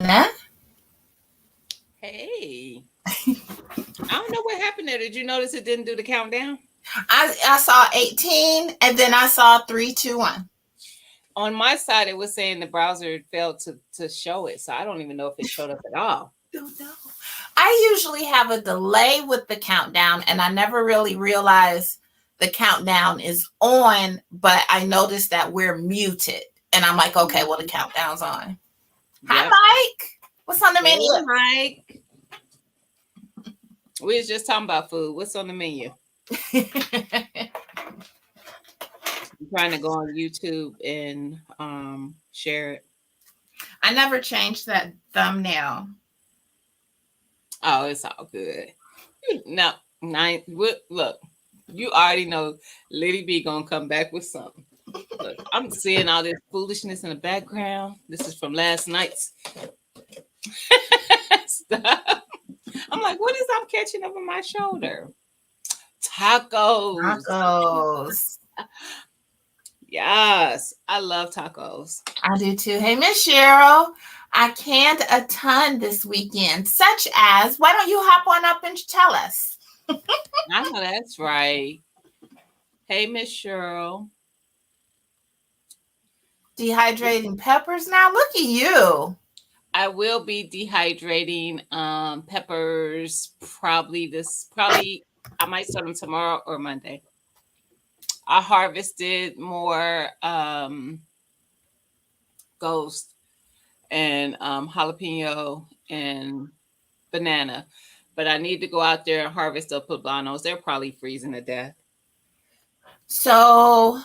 Dana. Hey, I don't know what happened there. Did you notice it didn't do the countdown? I saw 18 and then I saw 3, 2, 1. On my side, it was saying the browser failed to show it, so I don't even know if it showed up at all. Don't know. I usually have a delay with the countdown and I never really realize the countdown is on, but I noticed that we're muted. And I'm like, okay, well, the countdown's on. Hi, Yep. Mike. What's on the Hey, menu? Mike. We was just talking about food. What's on the menu? I'm trying to go on YouTube and share it. I never changed that thumbnail. Oh, it's all good. No, look, you already know Liddy B gonna come back with something. Look, I'm seeing all this foolishness in the background. This is from last night's stuff. I'm like, what is I'm catching over my shoulder? Tacos. Tacos. Yes, I love tacos. I do too. Hey, Miss Cheryl. I canned a ton this weekend, such as, why don't you hop on up and tell us? I know that's right. Hey, Miss Cheryl. Dehydrating peppers now. Look at you. I will be dehydrating peppers probably I might start them tomorrow or Monday. I harvested more ghost and jalapeno and banana, but I need to go out there and harvest the poblanos. They're probably freezing to death. So,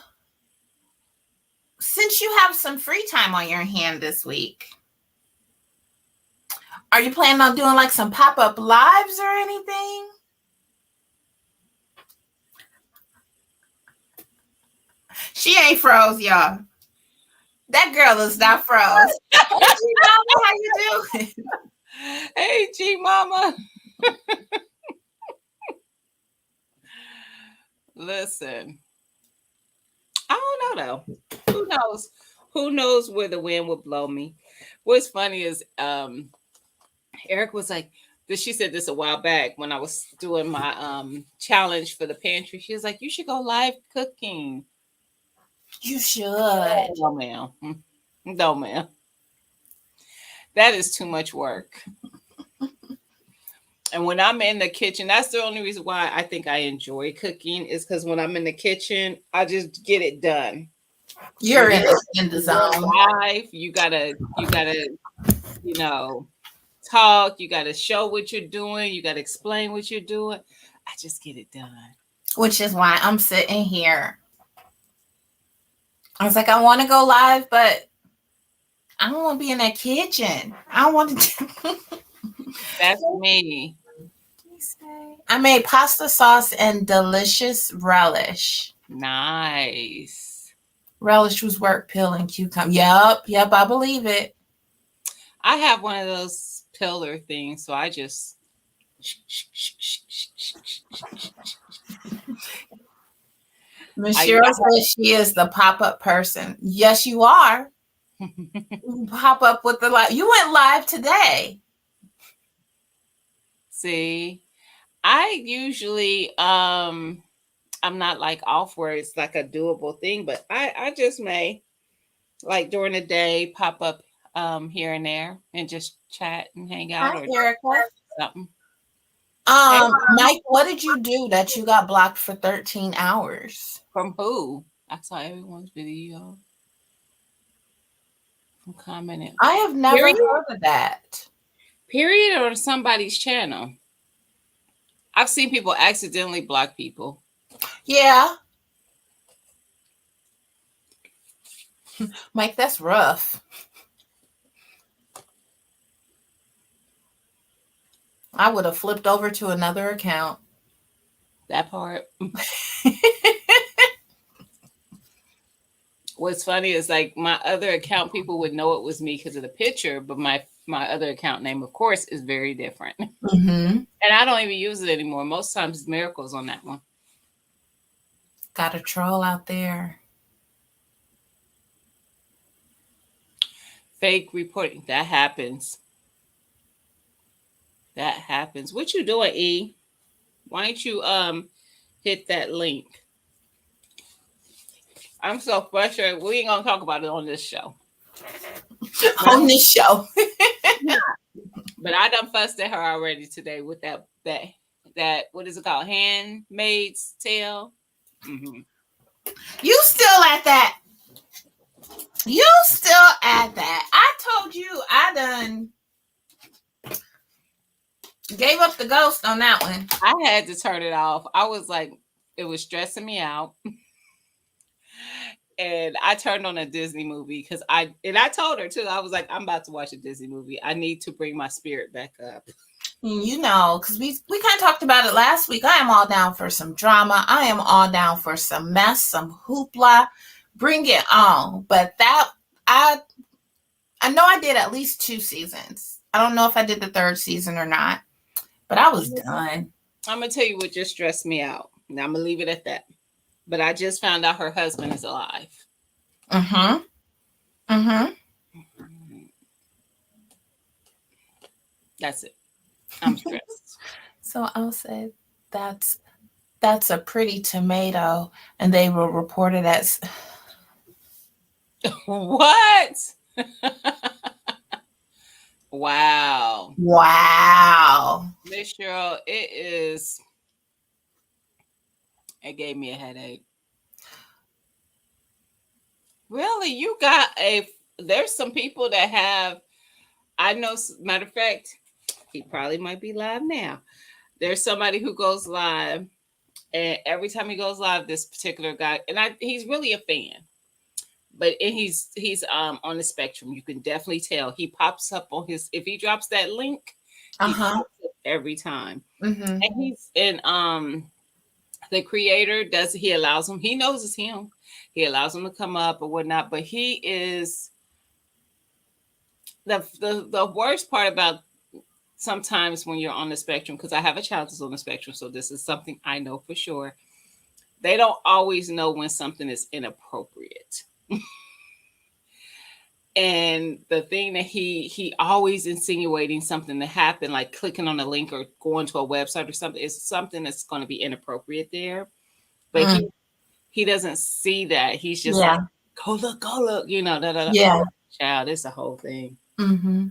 since you have some free time on your hand this week, are you planning on doing like some pop-up lives or anything? She ain't froze, y'all. That girl is not froze. Hey, G Mama, how you doing? Hey, G Mama. Listen, I don't know though. Who knows? Who knows where the wind will blow me? What's funny is Eric was like, she said this a while back when I was doing my challenge for the pantry. She was like, you should go live cooking. You should. No, ma'am. No, ma'am. That is too much work. And when I'm in the kitchen, that's the only reason why I think I enjoy cooking is because when I'm in the kitchen, I just get it done. You're in the zone. Live, you gotta, you know, talk. You gotta show what you're doing. You gotta explain what you're doing. I just get it done. Which is why I'm sitting here. I was like, I want to go live, but I don't want to be in that kitchen. I don't want to. That's me. I made pasta sauce and delicious relish. Nice. Relish was work peeling cucumber. Yep, I believe it. I have one of those pillar things, so I just. Miss Cheryl says she is the pop-up person. Yes, you are. Pop up with the live. You went live today. See, I usually I'm not like off where it's like a doable thing, but I just may like during the day pop up here and there and just chat and hang out or something. Mike, what did you do that you got blocked for 13 hours? From who? I saw everyone's video. From commenting. I have never heard of that. Period or somebody's channel. I've seen people accidentally block people. Yeah. Mike, that's rough. I would have flipped over to another account. That part. What's funny is like my other account, people would know it was me because of the picture, but my other account name, of course, is very different. Mm-hmm. And I don't even use it anymore. Most times it's Miracles on that one. Got a troll out there. Fake reporting. That happens. that happens. What you doing, E? Why don't you hit that link? I'm so frustrated. We ain't gonna talk about it on this show. On this show. But I done fussed at her already today with that what is it called? Handmaid's Tale. Mm-hmm. You still at that? You still at that? I told you I done gave up the ghost on that one. I had to turn it off. I was like, it was stressing me out. And I turned on a Disney movie because I told her too. I was like, I'm about to watch a Disney movie. I need to bring my spirit back up. You know, because we kind of talked about it last week. I am all down for some drama. I am all down for some mess, some hoopla. Bring it on. But that I know I did at least 2 seasons. I don't know if I did the 3rd season or not, but I was done. I'm gonna tell you what just stressed me out. Now I'm gonna leave it at that. But I just found out her husband is alive. Mm-hmm. Mm-hmm. That's it. I'm stressed. So I'll say that's a pretty tomato, and they will report it as what? Wow. Wow. Miss Cheryl, it gave me a headache. Really? You got there's some people that have, I know, matter of fact, he probably might be live now. There's somebody who goes live, and every time he goes live, this particular guy, and he's really a fan, but he's on the spectrum. You can definitely tell. He pops up on if he drops that link, he pops up every time. Mm-hmm. And he's the creator he allows him. He knows it's him. He allows him to come up or whatnot, but he is the worst part about sometimes when you're on the spectrum, because I have a child that's on the spectrum, so this is something I know for sure. They don't always know when something is inappropriate. And the thing that he always insinuating something to happen, like clicking on a link or going to a website or something, is something that's going to be inappropriate there. But he doesn't see that. He's just like, go look, you know, Yeah. Child, it's a whole thing. Mm-hmm.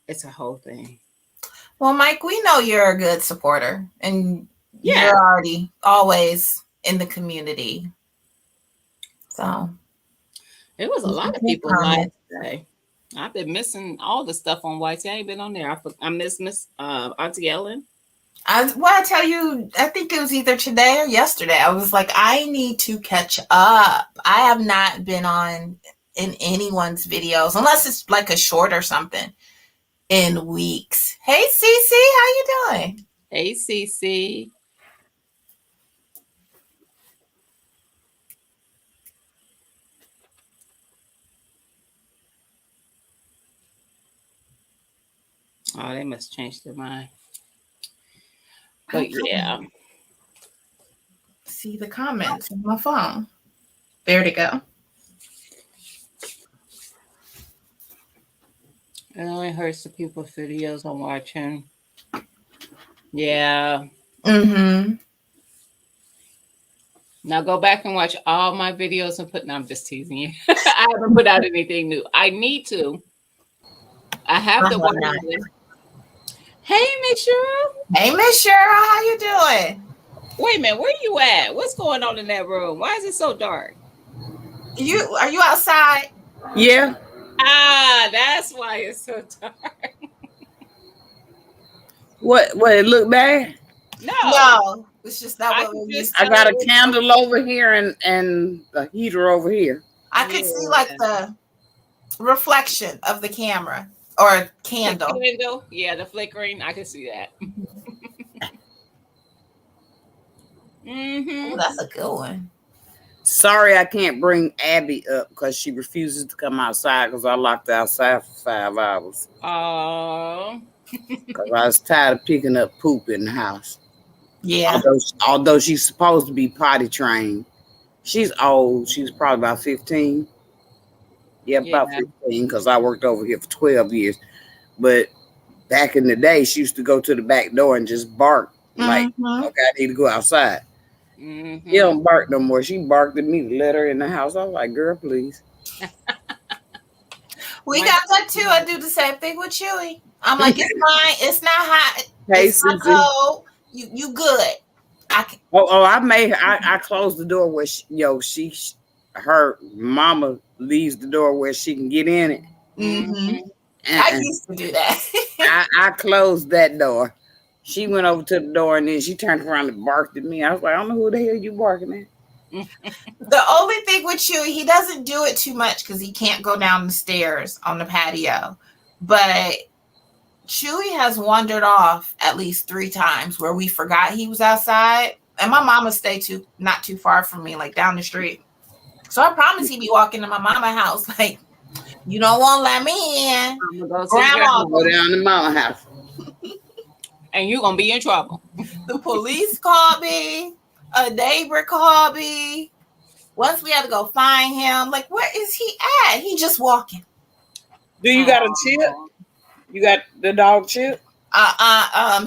It's a whole thing. Well, Mike, we know you're a good supporter, and you're already always in the community. So it was a lot of people live today. I've been missing all the stuff on YT. I ain't been on there. I miss Auntie Ellen. I tell you, I think it was either today or yesterday. I was like, I need to catch up. I have not been on in anyone's videos, unless it's like a short or something, in weeks. Hey, Cece, how you doing? Hey, Cece. Oh, they must change their mind. But yeah. See the comments on my phone. There to go. It only hurts the people's videos I'm watching. Yeah. Mm-hmm. Now go back and watch all my videos and no, I'm just teasing you. I haven't put out anything new. I need to. I have to watch it. Hey, Miss Cheryl. Hey, Miss Cheryl, how you doing? Wait a minute, where you at? What's going on in that room? Why is it so dark? Are you outside? Yeah. Ah, that's why it's so dark. What? It look bad? No. It's just that I got a candle over here and a heater over here. I could see like the reflection of the camera or candle. The candle, yeah, the flickering. I can see that. Mm-hmm. Oh, that's a good one. Sorry, I can't bring Abby up because she refuses to come outside because I locked her outside for 5 hours. Oh. Because I was tired of picking up poop in the house. Yeah. Although she's supposed to be potty trained. She's old. She's probably about 15. Yeah, about 15 because I worked over here for 12 years. But back in the day, she used to go to the back door and just bark like, Mhm. okay, I need to go outside. Mhm. She don't bark no more. She barked at me to let her in the house. I was like, girl, please. We My- got that too. I do the same thing with Chewy. I'm like, it's fine. It's not hot. Hey, It's not Susie. cold. You good. I can. I made her. I closed the door where her mama leaves the door where she can get in it. Mhm. I Uh-uh. used to do that. I closed that door. She went over to the door and then she turned around and barked at me. I was like, I don't know who the hell you barking at. The only thing with Chewy, he doesn't do it too much because he can't go down the stairs on the patio. But Chewy has wandered off at least 3 times where we forgot he was outside. And my mama stayed not too far from me, like down the street. So I promise he'd be walking to my mama house like, you don't want to let me in. I'm gonna go to Grandma. Go down to mama house. and you're gonna be in trouble. The police called me. A neighbor called me. Once we had to go find him. Like, where is he at? He just walking. Do you got a chip? You got the dog chip?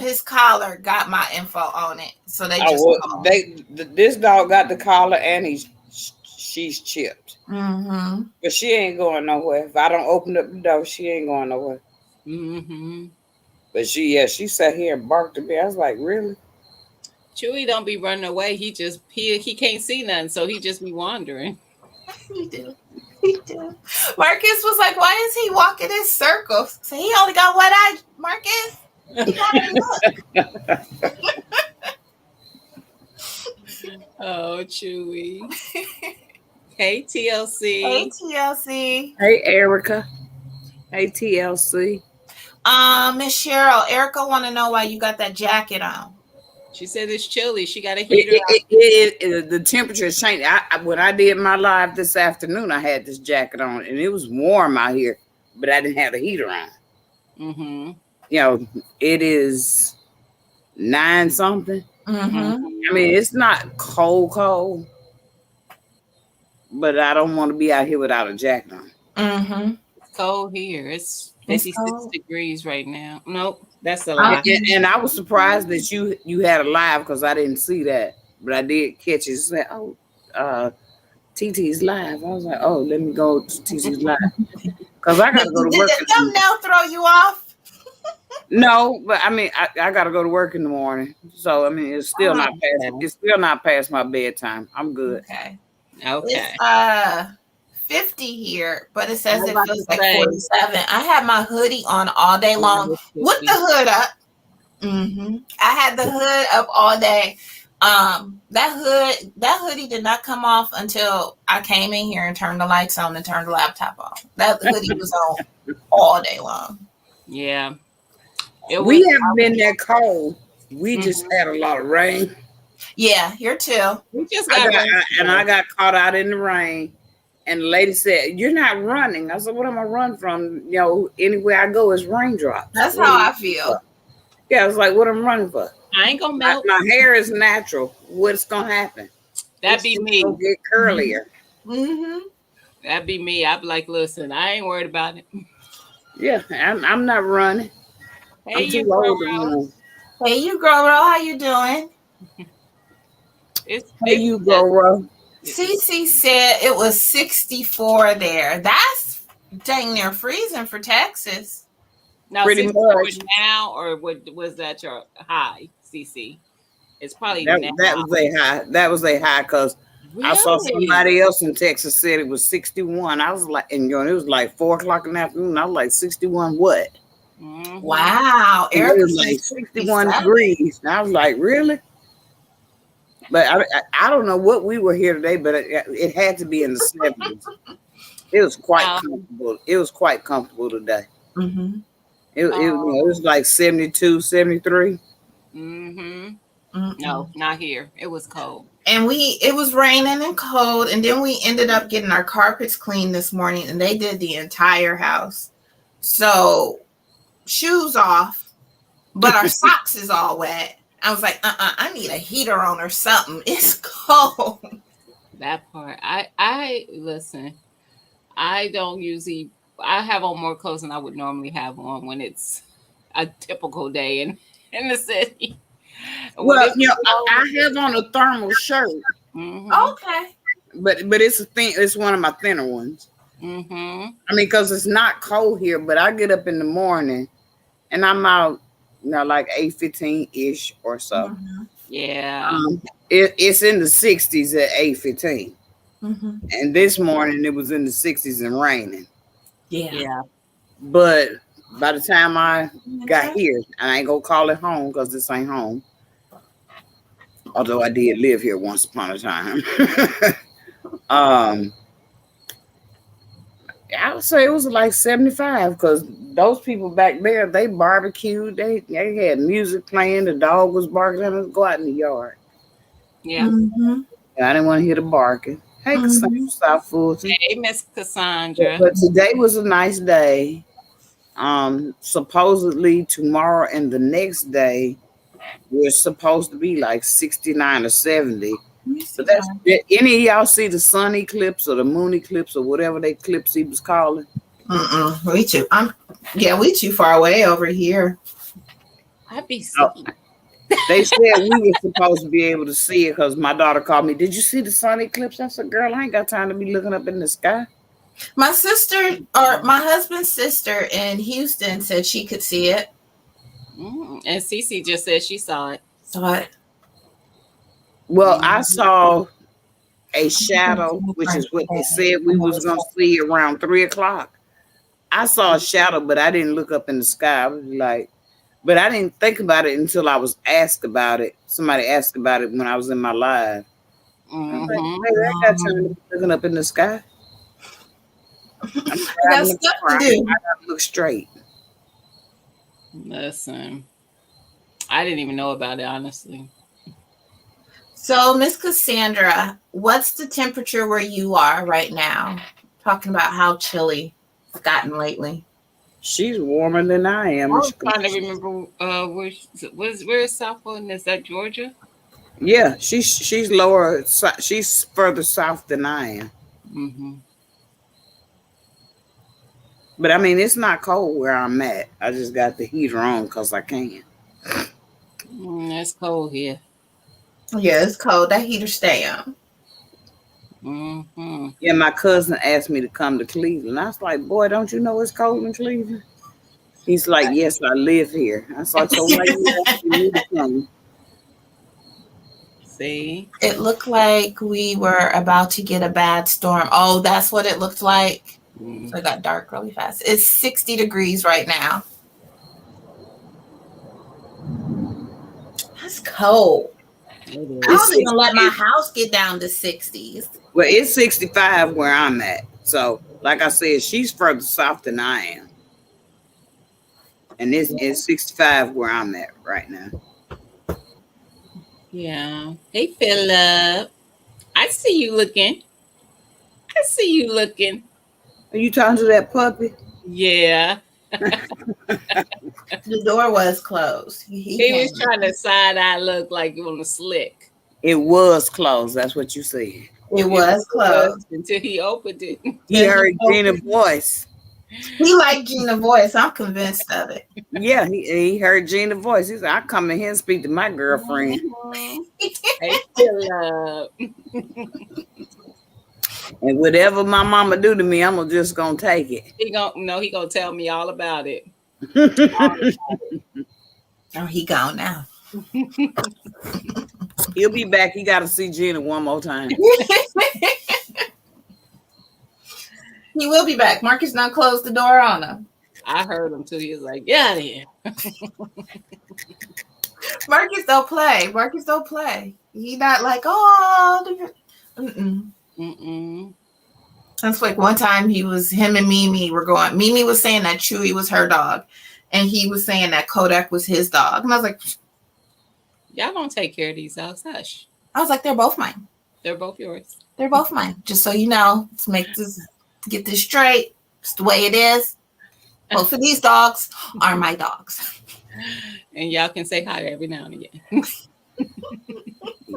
His collar got my info on it. So they just called. This dog got the collar and she's chipped. Mm-hmm. But she ain't going nowhere. If I don't open up the door, she ain't going nowhere. Mm-hmm. But she sat here and barked at me. I was like, really? Chewy don't be running away. He can't see nothing, so he just be wandering. He do. He do. Marcus was like, why is he walking in circles? So he only got one eye, Marcus. You gotta look. Oh, Chewy. Hey, TLC. Hey, TLC. Hey, Erica. Hey, TLC. Miss Cheryl, Erica want to know why you got that jacket on. She said it's chilly. She got a heater. The temperature changed. When I did my live this afternoon, I had this jacket on, and it was warm out here, but I didn't have the heater on. Mm-hmm. You know, it is 9 something. Mm-hmm. I mean, it's not cold, but I don't want to be out here without a jacket on. Mm-hmm. It's cold here. It's 56 degrees right now. Nope, that's a lie. lie. And I was surprised that you had a live because I didn't see that, but I did catch it. It said, TT's live. I was like, oh, let me go to TT's live because I got to go to work. Did the thumbnail throw you off? No, but I mean, I got to go to work in the morning, so I mean, it's still not past. It's still not past my bedtime. I'm good. Okay. It's 50 here, but it says I'm it about feels to like say. 47. I had my hoodie on all day long with the hood up. Mm-hmm. I had the hood up all day. That hoodie did not come off until I came in here and turned the lights on and turned the laptop off. That hoodie was on all day long. Yeah. We haven't been that cold. We just had a lot of rain. Yeah, here too. We just got I got caught out in the rain. And the lady said, "You're not running." I said, "What am I run from? You know, anywhere I go is raindrops." That's how I feel. Yeah, I was like, "What I'm running for?" I ain't gonna melt. My hair is natural. What's gonna happen? That'd be me. It'll get curlier. Mm-hmm. That'd be me. I'd be like, listen, I ain't worried about it. Yeah, I'm not running. Hey, I'm too old to run. Hey, you girl, how you doing? Hey, you girl. CC said it was 64 there. That's dang near freezing for Texas. Now, Pretty much now, or what was that your high, CC? It's probably that was a high. That was a high because I saw somebody else in Texas said it was 61. I was like, and it was like 4 o'clock in the afternoon. I was like, 61 what? Mm-hmm. Wow, It was like 61 degrees. And I was like, really? But I don't know what we were here today, but it had to be in the 70s. It was quite comfortable. It was quite comfortable today. Mm-hmm. It was like 72, 73. Mm-hmm. No, not here. It was cold. And it was raining and cold. And then we ended up getting our carpets cleaned this morning, and they did the entire house. So shoes off, but our socks is all wet. I was like, I need a heater on or something. It's cold. That part. I listen, I don't usually, I have on more clothes than I would normally have on when it's a typical day in the city. Well, I have on a thermal shirt. Mm-hmm. Okay. But it's a thing. It's one of my thinner ones. Mm-hmm. I mean, because it's not cold here, but I get up in the morning and I'm out, like 8:15 ish or so. Mm-hmm. Yeah. It's in the 60s at 8:15, Mm-hmm. and this morning it was in the 60s and raining. Yeah. But by the time I got here, I ain't gonna call it home because this ain't home. Although I did live here once upon a time. I would say it was like 75 because those people back there, they barbecued. They had music playing. The dog was barking. Let us go out in the yard. Yeah. Mm-hmm. And I didn't want to hear the barking. Hey, Cassandra, South Fulton. Hey, Miss Cassandra. But today was a nice day. Supposedly tomorrow and the next day we're supposed to be like 69 or 70. But that's any of y'all see the sun eclipse or the moon eclipse or whatever they eclipse he was calling? We too. We too far away over here. I'd be sick. They said we were supposed to be able to see it because my daughter called me. Did you see the sun eclipse? I said, girl, I ain't got time to be looking up in the sky. My sister, or my husband's sister in Houston, said she could see it. And Cece just said she saw it. Well, I saw a shadow, which is what they said we was going to see around 3:00. I saw a shadow, but I didn't look up in the sky. I was like, but I didn't think about it until I was asked about it. Somebody asked about it when I was in my live. I'm like, I got time to be looking up in the sky. I got stuff to do. I gotta look straight. Listen, I didn't even know about it, honestly. So, Miss Cassandra, what's the temperature where you are right now? Talking about how chilly it's gotten lately. She's warmer than I am. I was trying to remember where is South Fulton? Is that Georgia? Yeah, she's lower. She's further south than I am. Mm-hmm. But I mean, it's not cold where I'm at. I just got the heater on because I can. It's cold here. Yeah, it's cold. That heater stay on. Mm-hmm. Yeah, my cousin asked me to come to Cleveland. I was like, boy, don't you know it's cold in Cleveland? He's like, yes, I live here. I was like, so why you asking me to come? See? It looked like we were about to get a bad storm. Oh, that's what it looked like. So it got dark really fast. It's 60 degrees right now. That's cold. I don't even let my house get down to 60s. Well, it's 65 where I'm at. So, like I said, she's further south than I am. And it's 65 where I'm at right now. Yeah. Hey, Philip. I see you looking. Are you talking to that puppy? Yeah. The door was closed. He was trying to side-eye look like on the slick. It was closed. That's what you said. It was closed. Until he opened it. He heard Gina's voice. He liked Gina's voice. I'm convinced of it. Yeah, he heard Gina's voice. He said, I come in here and speak to my girlfriend. Hey, Philip. And whatever my mama do to me, I'm just gonna take it. He gonna tell me all about it. Oh, he gone now. He'll be back. He got to see Gina one more time. He will be back. Marcus done closed the door on him. I heard him too. He was like, "Get out of here." Marcus don't play. He not like, oh. That's like one time him and Mimi were going. Mimi was saying that Chewy was her dog, and he was saying that Kodak was his dog. And I was like, y'all don't take care of these dogs. Hush. I was like, they're both mine. They're both yours. They're both mine. Just so you know, get this straight. It's the way it is. Both of these dogs are my dogs. And y'all can say hi every now and again.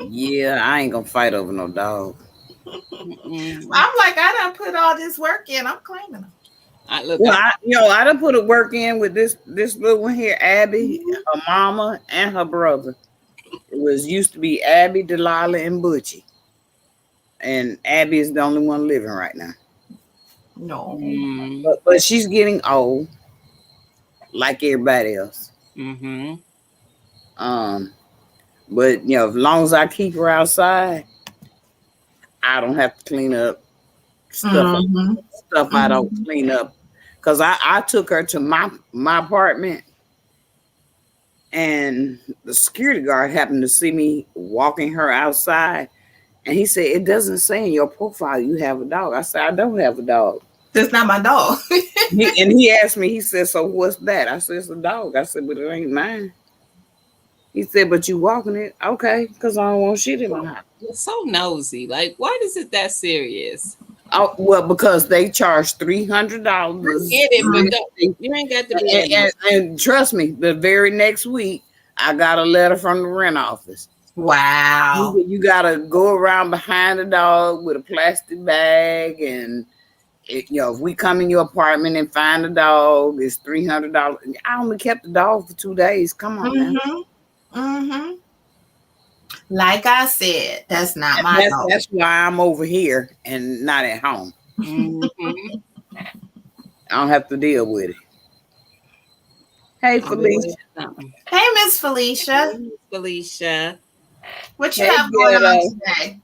Yeah, I ain't gonna fight over no dog. I'm like, I done put all this work in. I'm claiming them. Well, I done put a work in with this little one here, Abby, her mama, and her brother. It was used to be Abby, Delilah, and Butchie. And Abby is the only one living right now. No. But she's getting old, like everybody else. Mm-hmm. But as long as I keep her outside, I don't have to clean up stuff. I don't clean up. Because I took her to my apartment, and the security guard happened to see me walking her outside. And he said, it doesn't say in your profile you have a dog. I said, I don't have a dog. That's not my dog. And he asked me, he said, so what's that? I said, it's a dog. I said, but it ain't mine. He said, but you walking it? Okay, because I don't want shit in my house. You're so nosy. Like, why is it that serious? Oh, well, because they charge $300. Get it, but you ain't got to be. And trust me, the very next week, I got a letter from the rent office. Wow. You got to go around behind the dog with a plastic bag. And, if we come in your apartment and find a dog, it's $300. I only kept the dog for 2 days. Come on now. Like I said, that's not my dog. That's why I'm over here and not at home. Mm-hmm. I don't have to deal with it. Hey, Felicia. Hey, Miss Felicia. Felicia. What you have going on today?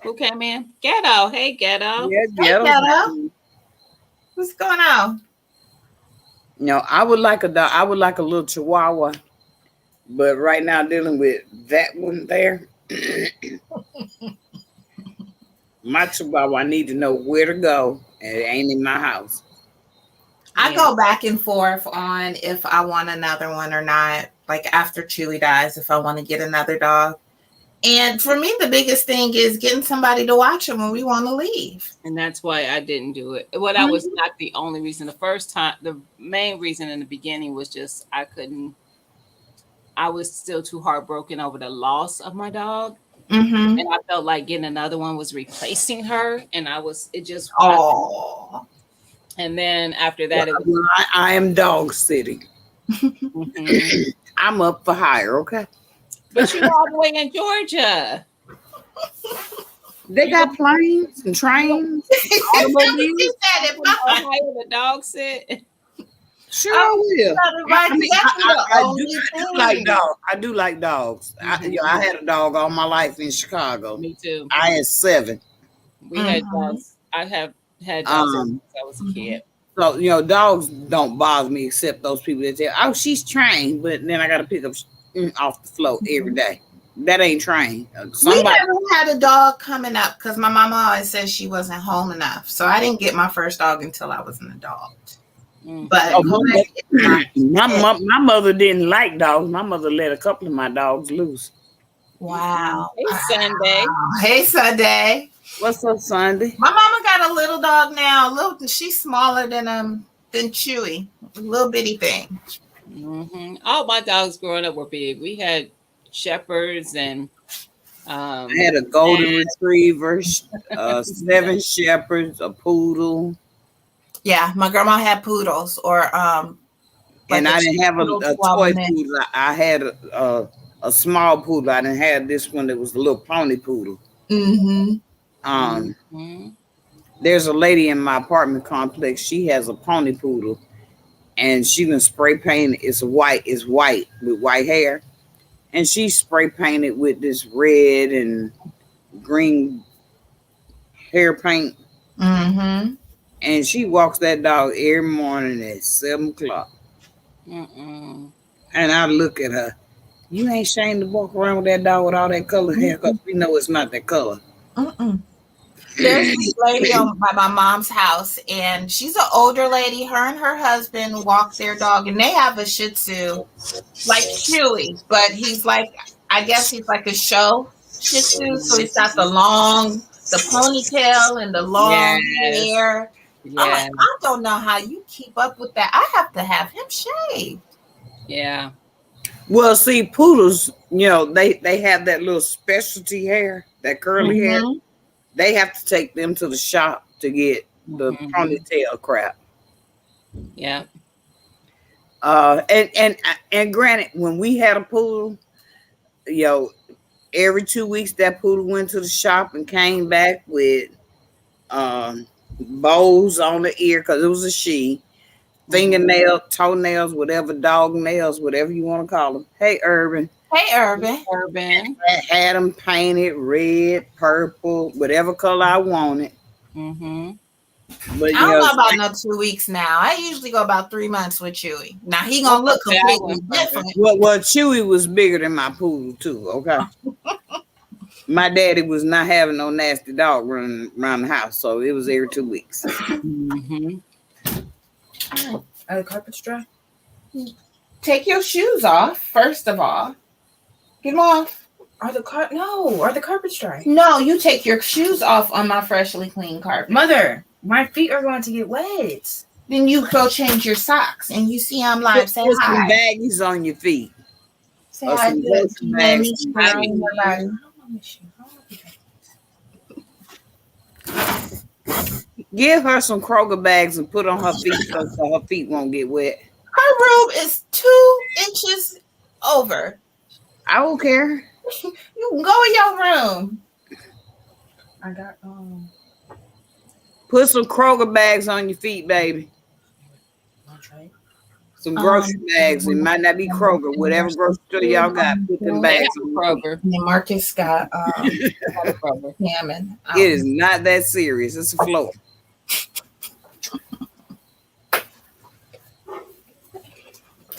Who came in? Ghetto. Hey, Ghetto. Yeah, Hey, Ghetto. What's going on? I would like a dog. I would like a little Chihuahua, but right now dealing with that one there. My Chihuahua, I need to know where to go, and it ain't in my house. I go back and forth on if I want another one or not. Like after Chewy dies, if I want to get another dog. And for me, the biggest thing is getting somebody to watch him when we want to leave. And that's why I didn't do it. Well, that was not the only reason. The first time, the main reason in the beginning was just I was still too heartbroken over the loss of my dog. And I felt like getting another one was replacing her. And oh. And then after that, I am dog sitting. I'm up for hire, okay? But you're all the way in Georgia. They got planes and trains. Automobiles. The dog sit. Sure, I will. I do like dogs. I had a dog all my life in Chicago. Me too. I had 7. We had dogs. I have had dogs since I was a kid. So, dogs don't bother me except those people that say, oh, she's trained, but then I got to pick up off the floor every day. That ain't trained. We never had a dog coming up because my mama always said she wasn't home enough. So I didn't get my first dog until I was an adult. But my mother didn't like dogs. My mother let a couple of my dogs loose. Wow. Hey, Sunday. Hey, Sunday. What's up, Sunday? My mama got a little dog now. She's smaller than Chewy. A little bitty thing. All my dogs growing up were big. We had shepherds and I had a golden retriever, 7 shepherds, a poodle. Yeah, my grandma had poodles, and I didn't have a toy poodle. I had a small poodle. I didn't have this one that was a little pony poodle. There's a lady in my apartment complex. She has a pony poodle, and she done spray painted. It's white with white hair, and she spray painted with this red and green hair paint. And she walks that dog every morning at 7:00. And I look at her. You ain't ashamed to walk around with that dog with all that color hair, because we know it's not that color. There's this lady by my mom's house, and she's an older lady. Her and her husband walk their dog, and they have a Shih Tzu like Chewy, but he's like, I guess he's like a show Shih Tzu, so he's got the ponytail and the long hair. I don't know how you keep up with that. I have to have him shaved. Yeah. Well, see, poodles, they have that little specialty hair, that curly hair. They have to take them to the shop to get the ponytail crap. Yeah. And granted, when we had a poodle, every 2 weeks that poodle went to the shop and came back with bows on the ear because it was a she, fingernails, toenails, whatever, dog nails, whatever you want to call them. Hey, Urban. Hey, Urban. Urban. I had them painted red, purple, whatever color I wanted. Mm-hmm. But I don't know about no 2 weeks now. I usually go about 3 months with Chewy. Now he gonna look completely different. Well, Chewy was bigger than my poodle too. Okay. My daddy was not having no nasty dog running around the house, so it was every 2 weeks. Mm-hmm. Are the carpets dry? Take your shoes off, first of all. Get them off. Are the carpets dry? No, you take your shoes off on my freshly clean carpet. Mother, my feet are going to get wet. Then you go change your socks, and you see I'm live. Say Put some hi. baggies on your feet. Say Or hi. some to lotion bags. Give her some Kroger bags and put on her feet so her feet won't get wet. Her room is 2 inches over. I don't care. You can go in your room. I got Put some Kroger bags on your feet, baby. Some grocery bags. It might not be Kroger. Whatever grocery store y'all got, put them bags on. Kroger. And then Marcus got salmon. It is not that serious. It's a floor.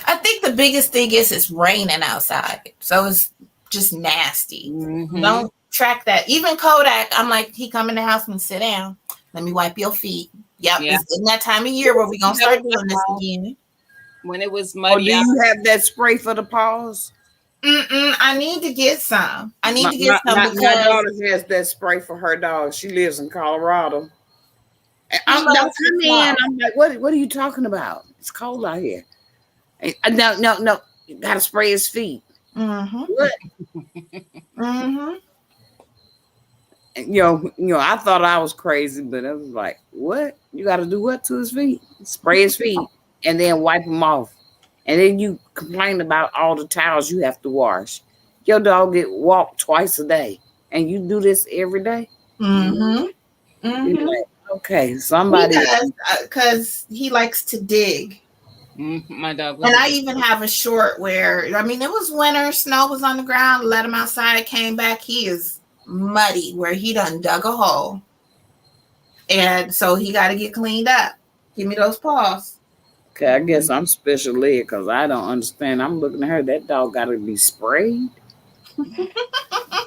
I think the biggest thing is it's raining outside, so it's just nasty. Mm-hmm. Don't track that. Even Kodak, I'm like, he come in the house and sit down. Let me wipe your feet. Yep, Yeah. It's in that time of year where we're gonna start doing this again. When it was Oh, muddy, do you have that spray for the paws? I need to get some. I need to get some my because daughter has that spray for her dog. She lives in Colorado. And I'm like, what are you talking about? It's cold out here. And, no. You gotta spray his feet. What? Mm-hmm. And, I thought I was crazy, but I was like, what? You gotta do what to his feet? Spray his feet and then wipe them off. And then you complain about all the towels you have to wash. Your dog get walked twice a day, and you do this every day. Mm-hmm. You're like, okay, somebody. Because he likes to dig. My dog. And I even have a short where, it was winter, snow was on the ground, let him outside, came back. He is muddy where he done dug a hole. And so he got to get cleaned up. Give me those paws. Okay, I guess I'm special ed because I don't understand. I'm looking at her. That dog got to be sprayed.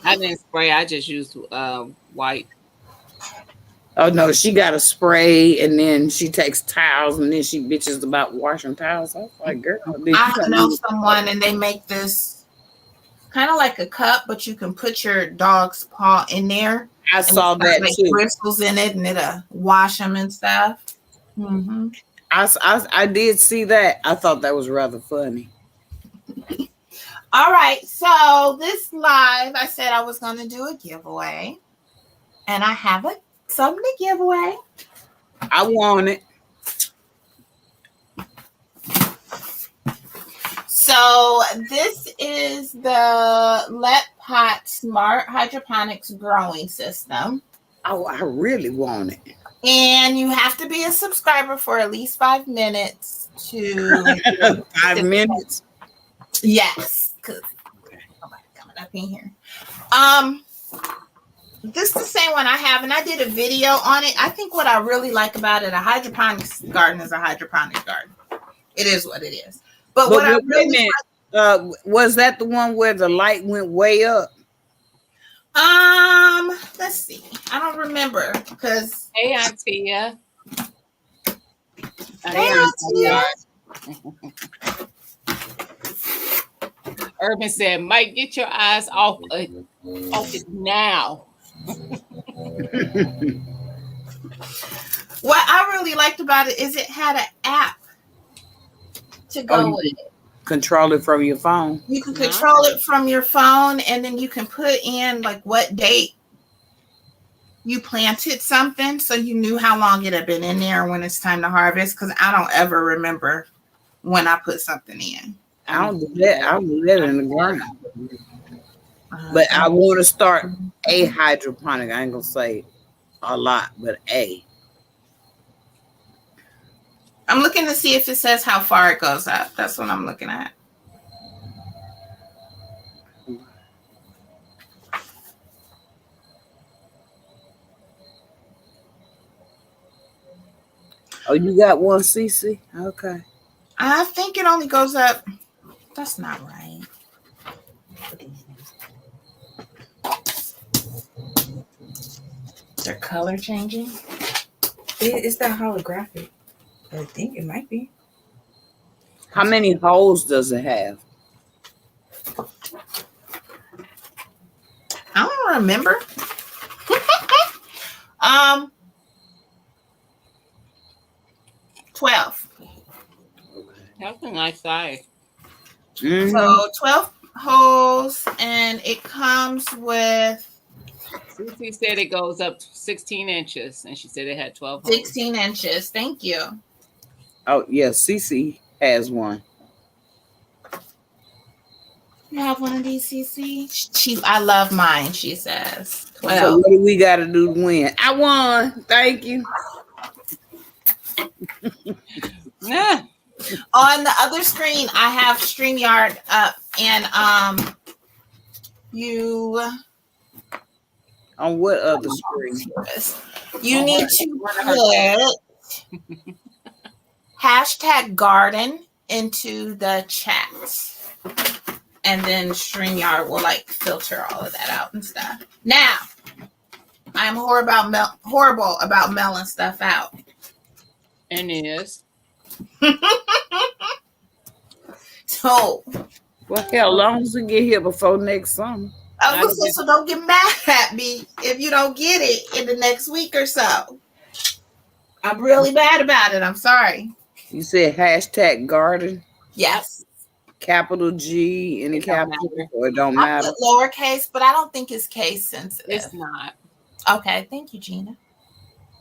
I didn't spray. I just used white. Oh no, she got a spray, and then she takes towels, and then she bitches about washing towels. I was like, girl, I know someone, and they make this kind of like a cup, but you can put your dog's paw in there. I saw that too. Bristles in it, and it'll wash them and stuff. Mm-hmm. I did see that. I thought that was rather funny. All right, so this live, I said I was going to do a giveaway, and I have something to give away. I want it. So this is the Let Pot Smart Hydroponics Growing System. Oh, I really want it. And you have to be a subscriber for at least 5 minutes to 5 minutes. Yes, because nobody coming up in here. This is the same one I have, and I did a video on it. I think what I really like about it, a hydroponics garden is a hydroponics garden. It is what it is. But what I really was that the one where the light went way up? Let's see. I don't remember because. Hey, Auntie. Hey, Urban said, Mike, get your eyes off it now. What I really liked about it is it had an app to go with it. Control it from your phone. You can control it from your phone, and then you can put in like what date you planted something so you knew how long it had been in there when it's time to harvest? Because I don't ever remember when I put something in. I don't do that. I don't do that in the ground. But I Uh, want to start a hydroponic. I ain't gonna say a lot, but a. I'm looking to see if it says how far it goes up. That's what I'm looking at. Oh, you got one, CC? Okay. I think it only goes up. That's not right. Their color changing. It's that holographic. I think it might be. How many holes does it have? I don't remember. 12. That's a nice size. Mhm. So 12 holes, and it comes with Cece said it goes up 16 inches, and she said it had 12 holes. 16 inches. Thank you. Oh, yeah, CC has one. You have one of these, CC? I love mine, she says. 12. So what do we got to do to win? I won. Thank you. Nah. On the other screen, I have StreamYard up, and you On what other screen? you need to put hashtag garden into the chat, and then StreamYard will like filter all of that out and stuff. Now, I'm horrible about mailing stuff out. And it is. So, Well, hell, long as we get here before next summer. I was gonna say, so don't get mad at me if you don't get it in the next week or so. I'm really bad about it. I'm sorry. You said hashtag garden, Yes. capital G, any It don't capital, matter. or it don't I matter. put lowercase, but I don't think it's case sensitive. It's not. Okay, thank you, Gina.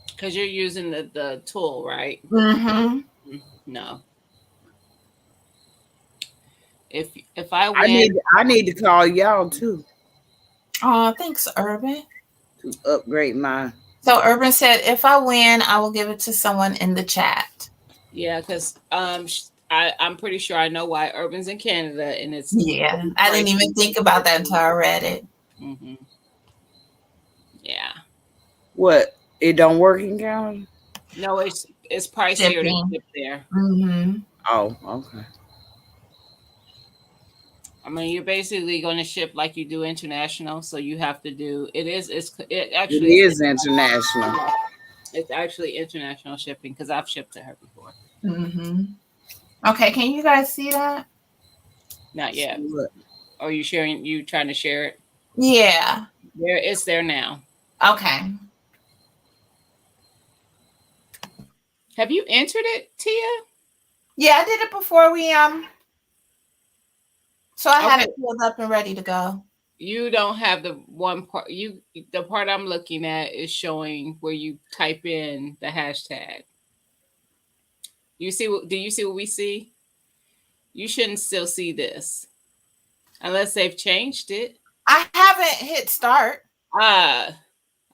Because you're using the tool, right? Mm-hmm. No. If I I win, need to call y'all too Oh, thanks, Urban. to upgrade my. So Urban said, if I win, I will give it to someone in the chat. yeah, because I'm pretty sure I know why Urban's in Canada, and it's Yeah, I didn't even think about that until I read it. Mm-hmm. Yeah. What? It don't work in Canada? No, it's pricier to Shipping. ship there. Mm-hmm. Oh, okay. I mean, you're basically going to ship like you do international, so you have to do it actually is international. It's actually international shipping because I've shipped to her before. Mm-hmm. Okay, can you guys see that? Not yet. What? Are you sharing? You trying to share it? Yeah. It's there now. Okay. Have you entered it, Tia? Yeah, I did it before we so I had Okay. it filled up and ready to go. You don't have the one part. The part I'm looking at is showing where you type in the hashtag. You see? Do you see what we see? You shouldn't still see this unless they've changed it. I haven't hit start. Ah,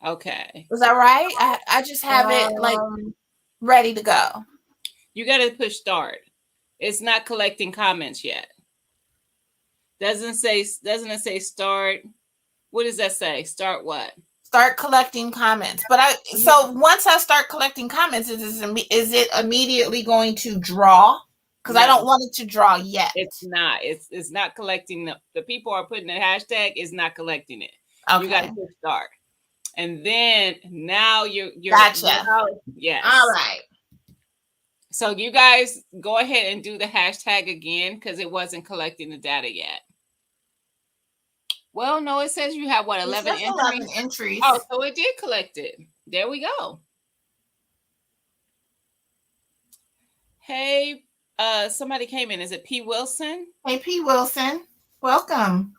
okay. Was that right? I just have it like ready to go. You got to push start. It's not collecting comments yet. Doesn't it say start? What does that say? Start what? Start collecting comments. But so once I start collecting comments, is it immediately going to draw? Because I don't want it to draw yet. It's not. It's not collecting the people are putting the hashtag is not collecting it. Okay. You got to push start. And then now you're gotcha. Yes. All right. So you guys go ahead and do the hashtag again because it wasn't collecting the data yet. Well, no, it says you have what 11 entries. 11 entries. Oh, so it did collect it. There we go. Hey, somebody came in. Is it P. Wilson? Hey, P. Wilson. Welcome.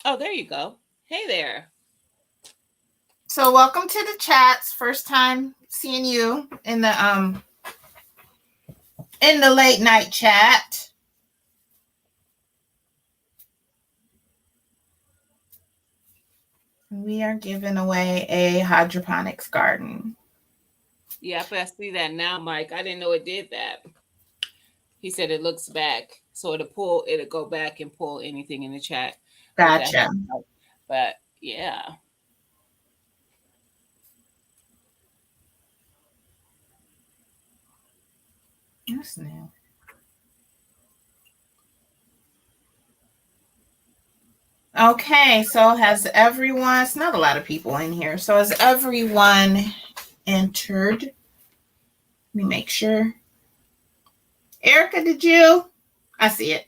Oh, there you go. Hey there. So welcome to the chats. First time seeing you in the late night chat. We are giving away a hydroponics garden. Yep, I see that now, Mike. I didn't know it did that. He said it looks back, so it'll go back and pull anything in the chat. Gotcha. But yeah. That's new. Okay, so has everyone, it's not a lot of people in here. So has everyone entered? Let me make sure. Erica, did you? I see it.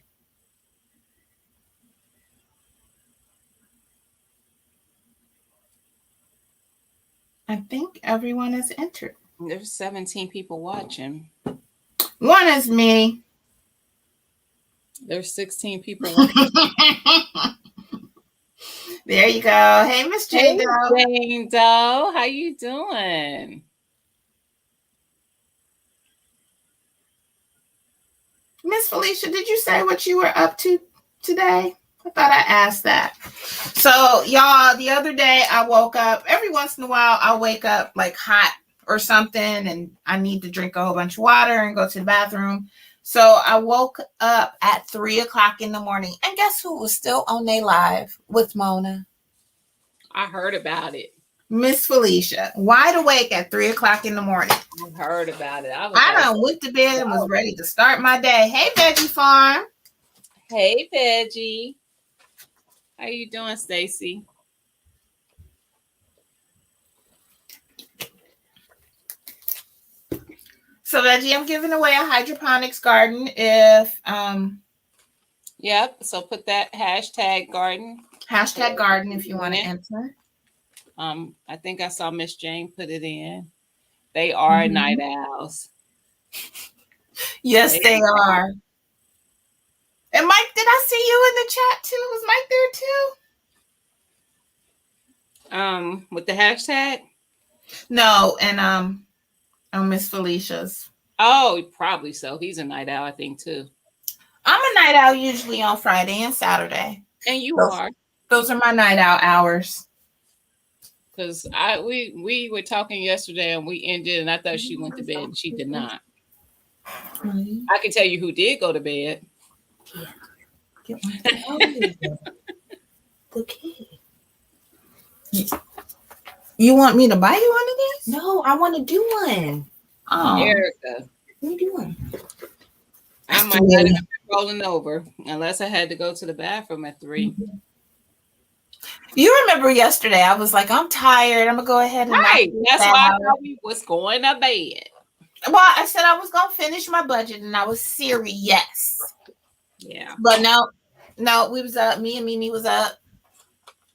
I think everyone has entered. There's 17 people watching. One is me. There's 16 people watching. There you go. Hey, Miss Jane Doe. Jane Doe, how you doing? Miss Felicia, did you say what you were up to today? I thought I asked that. So, y'all, the other day I woke up. Every once in a while, I'll wake up like hot or something, and I need to drink a whole bunch of water and go to the bathroom. So I woke up at 3:00 in the morning, and guess who was still on their live with Mona? I heard about it. Miss Felicia, wide awake at 3:00 in the morning. I heard about it. I done went to bed and was ready to start my day. Hey, Veggie Farm. Hey, Veggie. How you doing, Stacy? So, Veggie, I'm giving away a hydroponics garden if Yep. So put that hashtag garden. Hashtag garden if you want to enter. I think I saw Miss Jane put it in. They are night owls. Yes, they are. And Mike, did I see you in the chat too? Was Mike there too? With the hashtag? No, and on Miss Felicia's. Oh, probably so. He's a night owl, I think, too. I'm a night owl usually on Friday and Saturday. And you are. Those are my night owl hours. Because we were talking yesterday and we ended, and I thought she went to bed and she did not. I can tell you who did go to bed. Get one. The kid. You want me to buy you one of these? No, I want to do one. Oh, Erica. Let me do one. I might not have been rolling over unless I had to go to the bathroom at 3. You remember yesterday, I was like, I'm tired. I'm going to go ahead and right. That's why I thought we was going to bed. Well, I said I was going to finish my budget and I was serious. Yeah. But no, we was up. Me and Mimi was up.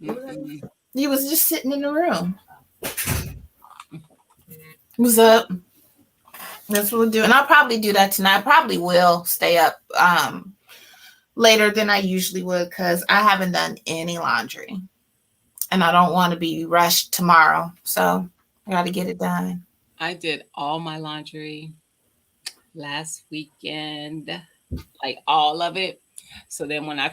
Mm-mm. You was just sitting in the room. Was up. That's what we'll do. And I'll probably do that tonight. I probably will stay up later than I usually would because I haven't done any laundry. And I don't want to be rushed tomorrow. So I got to get it done. I did all my laundry last weekend, like all of it. So then when I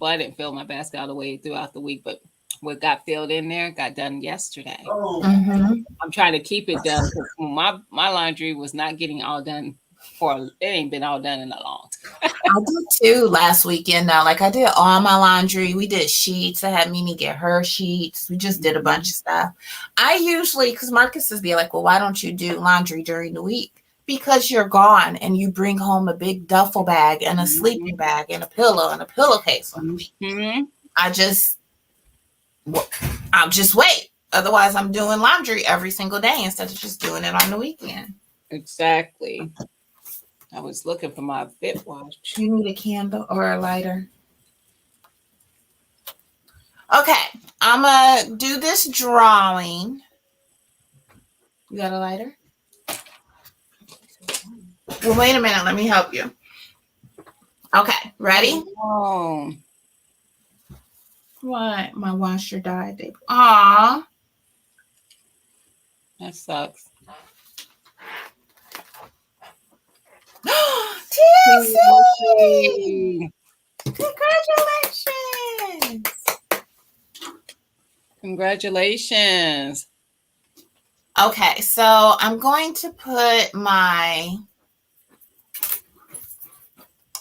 I didn't fill my basket all the way throughout the week, but what got filled in there got done yesterday. Mm-hmm. I'm trying to keep it done because my laundry was not getting all done it ain't been all done in a long time. I did too last weekend though. Like I did all my laundry. We did sheets. I had Mimi get her sheets. We just did a bunch of stuff. I usually, because Marcus is be like, well, why don't you do laundry during the week? Because you're gone and you bring home a big duffel bag and a sleeping bag and a pillow and a pillowcase. Mm-hmm. I'll just wait. Otherwise, I'm doing laundry every single day instead of just doing it on the weekend. Exactly. I was looking for my bit wash. You need a candle or a lighter. Okay, I'm going to do this drawing. You got a lighter? Well, wait a minute. Let me help you. Okay, ready? Oh. What? My washer died. Aw. That sucks. TLC! Congratulations! Congratulations. Okay, so I'm going to put my.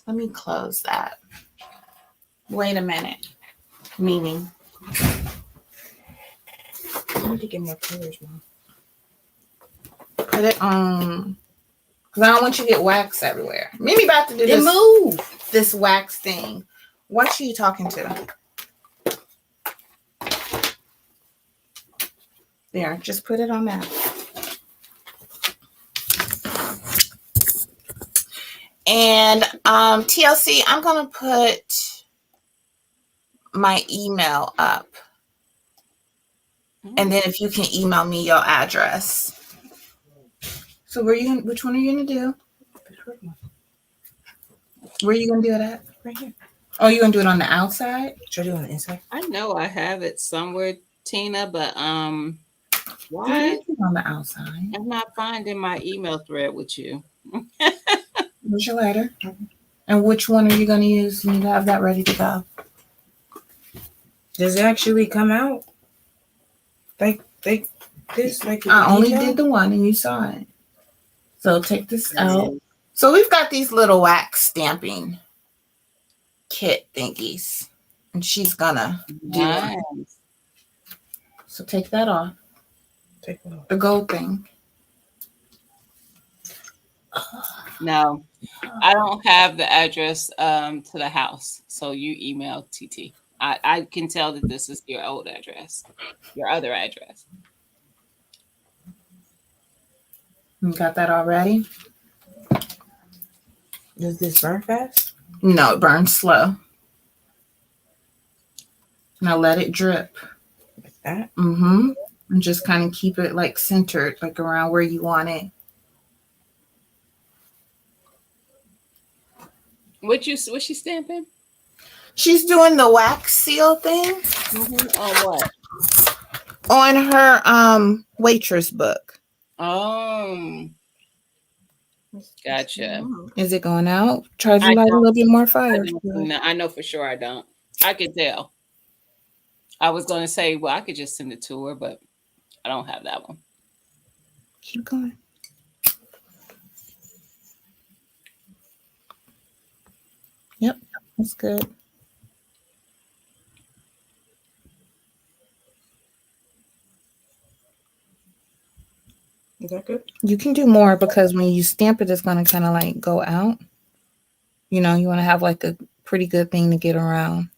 Let me close that. Wait a minute. Meaning. I need to get more colors, Mom. Put it on. Because I don't want you to get wax everywhere. Mimi about to do Then this, move. this wax thing. What are you talking to? There, just put it on that. And TLC, I'm gonna put my email up. And then if you can email me your address. So which one are you gonna do? Where are you gonna do it at? Right here. Oh, you're gonna do it on the outside? Should I do it on the inside? I know I have it somewhere, Tina, but Why? why On the outside. I'm not finding my email thread with you? Where's your letter? And which one are you gonna use? You need to have that ready to go. Does it actually come out? Like this? Like I only detail? did the one and you saw it. So take this out. So we've got these little wax stamping kit thingies. And she's gonna do it. Nice. So take that off. Take it off. The gold thing. No, I don't have the address to the house. So you email TT. I can tell that this is your old address, your other address. You got that already? Does this burn fast? No, it burns slow. Now let it drip. Like that? Mm-hmm. And just kind of keep it like centered, like around where you want it. What's she stamping? She's doing the wax seal thing On what? on her waitress book. Gotcha. Is it going out? Try to I light a don't- little bit more fire. No, I know for sure I don't. I can tell. I was going to say, well, I could just send it to her, but I don't have that one. Keep going. Yep, that's good. Is that good? You can do more because when you stamp it, it's going to kind of like go out. You know, you want to have like a pretty good thing to get around.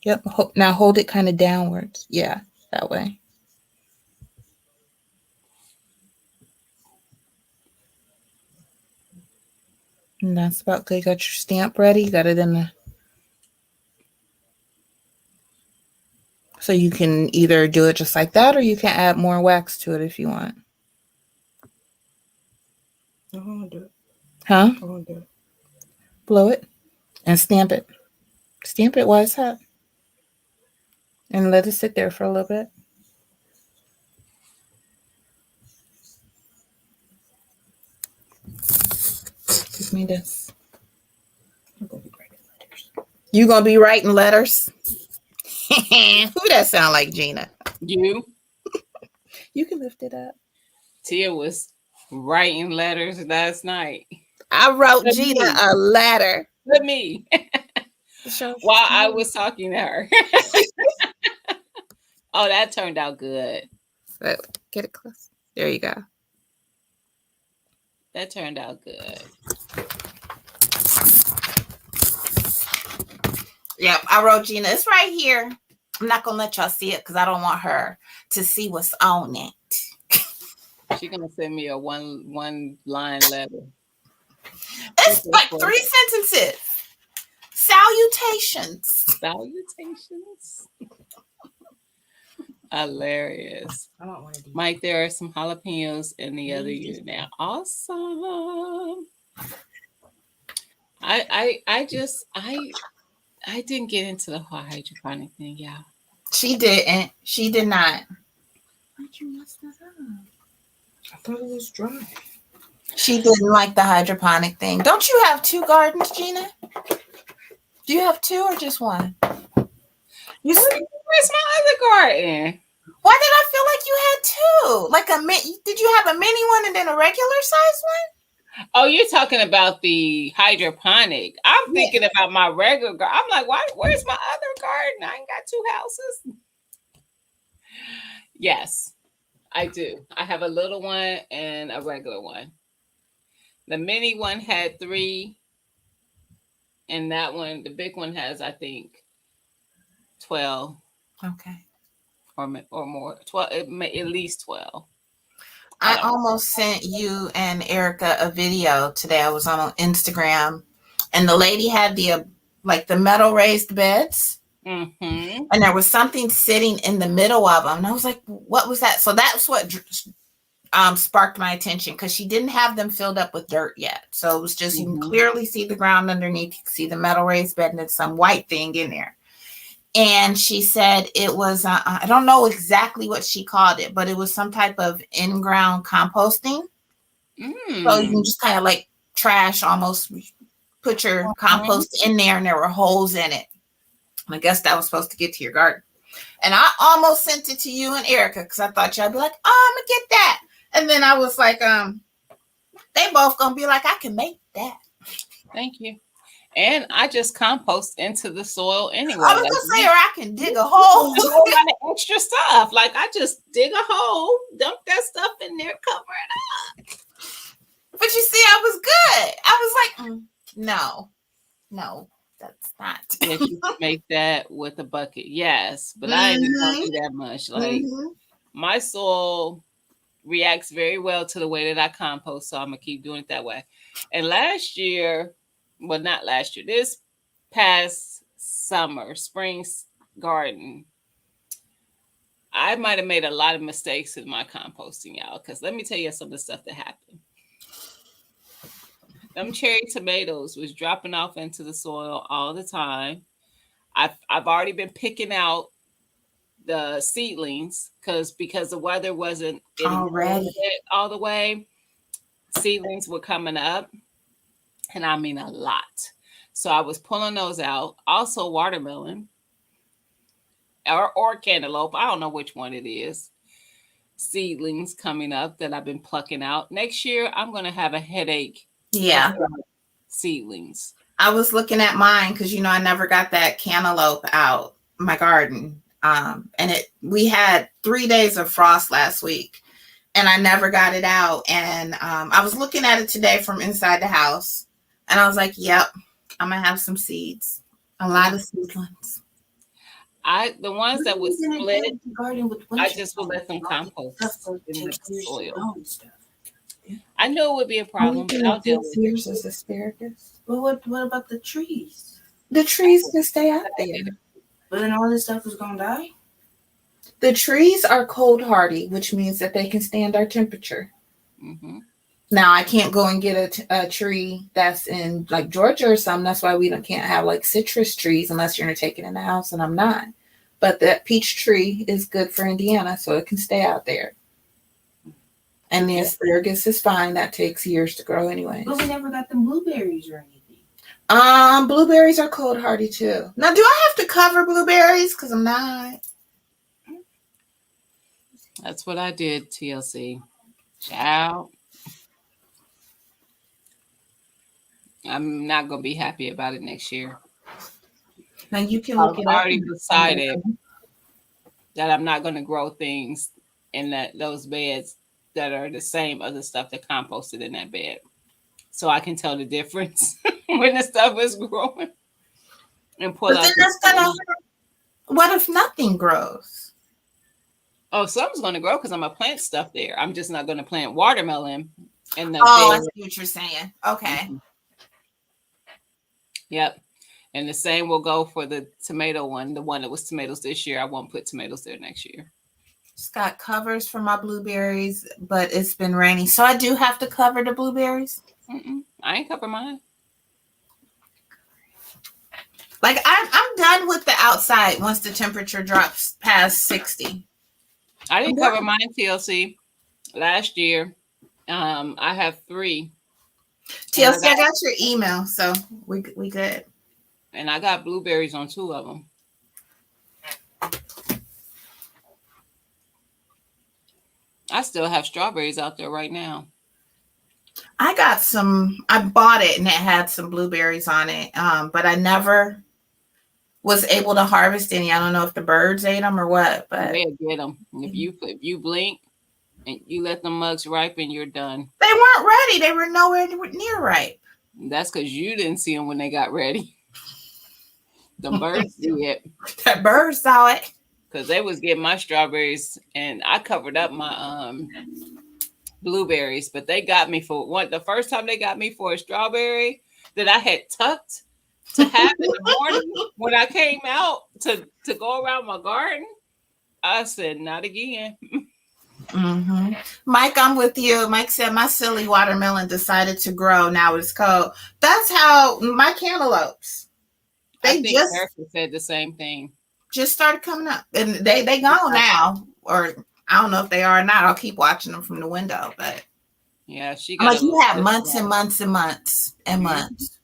Yep. Now hold it kind of downwards. Yeah, that way. And that's about good. You got your stamp ready. You got it in the. So you can either do it just like that or you can add more wax to it if you want. I want to do it. Huh? I want to do it. Blow it and stamp it. Stamp it while it's hot. And let it sit there for a little bit. Give me this. I'm going to be writing letters. You gonna be writing letters? Who that sound like, Gina? You, You can lift it up. Tia was writing letters last night. I wrote Let Gina me. a letter. Let me. While I was talking to her. Oh, that turned out good. So, get it close. There you go. That turned out good. Yep, I wrote Gina. It's right here. I'm not gonna let y'all see it because I don't want her to see what's on it. She's gonna send me a one line letter. It's like 3 sentences. Salutations. Salutations. Hilarious. I want one of these. Mike, there are some jalapenos in the other unit now. Awesome. I didn't get into the whole hydroponic thing, y'all. She didn't. She did not. Why'd you mess that up? I thought it was dry. She didn't like the hydroponic thing. Don't you have 2 gardens, Gina? Do you have 2 or just one? You Where's my other garden? Why did I feel like you had 2? Like did you have a mini one and then a regular size one? Oh, you're talking about the hydroponic. I'm thinking about my regular garden. I'm like, where's my other garden? I ain't got 2 houses. Yes, I do. I have a little one and a regular one. The mini one had 3, and that one, the big one, has, I think, 12. Okay. Or more. 12, at least 12. I almost sent you and Erica a video today. I was on Instagram, and the lady had the metal raised beds, Mm-hmm. and there was something sitting in the middle of them, and I was like, "What was that?" So that's what sparked my attention, because she didn't have them filled up with dirt yet. So it was just, you can clearly see the ground underneath. You can see the metal raised bed, and there's some white thing in there. And she said it was, I don't know exactly what she called it, but it was some type of in-ground composting. So you can just kind of like trash, almost put your compost in there, and there were holes in it. I guess that was supposed to get to your garden. And I almost sent it to you and Erica, because I thought y'all be like, "Oh, I'm gonna get that." And then I was like, they both gonna be like, "I can make that." Thank you. And I just compost into the soil anyway. I was gonna say, or I can dig a hole. A whole lot of extra stuff. Like, I just dig a hole, dump that stuff in there, cover it up. But you see, I was good. I was like, no, that's not. Yes, you can make that with a bucket. Yes, but I ain't gonna do that much. Like, my soil reacts very well to the way that I compost, so I'm gonna keep doing it that way. And last year, well, not last year, this past spring garden, I might have made a lot of mistakes in my composting, y'all, because let me tell you some of the stuff that happened. Them cherry tomatoes was dropping off into the soil all the time. I've already been picking out the seedlings because the weather wasn't Already all the way. Seedlings were coming up, and I mean a lot. So I was pulling those out. Also watermelon or cantaloupe. I don't know which one it is. Seedlings coming up that I've been plucking out. Next year, I'm going to have a headache. Yeah. Seedlings. I was looking at mine because, I never got that cantaloupe out my garden. And we had 3 days of frost last week, and I never got it out. And I was looking at it today from inside the house, and I was like, yep, I'm going to have some seeds. A lot of seedlings. The ones that would split, I just would let them compost in the soil. I know it would be a problem, but I'll deal with it. Yours is asparagus. But what about the trees? The trees can stay out there. But then all this stuff is gonna die. The trees are cold hardy, which means that they can stand our temperature. Mm-hmm. Now, I can't go and get a tree that's in like Georgia or something. That's why we can't have like citrus trees unless you're going to take it in the house, and I'm not. But that peach tree is good for Indiana, so it can stay out there. And the asparagus is fine. That takes years to grow anyway. But we never got them blueberries or anything. Blueberries are cold hardy too. Now, do I have to cover blueberries? Because I'm not. That's what I did, TLC. Ciao. I'm not going to be happy about it next year. Now, you can look I've already decided that I'm not going to grow things in those beds that are the same other stuff that composted in that bed. So I can tell the difference when the stuff is growing. And pull out. What if nothing grows? Oh, something's going to grow because I'm going to plant stuff there. I'm just not going to plant watermelon in the I bed. see what you're saying. Okay. Mm-hmm. Yep. And the same will go for the tomato one. The one that was tomatoes this year, I won't put tomatoes there next year. It's got covers for my blueberries, but it's been raining. So I do have to cover the blueberries? I ain't cover mine. Like, I'm done with the outside once the temperature drops past 60. I didn't cover mine TLC last year. I have 3. TLC, I got your email, so we good. And I got blueberries on 2 of them. I still have strawberries out there right now. I got some. I bought it and it had some blueberries on it, but I never was able to harvest any. I don't know if the birds ate them or what, but they'll get them. If you blink and you let the mugs ripen, you're done. They weren't ready. They were nowhere near ripe. That's because you didn't see them when they got ready. The birds did. The birds saw it. Because they was getting my strawberries, and I covered up my blueberries, but they got me for one. The first time they got me for a strawberry that I had tucked to have in the morning when I came out to go around my garden, I said, not again. Mm-hmm. Mike, I'm with you. Mike said my silly watermelon decided to grow. Now it's cold. That's how my cantaloupes. They just Erica said the same thing. Just started coming up, and they gone now, or I don't know if they are or not. I'll keep watching them from the window, but yeah, she got like you had months and months and months and months,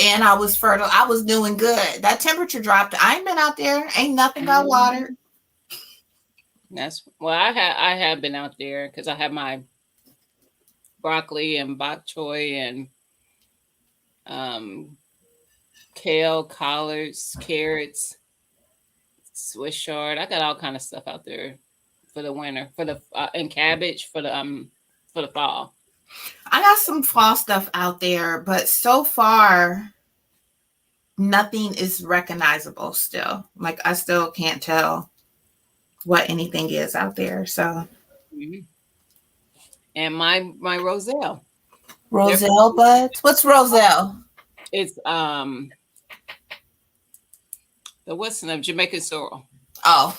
and I was fertile. I was doing good. That temperature dropped. I ain't been out there. Ain't nothing got watered. That's well, I have been out there because I have my broccoli and bok choy and kale, collards, carrots, Swiss chard. I got all kind of stuff out there for the winter, for the and cabbage for the fall. I got some fall stuff out there, but so far nothing is recognizable still. Like I still can't tell what anything is out there. So and my roselle buds. What's roselle? It's the what's the name? Jamaican sorrel. Oh.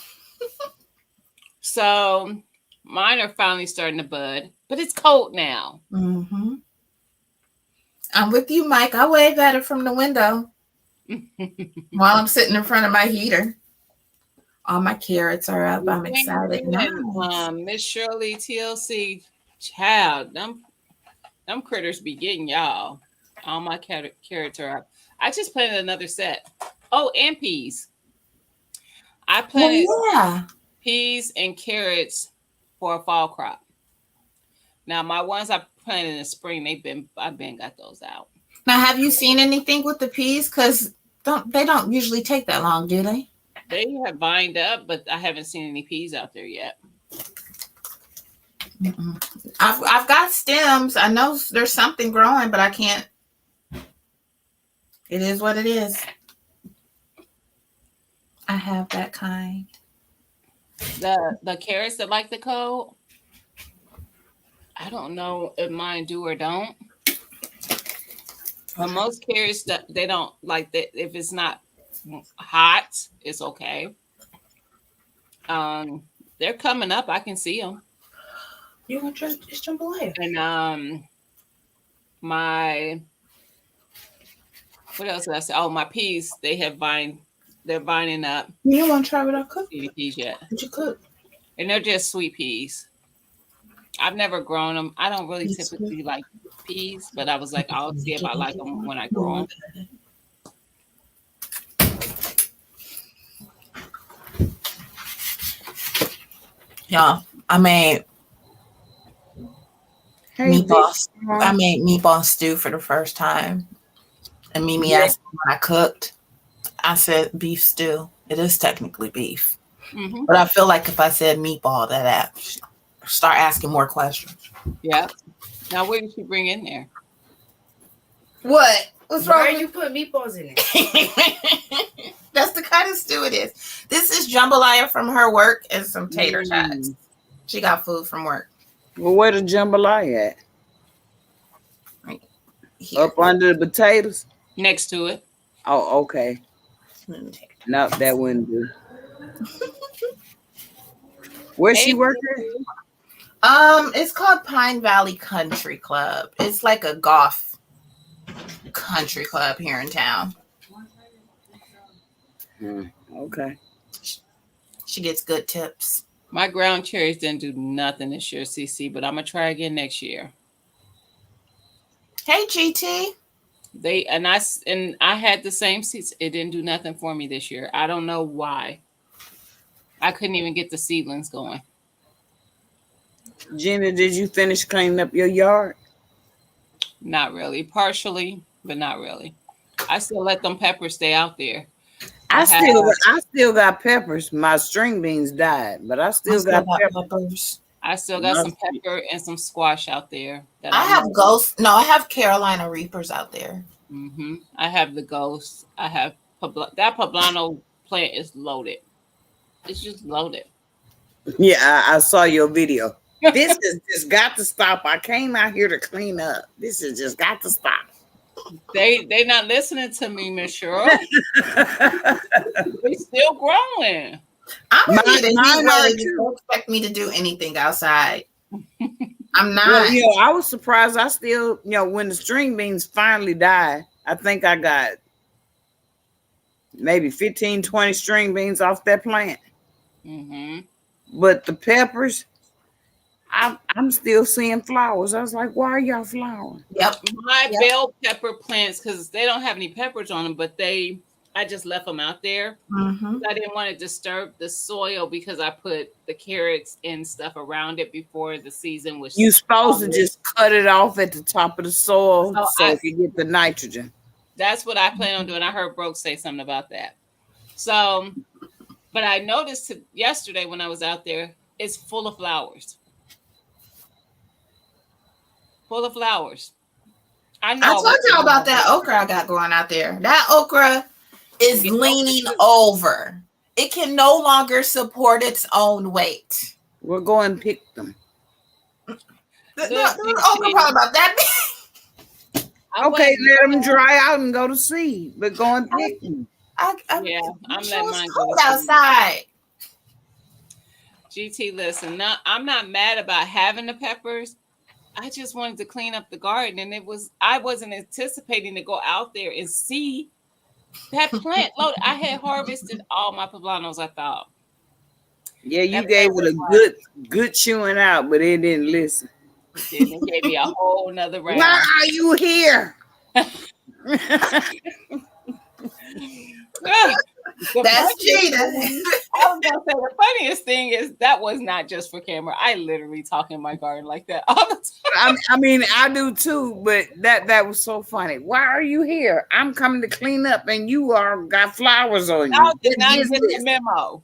So mine are finally starting to bud, but it's cold now. Mm-hmm. I'm with you, Mike. I wave at it from the window while I'm sitting in front of my heater. All my carrots are up. I'm excited. Nice. Miss Shirley TLC, child, them critters be getting y'all. All my carrots are up. I just planted another set. Oh, and peas. I planted peas and carrots for a fall crop. Now my ones I planted in the spring, I've been got those out. Now, have you seen anything with the peas? Because they don't usually take that long, do they? They have vined up, but I haven't seen any peas out there yet. I've got stems. I know there's something growing, but I can't. It is what it is. I have that kind. The carrots that like the cold, I don't know if mine do or don't. But most carrots that they don't like that if it's not hot, it's okay. They're coming up. I can see them. You want to try this jambalaya? And my what else did I say? Oh, my peas. They're vining up. You want to try what I cooked? See the peas yet? What you cook? And they're just sweet peas. I've never grown them. I don't really typically like peas, but I was like, I'll see if I like them when I grow them. Yeah, I made meatball stew for the first time. And Mimi asked me when I cooked. I said beef stew. It is technically beef. Mm-hmm. But I feel like if I said meatball, that start asking more questions. Yeah. Now, what did you bring in there? What? What's wrong? Why you put meatballs in it? That's the kind of stew it is. This is jambalaya from her work and some tater tots. She got food from work. Well, where the jambalaya at? Right here. Up under the potatoes? Next to it. Oh, okay. No, that wouldn't do. Where's she working? It's called Pine Valley Country Club. It's like a golf country club here in town. Okay. She gets good tips. My ground cherries didn't do nothing this year, CC, but I'm gonna try again next year. Hey, GT. I had the same seeds. It didn't do nothing for me this year. I don't know why. I couldn't even get the seedlings going. Gina, did you finish cleaning up your yard? Not really. Partially, but not really. I still let them peppers stay out there. I still got peppers. My string beans died, but I still got peppers. I still got some pepper and some squash out there. I have ghosts. No, I have Carolina Reapers out there. Mm-hmm. I have the ghosts. I have that poblano plant is loaded. It's just loaded. Yeah, I saw your video. This has just got to stop. I came out here to clean up. This has just got to stop. They not listening to me, Miss Cheryl. They still growing. I'm not don't expect me to do anything outside. I'm not. Well, I was surprised. I still, when the string beans finally died, I think I got maybe 15, 20 string beans off that plant. Mm-hmm. But the peppers, I'm still seeing flowers. I was like, why are y'all flowering? Yep. My bell pepper plants, because they don't have any peppers on them, but I just left them out there. Mm-hmm. I didn't want to disturb the soil because I put the carrots and stuff around it before the season was. You're supposed to just cut it off at the top of the soil so you get the nitrogen. That's what I plan on doing. I heard Brooke say something about that. So, but I noticed yesterday when I was out there, it's full of flowers. Full of flowers. I know. I told y'all about that okra I got going out there. That okra is leaning over. It can no longer support its own weight. We'll go and pick them. The okra probably about that big. Okay, let them dry out and go to seed, but go and pick them. I'm letting mine go outside. GT, listen, I'm not mad about having the peppers. I just wanted to clean up the garden, and I wasn't anticipating to go out there and see that plant loaded. I had harvested all my poblanos, I thought. Yeah, you gave it a good chewing out, but it didn't listen. It gave me a whole nother round. Why are you here? That's cheating. I was gonna say the funniest thing is that was not just for camera. I literally talk in my garden like that all the time. I mean, I do too, but that was so funny. Why are you here? I'm coming to clean up, and you got flowers on you. I did not get the memo.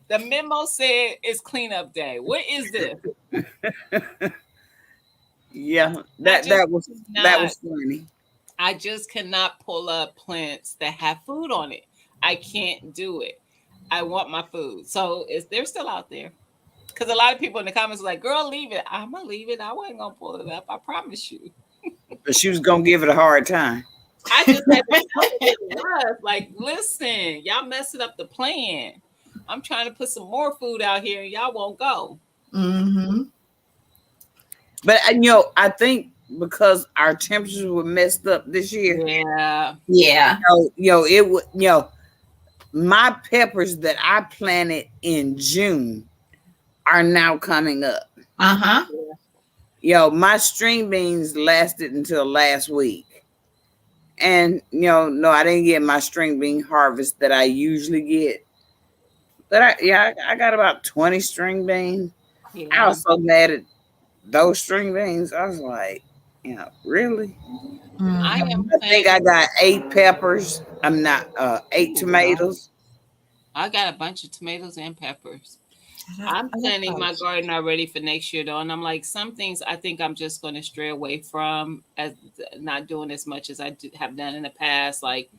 The memo said it's cleanup day. What is this? Yeah, that was funny. I just cannot pull up plants that have food on it. I can't do it. I want my food. So they're still out there. Because a lot of people in the comments are like, girl, leave it. I'm going to leave it. I wasn't going to pull it up. I promise you. But she was going to give it a hard time. I just had to tell it was. Like, listen, y'all messing up the plan. I'm trying to put some more food out here and y'all won't go. Mm-hmm. But, I think because our temperatures were messed up this year. Yeah. It would, my peppers that I planted in June are now coming up. Uh-huh. My string beans lasted until last week. And, no, I didn't get my string bean harvest that I usually get. But I got about 20 string beans. Yeah. I was so mad at those string beans. I was like, really? I think I got 8 peppers. 8 tomatoes. I got a bunch of tomatoes and peppers. I'm planning my garden already for next year, though. And I'm like, some things I think I'm just going to stray away from, as not doing as much as I have done in the past. Like,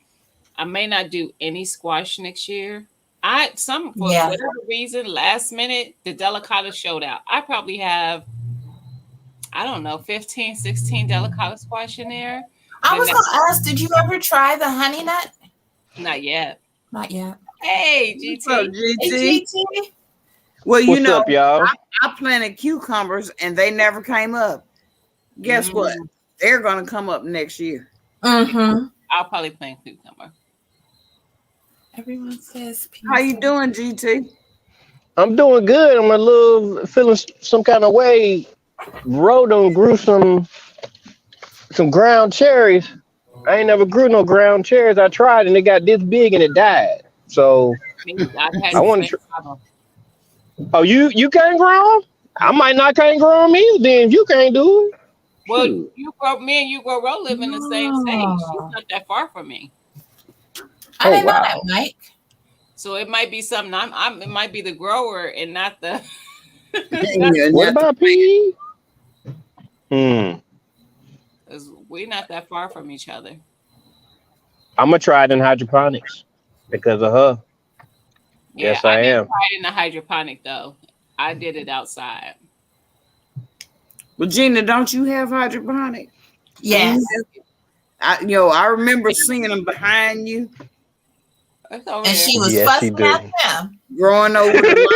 I may not do any squash next year. For whatever reason, last minute, the delicata showed out. I probably have, 15, 16 delicata squash in there. I was going to ask, did you ever try the honey nut? Not yet. Hey, GT. What's up, GT? Hey, GT. Well, What's up, y'all? I planted cucumbers and they never came up. Guess what? They're going to come up next year. Mm-hmm. I'll probably plant cucumber. Everyone says peace. How you doing, GT? I'm doing good. I'm a little feeling some kind of way. Rodon grew some ground cherries. I ain't never grew no ground cherries. I tried and it got this big and it died. So I've had I the want same to. problem. Oh, you can't grow 'em? I might not can't grow 'em either. Then if you can't do it. Well, Shoot. me and you grow roll live in the same state. She's Oh, not that far from me. I Oh didn't know that, wow. Mike. So it might be something it might be the grower and not the not Yeah, What not the- about P? Hmm. because we're not that far from each other. I'm gonna try it in hydroponics because of her. Yeah, Yes, I I didn't am. try it in the hydroponic though. I did it outside. But Gina, don't you have hydroponic? Yes. I remember seeing them behind you It's over And there. she was Yes, she fussing at do. them. growing over the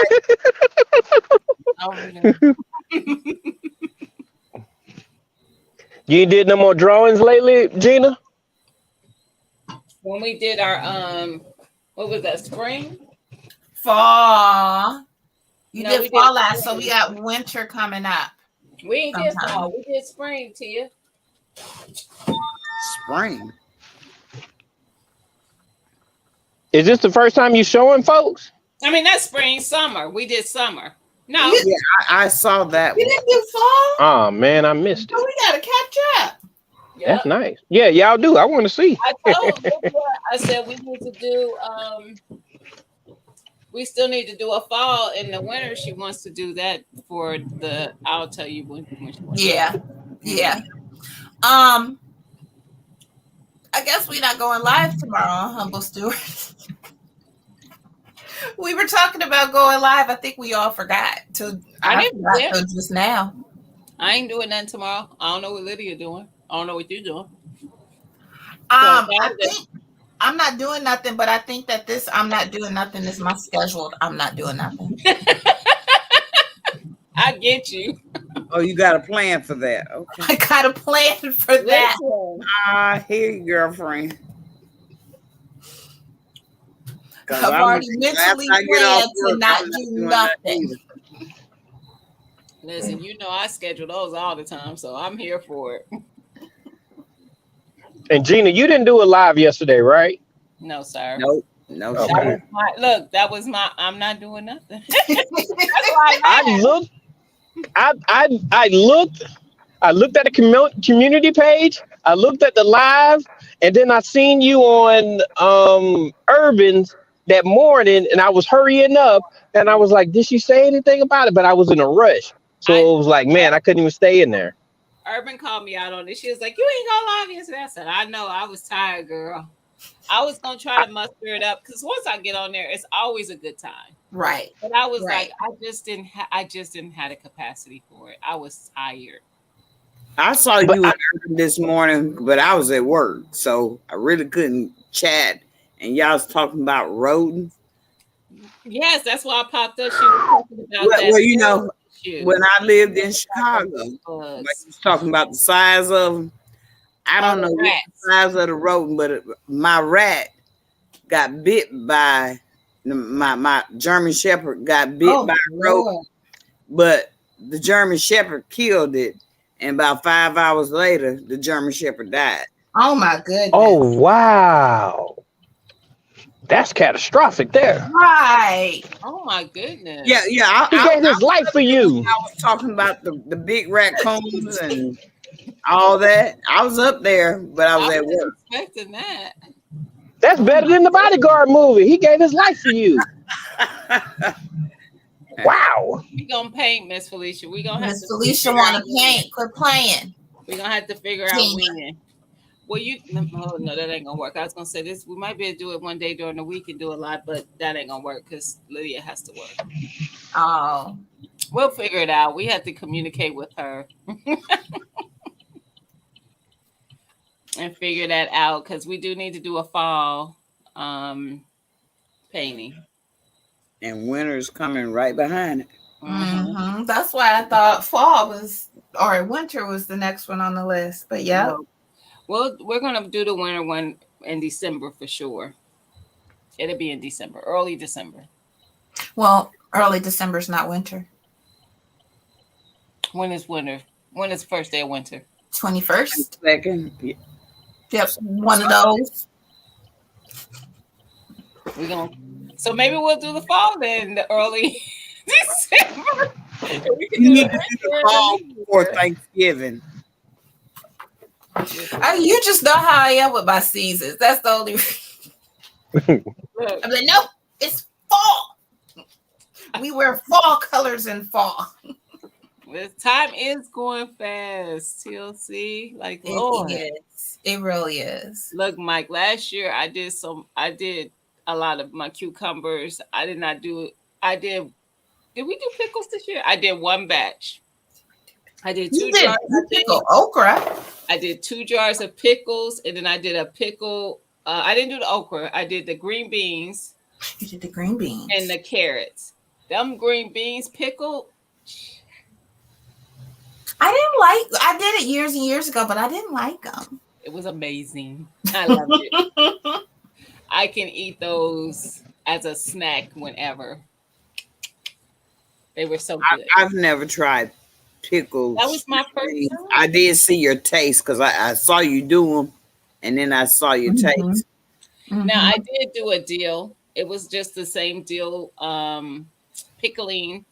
Over there. You ain't did no more drawings lately, Gina? When we did our what was that, spring? Fall. You No, did we did fall last, so spring. we got winter coming up We ain't did sometime. fall. We did spring, Tia. spring. Is this the first time you showing folks? I mean, that's spring, summer. We did summer. No, You, Yeah, I saw that you one. didn't do fall? Oh man, I missed Oh, it. we gotta catch up. That's nice. Yeah, y'all do. I want to see. I told Lydia, I said we need to do we still need to do a fall in the winter. She wants to do that for the I'll tell you when she wants Yeah. Yeah. I guess we're not going live tomorrow on Humble Stewart. We were talking about going live. I think we all forgot to. I didn't forgot forget. till just now. I ain't doing nothing tomorrow. I don't know what Lydia doing. I don't know what you're doing. I think I'm not doing nothing, but I think that this I'm not doing nothing is my scheduled. I'm not doing nothing. I get you. Oh, you got a plan for that? Okay. I got a plan for that. Listen, I hear you, girlfriend. 'Cause I've already mentally after I get off planned to work, not I'm do doing that nothing. either. listen, you know I schedule those all the time, so I'm here for it. And Gina, you didn't do it live yesterday, right? No, sir. Nope. No. Okay. That was that was my I'm not doing nothing. That's why I looked. I looked at the community page. I looked at the live, and then I seen you on Urban's that morning, and I was hurrying up, and I was like, "Did she say anything about it?" But I was in a rush, so it was like, man, I couldn't even stay in there. Urban called me out on it. She was like, "You ain't going live yesterday." I said, "I know. I was tired, girl. I was gonna try to muster it up because once I get on there, it's always a good time." Right. But I was Right. like, I just didn't have the capacity for it. I was tired. I saw you and Urban this morning, but I was at work, so I really couldn't chat. And y'all was talking about rodents. Yes, that's why I popped up. She was talking about that. Well, you know, issue. when I lived in Chicago, Bugs. like you was talking about the size of them. I don't know what the size of the rodent, but my rat got bit by my German Shepherd got bit by a rodent, but the German Shepherd killed it, and about 5 hours later, the German Shepherd died. Oh my goodness. Oh wow, that's catastrophic there. Right. Oh my goodness. Yeah. He gave his life for you. I was talking about the big raccoons and all that. I was up there, but I was at work. Expecting that. That's better than the Bodyguard movie. He gave his life for you. Wow. We gonna paint, Miss Felicia. We gonna have Miss to Felicia want to paint. Quit playing. We're gonna have to figure out when. Well, no, that ain't gonna work. I was gonna say this. We might be able to do it one day during the week and do a lot, but that ain't gonna work because Lydia has to work. Oh. We'll figure it out. We have to communicate with her and figure that out because we do need to do a fall painting. And winter's coming right behind it. Mm-hmm. That's why I thought fall was or winter was the next one on the list. But yeah. Well, we're gonna do the winter one in December for sure. It'll be in December, early December. Well, Early December's not winter. When is winter? When is the first day of winter? 21st. Second. Yeah. Yep. One of those. We're gonna. So maybe we'll do the fall then, the early December. We can You do need to do the fall before Thanksgiving. You just know how I am with my seasons. That's the only reason. Look, I'm like, nope, it's fall. We wear fall colors in fall. this time is going fast. TLC, like It Lord. is. It really is. Look, Mike. Last year I did a lot of my cucumbers. I did not do it. I did. Did we do pickles this year? I did one batch. I did two jars. You pickle okra. I did 2 jars of pickles, and then I did a pickle. I didn't do the okra. I did the green beans You did the green beans. and the carrots. Them green beans pickled. I did it years and years ago, but I didn't like them. It was amazing. I loved it. I can eat those as a snack whenever. They were so good. I've never tried pickles. That was my first time. I did see your taste because I saw you do them, and then I saw your taste. Now I did do a deal. It was just the same deal, pickling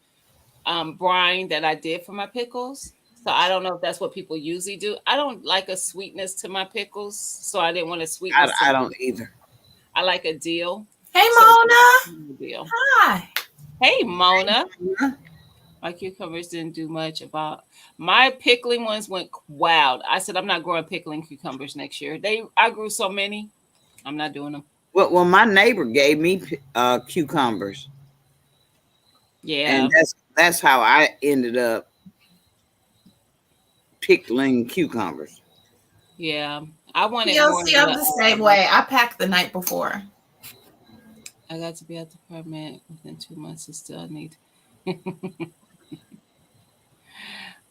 brine that I did for my pickles. So I don't know if that's what people usually do. I don't like a sweetness to my pickles, so I didn't want a sweetness. I don't either. I like a deal. Hey, Mona. Deal. Hi. Hey, Mona. My cucumbers didn't do much about my pickling ones went wild. I said I'm not growing pickling cucumbers next year. I grew so many. I'm not doing them. Well, my neighbor gave me cucumbers. Yeah. And that's how I ended up pickling cucumbers. Yeah. I wanted more. See, I'm the same way. I packed the night before. I got to be at the apartment within 2 months. I still need.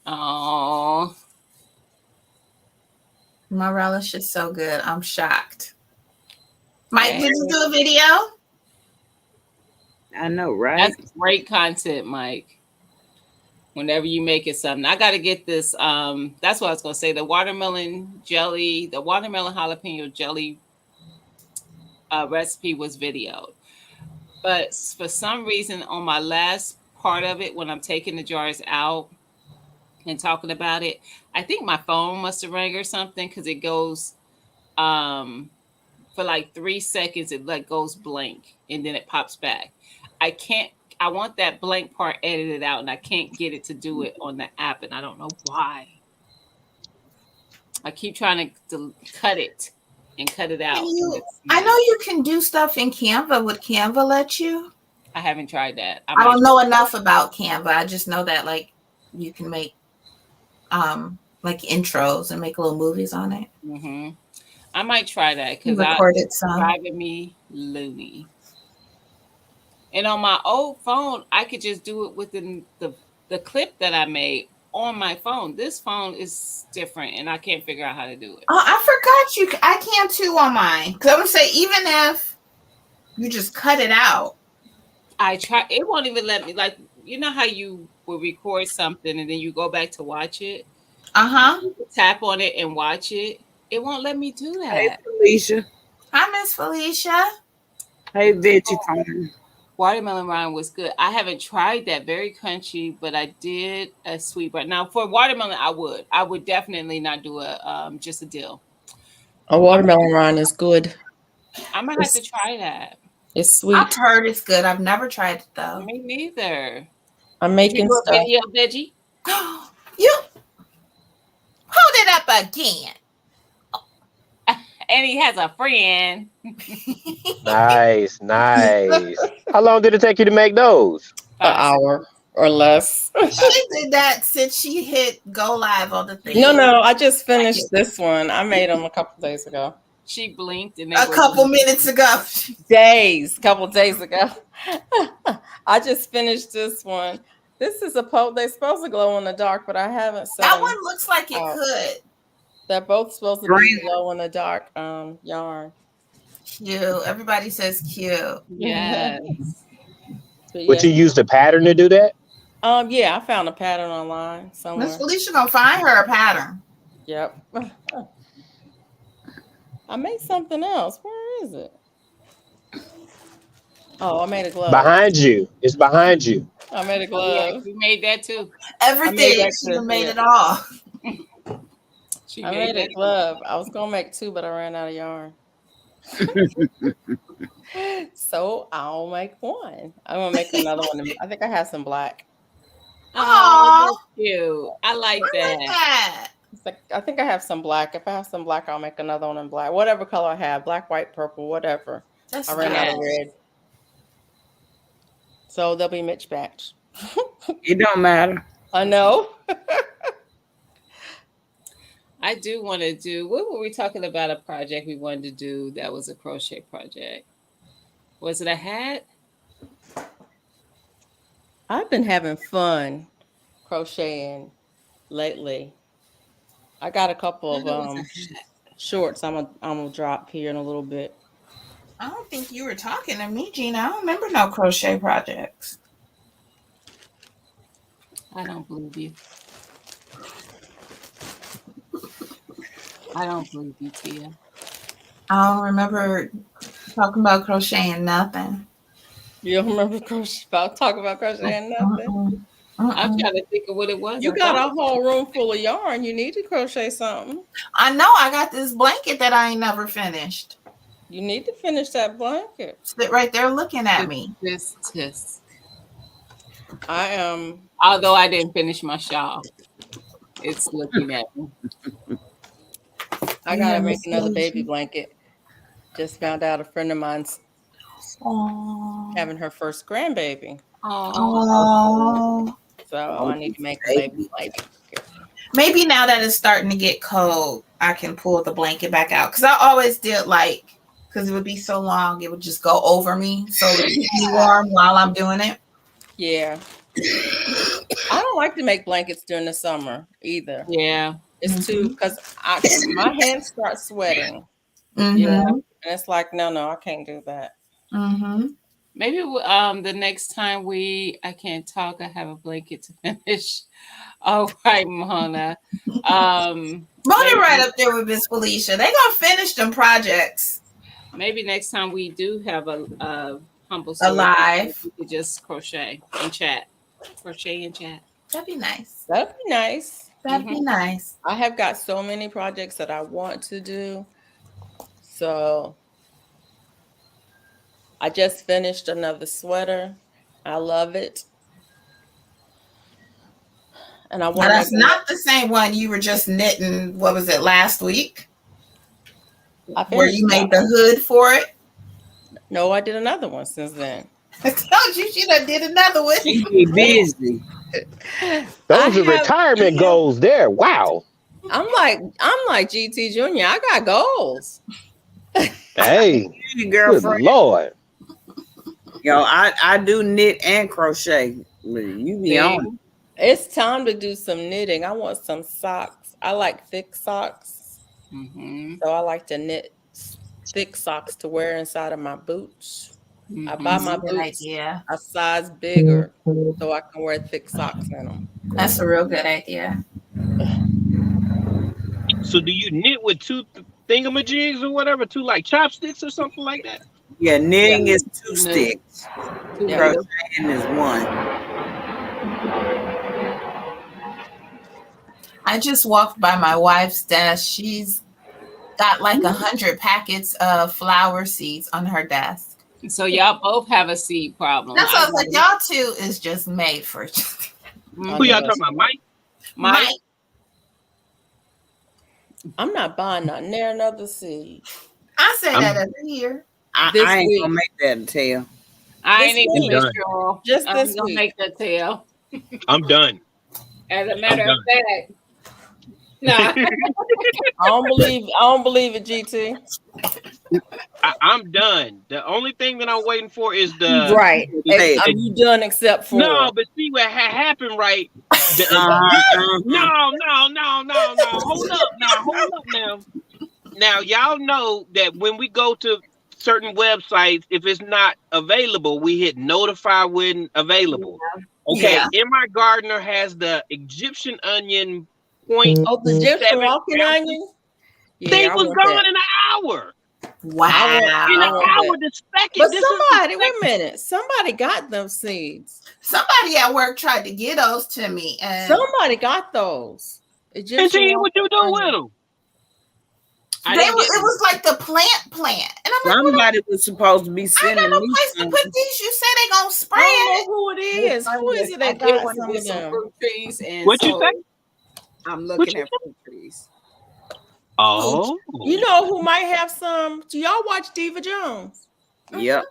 Oh, My relish is so good. I'm shocked. Mike, Yeah. did you do a video? I know, right? that's great content, Mike. Whenever you make it something, I got to get this. That's what I was going to say. The watermelon jalapeno jelly recipe was videoed. But for some reason, on my last part of it, when I'm taking the jars out and talking about it, I think my phone must have rang or something because it goes for like 3 seconds, it like goes blank and then it pops back. I want that blank part edited out and I can't get it to do it on the app and I don't know why. I keep trying to cut it and cut it out. I know you can do stuff in Canva. Would Canva let you? I haven't tried that. I don't know enough about Canva. I just know that like you can make like intros and make little movies on it. Mm-hmm. I might try that because it's driving me loony. And on my old phone, I could just do it within the clip that I made on my phone. This phone is different, and I can't figure out how to do it. Oh, I forgot I can too on mine. Because I'm gonna say even if you just cut it out. I try. It won't even let me. Like you know how you will record something and then you go back to watch it. Tap on it and watch it. It won't let me do that. Hey, Felicia. Hi, Miss Felicia. Hey, Veggie. Watermelon rind was good. I haven't tried that. Very crunchy, but I did a sweet bread. Now for watermelon, I would definitely not do just a dill. A watermelon rind is good. I might have to try that. It's sweet. I've heard it's good. I've never tried it though. Me neither. I'm making You stuff. video, Veggie? You hold it up again. And he has a friend. Nice. How long did it take you to make those? An hour or less. She did that since she hit go live on the thing. No, I just finished this one. I made them a couple days ago. She blinked and A couple minutes ago. Couple days ago. I just finished this one. This is they're supposed to glow in the dark, but I haven't set That them one looks like it out. could. They're both supposed to be glow in the dark yarn. Cute. Everybody says cute. Yes. Would you use the pattern to do that? Yeah, I found a pattern online somewhere. Miss Felicia gonna find her a pattern. Yep. I made something else. Where is it? Oh, I made a glove. Behind you. It's behind you. I made a Yeah, glove. you made that too. Everything. that She too, done made yeah. it all. She I made a glove. I was gonna make 2, but I ran out of yarn. So I'll make 1. I'm gonna make another one. I think I have some black. Oh, that's cute. I like Look at that. that. It's like, I think I have some black. If I have some black, I'll make another one in black. Whatever color I have, black, white, purple, whatever. That's I ran out of nice. red. So they'll be mixed batch. It don't matter. I know. I do want to do. What were we talking about? A project we wanted to do that was a crochet project. Was it a hat? I've been having fun crocheting lately. I got a couple of shorts I'm gonna drop here in a little bit. I don't think you were talking to me, Gina. I don't remember no crochet projects. I don't believe you. I don't believe you, Tia. I don't remember talking about crocheting nothing. You don't remember talking about crocheting nothing? I'm trying to think of what it was. You got a whole room full of yarn. You need to crochet something. I know. I got this blanket that I ain't never finished. You need to finish that blanket. Sit right there looking at me. Tisk. I am. Although I didn't finish my shawl, it's looking at me. I gotta make another baby blanket. Just found out a friend of mine's having her first grandbaby. Oh. So I need to make a baby blanket. Maybe now that it's starting to get cold, I can pull the blanket back out. Because I always did because it would be so long, it would just go over me. So it would keep me warm while I'm doing it. Yeah. I don't like to make blankets during the summer either. Yeah. It's too, because my hands start sweating. Mm-hmm. Yeah. And it's like, no, I can't do that. Mm-hmm. Maybe the next time I can't talk, I have a blanket to finish. All right, Mona. Mona right up there with Miss Felicia. They gonna finish them projects. Maybe next time we do have a humble live. we could just crochet and chat. Crochet and chat. That'd be nice. That'd be nice. That'd be nice. I have got so many projects that I want to do. So I just finished another sweater. I love it. And I want Now, that's not the same one you were just knitting. What was it, last week? Where you made the hood for it? No, I did another one since then. I told you she done did another one. She busy. Those are retirement goals there. Wow. I'm like GT Junior. I got goals. Hey, Good girlfriend. good Lord. Yo, I do knit and crochet. You be on. It's time to do some knitting. I want some socks. I like thick socks. Mm-hmm. So I like to knit thick socks to wear inside of my boots. Mm-hmm. I buy my Good boots idea. a size bigger so I can wear thick socks in them. That's a real good idea. So do you knit with two thingamajigs or whatever? Two like chopsticks or something like that? Yeah, knitting is 2 sticks. Yeah. Crocheting is 1. I just walked by my wife's desk. She's got like 100 packets of flower seeds on her desk. So y'all both have a seed problem. That's what I was like, y'all two is just made for Who y'all talking about, Mike? Mike. I'm not buying nothing near another seed. I say that every year. I This ain't week. gonna make that a tail. I ain't This even week. sure. Just I'm this gonna week. make that tell. I'm done. As a matter of fact, nah. I don't believe it, GT. I'm done. The only thing that I'm waiting for is the Right. Hey, Are you done except for No, but see what happened, right? The- No. Hold up now. Now y'all know that when we go to certain websites, if it's not available, we hit notify when available. Okay, Yeah. MI Gardner has the Egyptian onion point. Oh, the Egyptian 7 walking ounces. onion. They Yeah, I was want gone that. in an hour. Wow. In an want hour, that. the second. But this is the somebody, wait second- a minute. Somebody got those seeds. Somebody at work tried to get those to me, and Somebody got those. And Egyptian see what you do walking with onion. them. I they didn't was, get it was like the plant, and I'm like, Somebody was supposed to be I ain't sending got no me place to some. put these. You say they gonna spray I it. don't know who it is. Who is it I that did got want to some get of some them? fruit trees, and What you so say? I'm What looking you at fruit trees. Oh, You know who might have some? Do y'all watch Diva Jones? Yep.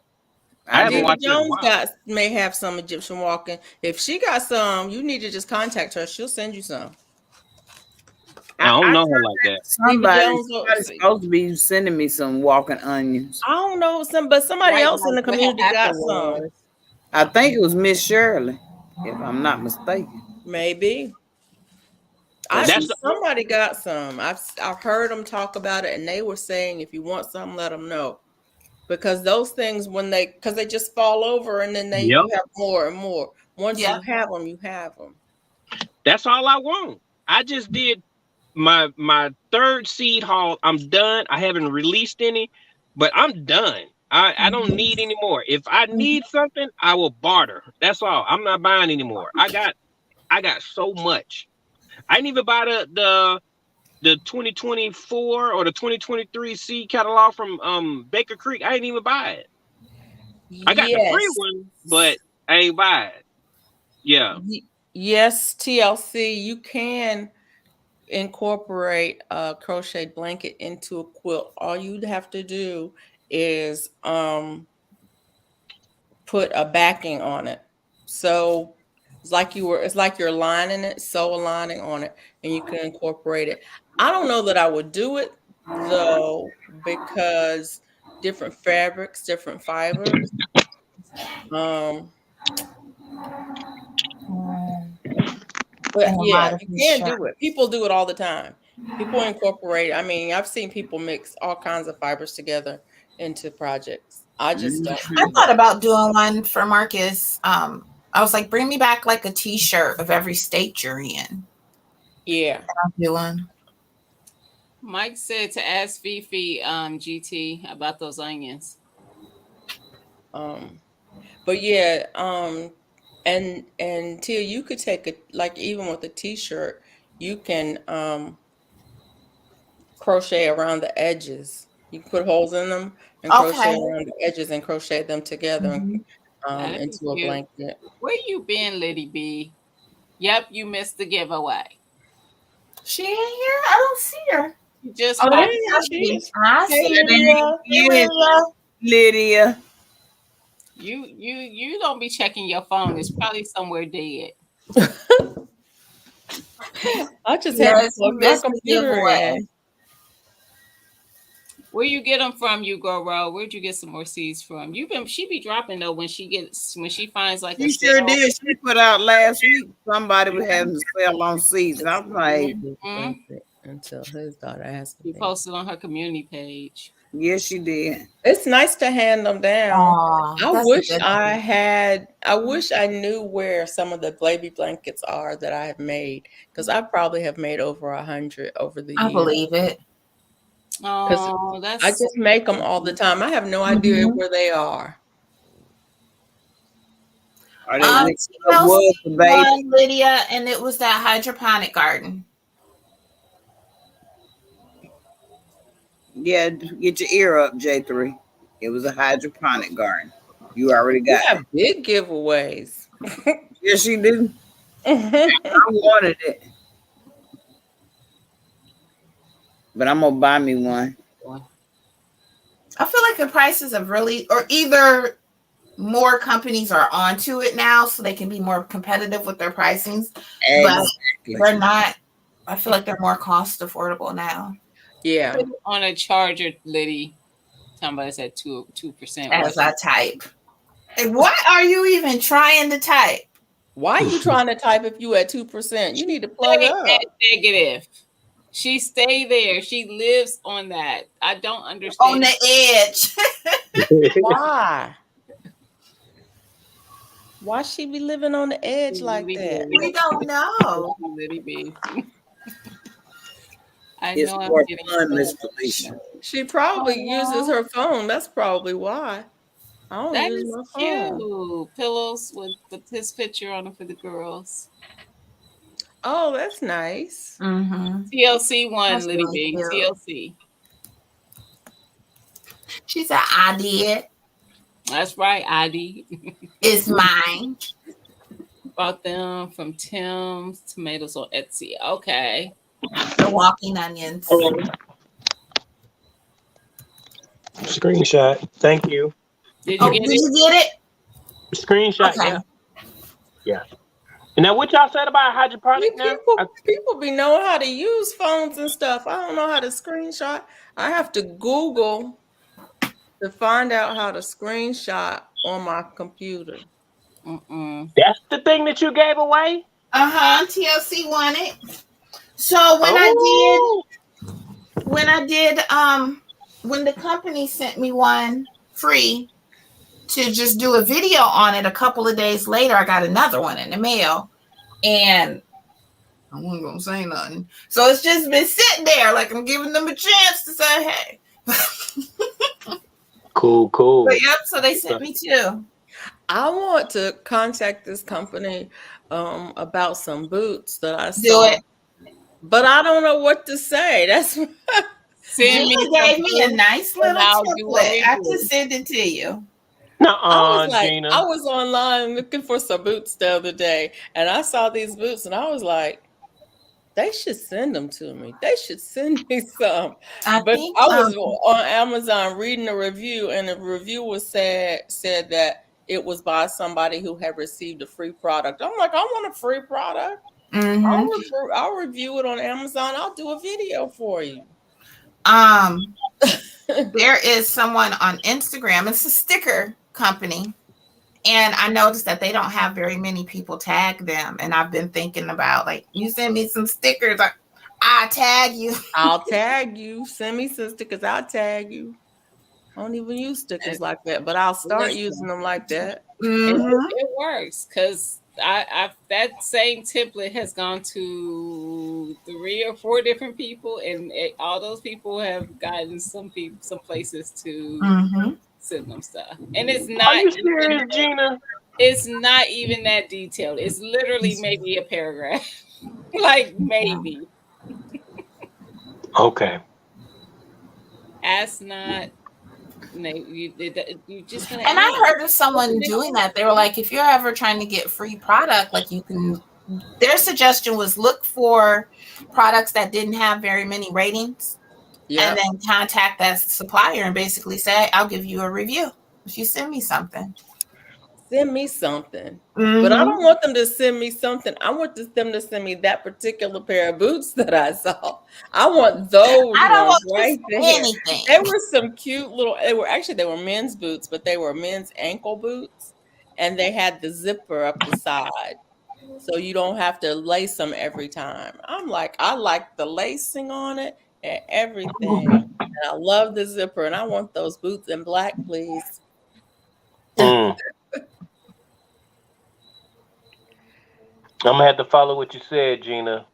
I haven't Diva watched it in a Jones while. may have some Egyptian walking. If she got some, you need to just contact her. She'll send you some. I don't know her like that. Jones- Somebody's supposed to be sending me some walking onions. I don't know but somebody Right, else in the like what community got happened some. was- I think it was Miss Shirley, if I'm not mistaken. Maybe. That's the- Somebody got some. I've heard them talk about it, and they were saying if you want some, let them know, because those things because they just fall over, and then Yep. you have more and more. Once Yeah. you have them, you have them. That's all I want. I just did my third seed haul. I'm done. I haven't released any, but I'm done. I don't need any more. If I need something, I will barter. That's all. I'm not buying anymore. I got so much. I didn't even buy the 2024 or the 2023 seed catalog from Baker Creek. I didn't even buy it. I got the free one, but I ain't buy it. Yeah. Yes, TLC, you can incorporate a crochet blanket into a quilt. All you'd have to do is put a backing on it. So it's like you're lining it, sew a lining on it, and you can incorporate it. I don't know that I would do it though, because different fabrics, different fibers. But yeah, you can do it. People do it all the time. People incorporate. I mean, I've seen people mix all kinds of fibers together into projects. I just don't. I thought about doing one for Marcus. I was like, bring me back like a T-shirt of every state you're in. Yeah, I'll do one. Mike said to ask Fifi GT about those onions. But yeah, and Tia, you could take it like even with a T-shirt, you can crochet around the edges. You can put holes in them and crochet around the edges and crochet them together into a blanket. Where you been, Liddy B? Yep, you missed the giveaway. She ain't here. I don't see her. You just Oh, popped I see her. Lydia. You don't be checking your phone. It's probably somewhere dead. I just had to plug my computer in. Where you get them from, you Goro? Where'd you get some more seeds from? She be dropping though when she finds like She sure did. She put out last week. Somebody was having a sale on seeds, and I'm like, until his daughter asked me. She posted on her community page. Yes, she did. It's nice to hand them down. I wish I knew where some of the baby blankets are that I have made, because I probably have made over 100 over the years. I believe it. Oh, I just make them all the time. I have no idea where they are. Are they Lydia, and it was that hydroponic garden. Yeah, get your ear up, J3. It was a hydroponic garden. You already got have big giveaways. Yes, she do. I wanted it. But I'm gonna buy me one. I feel like the prices have really, or either more companies are onto it now so they can be more competitive with their pricings. Exactly. But they're not, I feel like they're more cost affordable now. Yeah. On a charger, Liddy, somebody's at 2%. As I type. What are you even trying to type? Why are you trying to type if you at 2%? You need to plug up. Negative. She stay there. She lives on that. I don't understand. On the edge. Why? Why she be living on the edge like that? We don't know. Liddy B. I It's know I'm more getting fun, Miss Felicia. She probably Aw. uses her phone. That's probably why. I don't That use is my phone. cute. Pillows with his picture on them for the girls. Oh, that's nice. Mm-hmm. TLC one, That's Liddy really B. cute. TLC. She said, I did. That's right, ID. It's mine. Bought them from Tim's Tomatoes on Etsy. Okay. The walking onions. Screenshot. Thank you. Did you Oh, get did it? you get it? Screenshot. Okay. Yeah. Yeah. And now, what y'all said about hydroponic now? People be knowing how to use phones and stuff. I don't know how to screenshot. I have to Google to find out how to screenshot on my computer. That's the thing that you gave away? TLC won it. So when when the company sent me one free to just do a video on it, a couple of days later, I got another one in the mail, and I wasn't gonna say nothing. So it's just been sitting there, like I'm giving them a chance to say, hey. Cool. But yep, so they sent me two. I want to contact this company about some boots that I Do saw. it. But I don't know what to say. That's Send Gina me gave me a nice little I'll do a template. I review. can send it to you. Gina. I was online looking for some boots the other day, and I saw these boots, and I was like, they should send them to me. They should send me some. I was on Amazon reading a review, and the review said that it was by somebody who had received a free product. I'm like, I want a free product. Mm-hmm. I'll review it on Amazon. I'll do a video for you. There is someone on Instagram. It's a sticker company. And I noticed that they don't have very many people tag them. And I've been thinking about, like, you send me some stickers, I tag you. I'll tag you. Send me some stickers. I'll tag you. I don't even use stickers like that, but I'll start using them like that. It works because I that same template has gone to 3 or 4 different people, and all those people have gotten some places to send them stuff. And it's not. Are you serious, Gina? It's not even that detailed. It's literally maybe a paragraph, like maybe. Okay. Ask not. You just gonna. And I heard of someone doing that. They were like, if you're ever trying to get free product, like you can. Their suggestion was look for products that didn't have very many ratings, and then contact that supplier and basically say, "I'll give you a review if you send me something." Send me something. But I don't want them to send me something. I want them to send me that particular pair of boots that I saw. I want those. I don't want right there. anything. They were some cute little, they were men's boots, but they were men's ankle boots. And they had the zipper up the side. So you don't have to lace them every time. I'm like, I like the lacing on it and everything. And I love the zipper. And I want those boots in black, please. I'm gonna have to follow what you said, Gina,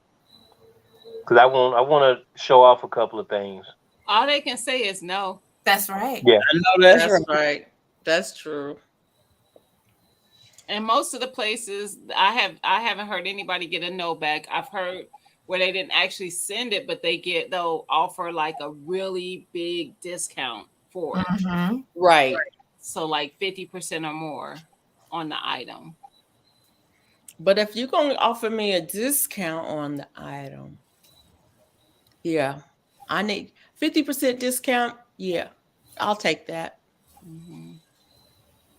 because I want to show off a couple of things. All they can say is no. That's right. Yeah, I know that's right. That's true. And most of the places I haven't heard anybody get a no back. I've heard where they didn't actually send it, but they'll offer like a really big discount for it. Right. So like 50% or more on the item. But if you're going to offer me a discount on the item, yeah, I need 50% discount. Yeah, I'll take that.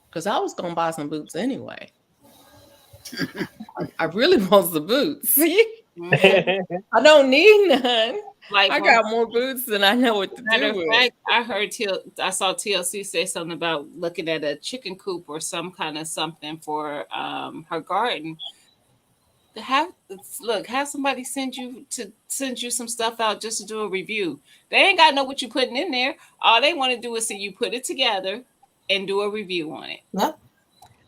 Because I was going to buy some boots anyway. I really want some boots. I don't need none. Like I got more boots than I know what to do with. Fact, I saw TLC say something about looking at a chicken coop or some kind of something for her garden. have somebody send you some stuff out just to do a review. They ain't got to know what you're putting in there. All they want to do is see you put it together and do a review on it. Yep.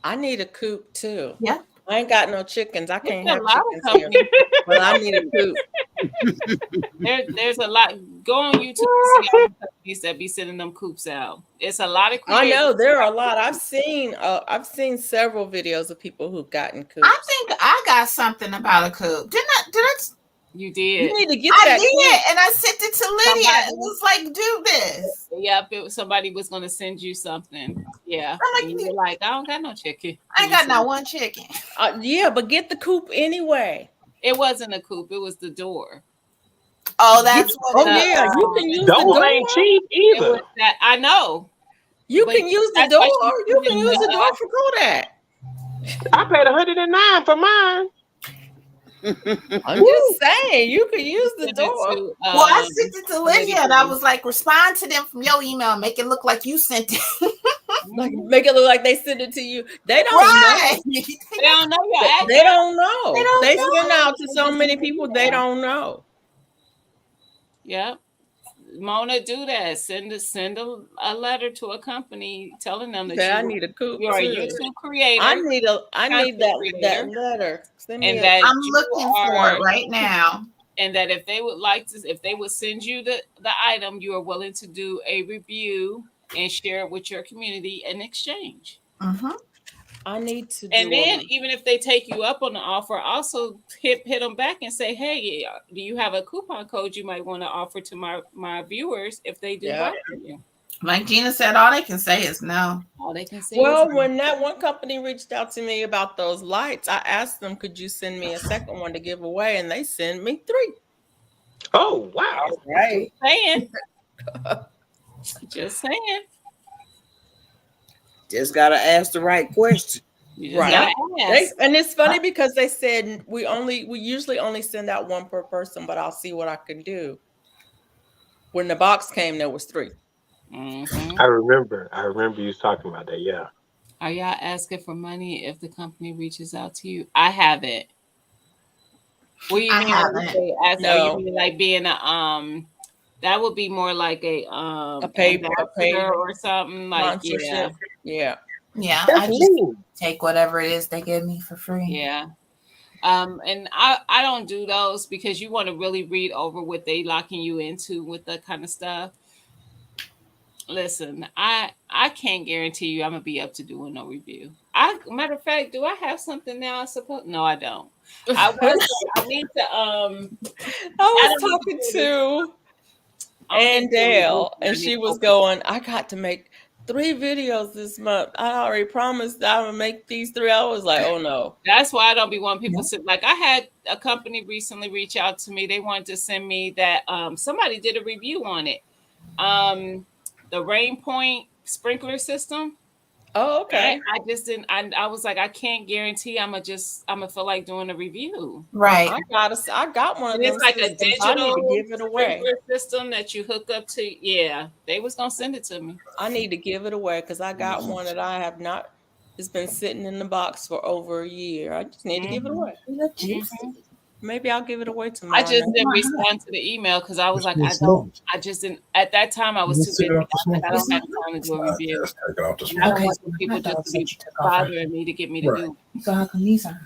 I need a coop too. Yeah. I ain't got no chickens. I can't have There's a lot of chickens here, but I need a coop. There's a lot. Go on YouTube and see all the companies that be sending them coops out. It's a lot of. I know there are a lot. I've seen several videos of people who've gotten coops. I think I got something about a coop. Did I? You did. You need to get I that. did, and I sent it to Lydia. It was like, do this. Yep, somebody was going to send you something. Yeah. I'm like, and you're like, I don't got no chicken. I ain't got not one chicken. Yeah, but get the coop anyway. It wasn't a coop. It was the door. Oh, that's what. Yeah, you can use Those the door. ain't cheap It either. was that. I know. You But can use the that's door. why she You put can it use the in door for Kodak. I paid $109 for mine. I'm just saying, you can use the Send it door. to, Well, I sent it to Lydia, and I was like, respond to them from your email, and make it look like you sent it. Like, make it look like they sent it to you. They don't Right. They don't know your address. They don't know. They don't They know. send out to so many people they don't know. Yep. Mona, do that. Send a letter to a company telling them that Say, I need a coop. you're a too. YouTube creator. I need that creator. letter. Send me And a- that I'm you looking for are- it right now. and that if they would send you the item, you are willing to do a review and share it with your community in exchange. Mm-hmm. I need to. And do then a- even if they take you up on the offer, also hit them back and say, hey, do you have a coupon code you might want to offer to my viewers if they do Yeah. buy from you? Like Gina said, all they can say is no. All they can say well, is when that one company reached out to me about those lights, I asked them, "Could you send me a second one to give away?" And they sent me 3. Oh, wow. Right. saying. Just saying. Just gotta ask the right question. You just Right. gotta ask. And it's funny because they said we usually only send out 1 per person, but I'll see what I can do. When the box came, there was 3. Mhm. I remember you talking about that. Yeah. Are y'all asking for money if the company reaches out to you? I haven't. What do you I mean? haven't. No. You mean like being a that would be more like a paid ambassador or something like Sponsorship. Yeah. Yeah, I That's just mean. take whatever it is they give me for free. yeah. And I don't do those because you want to really read over what they locking you into with that kind of stuff. Listen, I can't guarantee you I'm gonna be up to doing no review. Matter of fact, do I have something now? I suppose no, I don't. I need to I was talking to Ann Dale, and she was going, I got to make 3 videos this month. I already promised I would make these 3. I was like, oh no. That's why I don't be wanting people to like. I had a company recently reach out to me. They wanted to send me that somebody did a review on it. The Rain Point sprinkler system. Oh, okay. I just didn't. I was like, I can't guarantee I'm gonna feel like doing a review. Right. I got one of And them. it's like a systems. I need digital to give it away. sprinkler system that you hook up to. Yeah, they was gonna send it to me. I need to give it away because I got one that I have not. It's been sitting in the box for over a year. I just need to give it away. Maybe I'll give it away tomorrow. I just didn't respond to the email because I was like, I just didn't. At that time, I was too busy. I was like, I don't have time to do a review. I don't want people just to be bothering me to get me to do. So how come these aren't?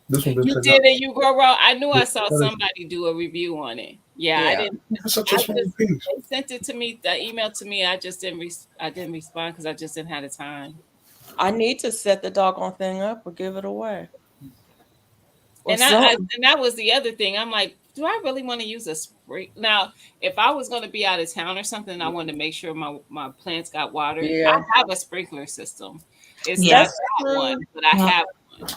This one You did it, you grow raw. I knew I saw somebody do a review on it. Yeah, I didn't. That's such a small piece. They sent it to me, the email to me. I just didn't. I didn't respond because I just didn't have the time. I need to set the doggone thing up or give it away. Or And that was the other thing. I'm like, do I really want to use a spray? Now, if I was going to be out of town or something, and I wanted to make sure my plants got water. Yeah. I have a sprinkler system. It's Yeah. not that one, but I have one.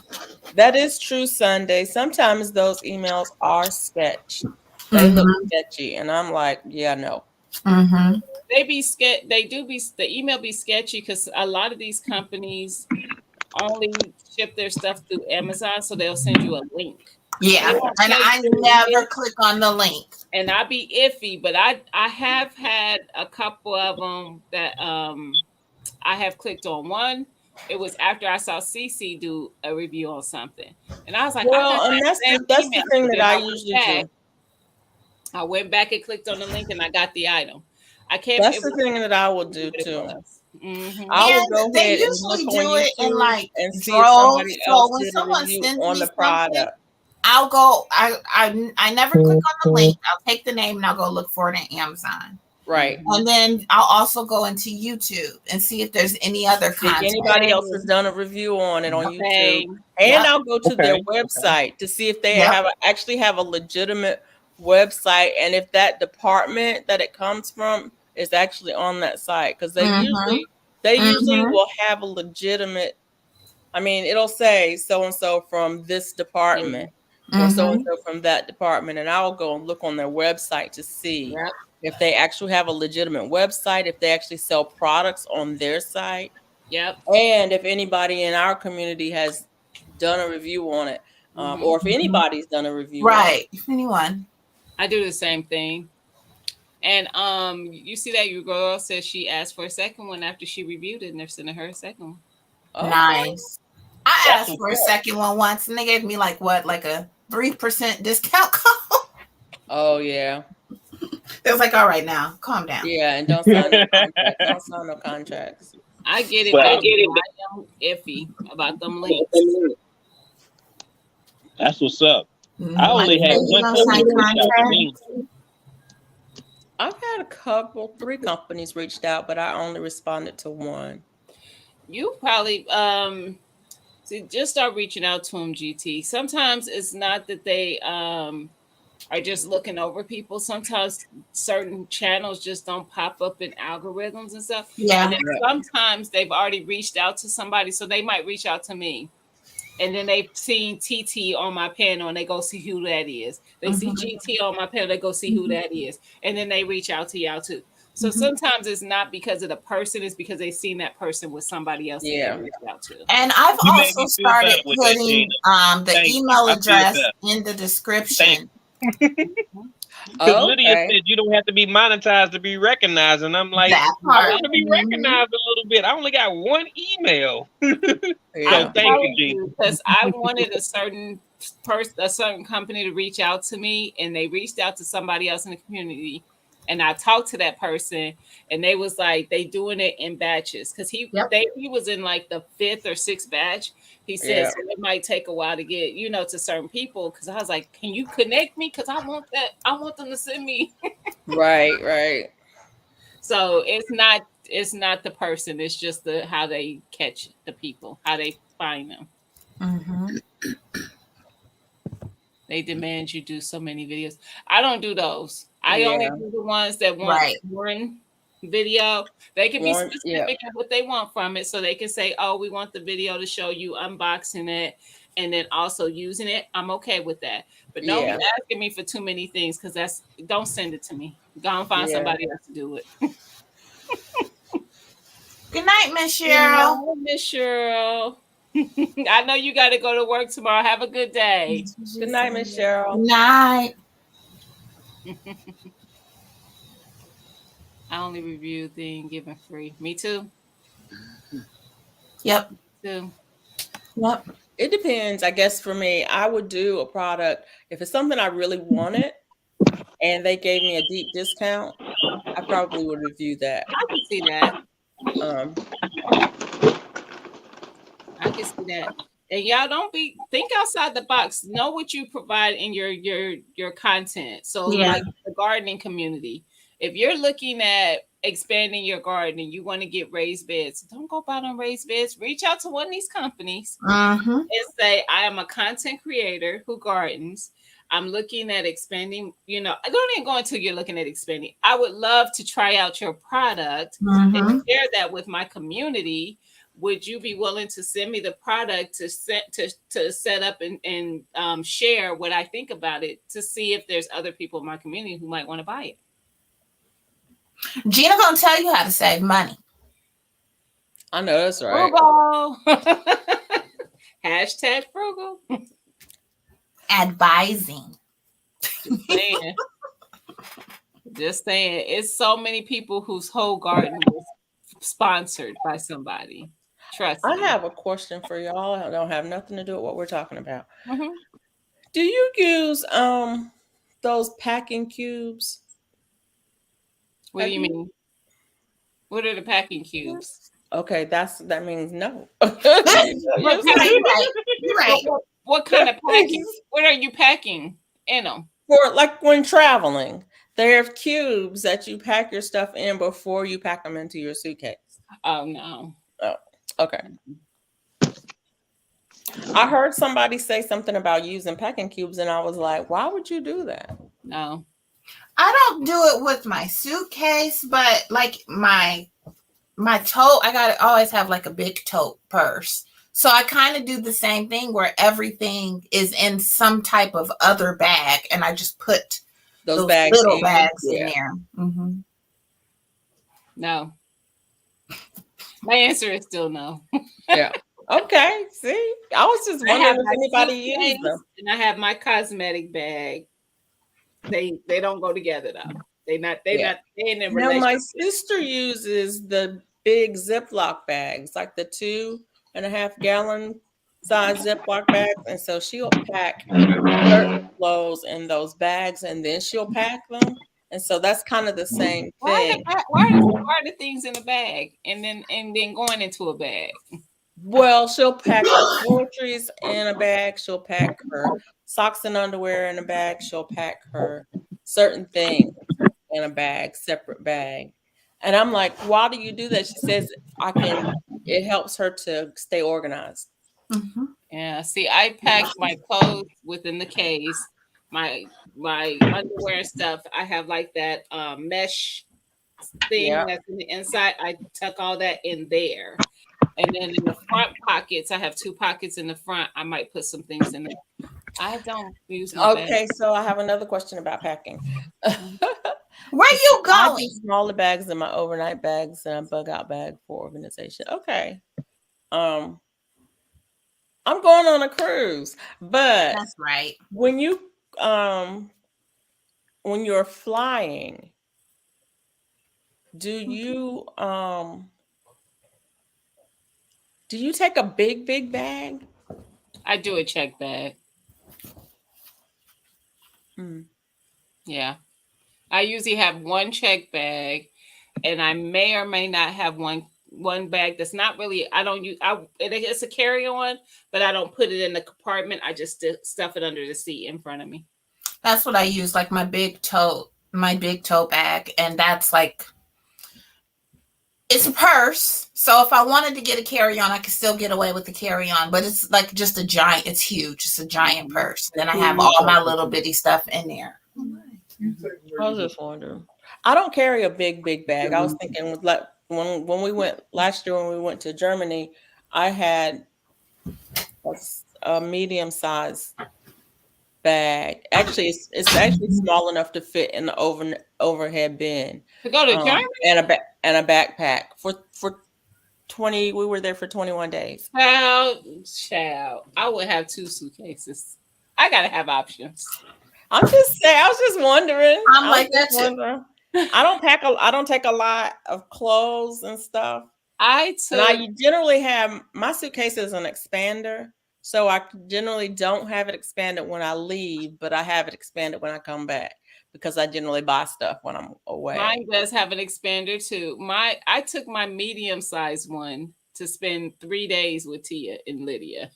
That is true, Sunday. Sometimes those emails are sketch. They look sketchy, and I'm like, yeah, no. Mm-hmm. They be the email be sketchy because a lot of these companies only ship their stuff through Amazon, so they'll send you a link. Yeah, and I never click on the link. And I be iffy, but I have had a couple of them that I have clicked on. One it was after I saw Cece do a review on something, and I was like, Well, I got and that same that's email. the thing So that then I went usually back- do. I went back and clicked on the link, and I got the item. I can't. That's it the was- thing that I will do what it too. was. Mhm. I will And go they ahead and usually look on do it in YouTube like and see if droves. somebody So else when did a someone review sends on me the something, product. I'll go. I never click on the link. I'll take the name and I'll go look for it on Amazon. Right. And then I'll also go into YouTube and see if there's any other If content. anybody else has done a review on it on Okay. YouTube, and Yep. I'll go to their Okay. website to see if they Yep. actually have a legitimate website, and if that department that it comes from is actually on that site, because they Mhm. usually Mhm. will have a legitimate. I mean, it'll say so and so from this department or so and Mhm. so from that department, and I'll go and look on their website to see Yep. if they actually have a legitimate website, if they actually sell products on their site, Yep. and if anybody in our community has done a review on it, or if anybody's done a review on it. Right. If anyone. I do the same thing. And you see that your girl says she asked for a second one after she reviewed it, and they're sending her a second one. Okay. Nice. I That's asked for a what's up. second one once, and they gave me like a 3% discount code. Oh yeah, It was like, all right, now calm down. yeah, and don't sign no contracts. Don't sign no contracts. I get it, Well, but I am iffy about them links. That's what's up. Mhm. I only Like, had you one don't company sign reach out to contracts? me. I've had 3 companies reached out, but I only responded to one. You probably see, just start reaching out to them, GT. Sometimes it's not that they are just looking over people. Sometimes certain channels just don't pop up in algorithms and stuff. Yeah. And then sometimes they've already reached out to somebody, so they might reach out to me. And then they've seen TT on my panel and they go see who that is. They see GT on my panel, they go see who that is. And then they reach out to y'all too. So sometimes it's not because of the person, it's because they've seen that person with somebody else that Yeah. they reached out to. And I've You made also me feel started better with that, putting Gina. the Thank you. email I feel address better. in the description. Because Lydia Okay. said you don't have to be monetized to be recognized, and I'm like, That I part. want to be recognized a little bit. I only got one email. Yeah. So thank you, G. Because I wanted a certain person, a certain company to reach out to me, and they reached out to somebody else in the community. And I talked to that person, and they was like, they doing it in batches. Because he was in like the 5th or 6th batch. He said Yeah. so it might take a while to get, to certain people. Because I was like, can you connect me? Because I want that. I want them to send me. Right. So it's not the person. It's just how they catch the people, how they find them. Mhm. They demand you do so many videos. I don't do those. I only do the ones that want Right. one video. They can be One- specific in what they want from it. So they can say, oh, we want the video to show you unboxing it and then also using it. I'm okay with that. But don't Yeah. be asking me for too many things because don't send it to me. Go and find Yeah. somebody else to do it. Good night, Miss Cheryl. Hello, Miss Cheryl. I know you got to go to work tomorrow. Have a good day. Good night, Miss Cheryl. Good night. I only review thing given free. Me too. Yep. Too. Yep. It depends. I guess for me, I would do a product if it's something I really wanted and they gave me a deep discount. I probably would review that. I can see that. I can see that. And y'all think outside the box. Know what you provide in your content. So like the gardening community. If you're looking at expanding your garden and you want to get raised beds, don't go buy them raised beds. Reach out to one of these companies and say, I am a content creator who gardens. I'm looking at expanding, don't even go until you're looking at expanding. I would love to try out your product and share that with my community. Would you be willing to send me the product to set up and share what I think about it to see if there's other people in my community who might want to buy it? Gina gonna tell you how to save money. I know that's right. Frugal. Hashtag frugal. Advising. Just saying. It's so many people whose whole garden was sponsored by somebody. Trust I me. have a question for y'all. I don't have nothing to do with what we're talking about. Mhm. Do you use those packing cubes? What do Have you you- mean? What are the packing cubes? Okay, that means no. But you're right. What kind of packing? What are you packing in them? For like when traveling, they have cubes that you pack your stuff in before you pack them into your suitcase. Oh no. Okay. I heard somebody say something about using packing cubes, and I was like, why would you do that? No. I don't do it with my suitcase, but like my tote, I gotta always have like a big tote purse. So I kind of do the same thing where everything is in some type of other bag, and I just put those bags little in. bags Yeah. in there. Mm-hmm. No. My answer is still no. Yeah. Okay. See, I was just wondering if my anybody suitcase used them. and I have my cosmetic bag. They don't go together though. They in a Now, relationship. my sister uses the big Ziploc bags, like the 2.5 gallon size Ziploc bags. And so she'll pack certain clothes in those bags and then she'll pack them. And so that's kind of the same thing. Why are the things in a bag and then going into a bag? Well, she'll pack her toiletries in a bag. She'll pack her socks and underwear in a bag. She'll pack her certain things in a bag, separate bag. And I'm like, why do you do that? She says, it helps her to stay organized. Mm-hmm. Yeah, see, I pack my clothes within the case. My underwear and stuff, I have like that mesh thing that's in the inside. I tuck all that in there. And then in the front pockets, I have 2 pockets in the front. I might put some things in there. I don't use my bag. Okay, so I have another question about packing. Where you I going? do smaller bags in my overnight bags and a bug out bag for organization. Okay. I'm going on a cruise, but That's right. when you're flying, do you take a big bag? I do a check bag. Mm. Yeah. I usually have one check bag, and I may or may not have one bag that's not really. I don't use. It's a carry-on, but I don't put it in the compartment. I just stuff it under the seat in front of me. That's what I use, like my big tote bag, and that's like, it's a purse. So if I wanted to get a carry-on, I could still get away with the carry-on, but it's like just a giant. It's huge. It's a giant purse. Then I have all my little bitty stuff in there. I was just wondering. I don't carry a big bag. I was thinking with like when we went last year when we went to Germany, I had a medium sized bag. Actually, it's actually small enough to fit in the overhead bin. To go to Germany and a backpack for 20. We were there for 21 days. Child, I would have 2 suitcases. I gotta have options. I'm just saying. I was just wondering. I'm like that too. I don't take a lot of clothes and stuff. I generally have my suitcase is an expander, so I generally don't have it expanded when I leave, but I have it expanded when I come back because I generally buy stuff when I'm away. Mine does have an expander too. I took my medium-sized one to spend 3 days with Tia and Lydia.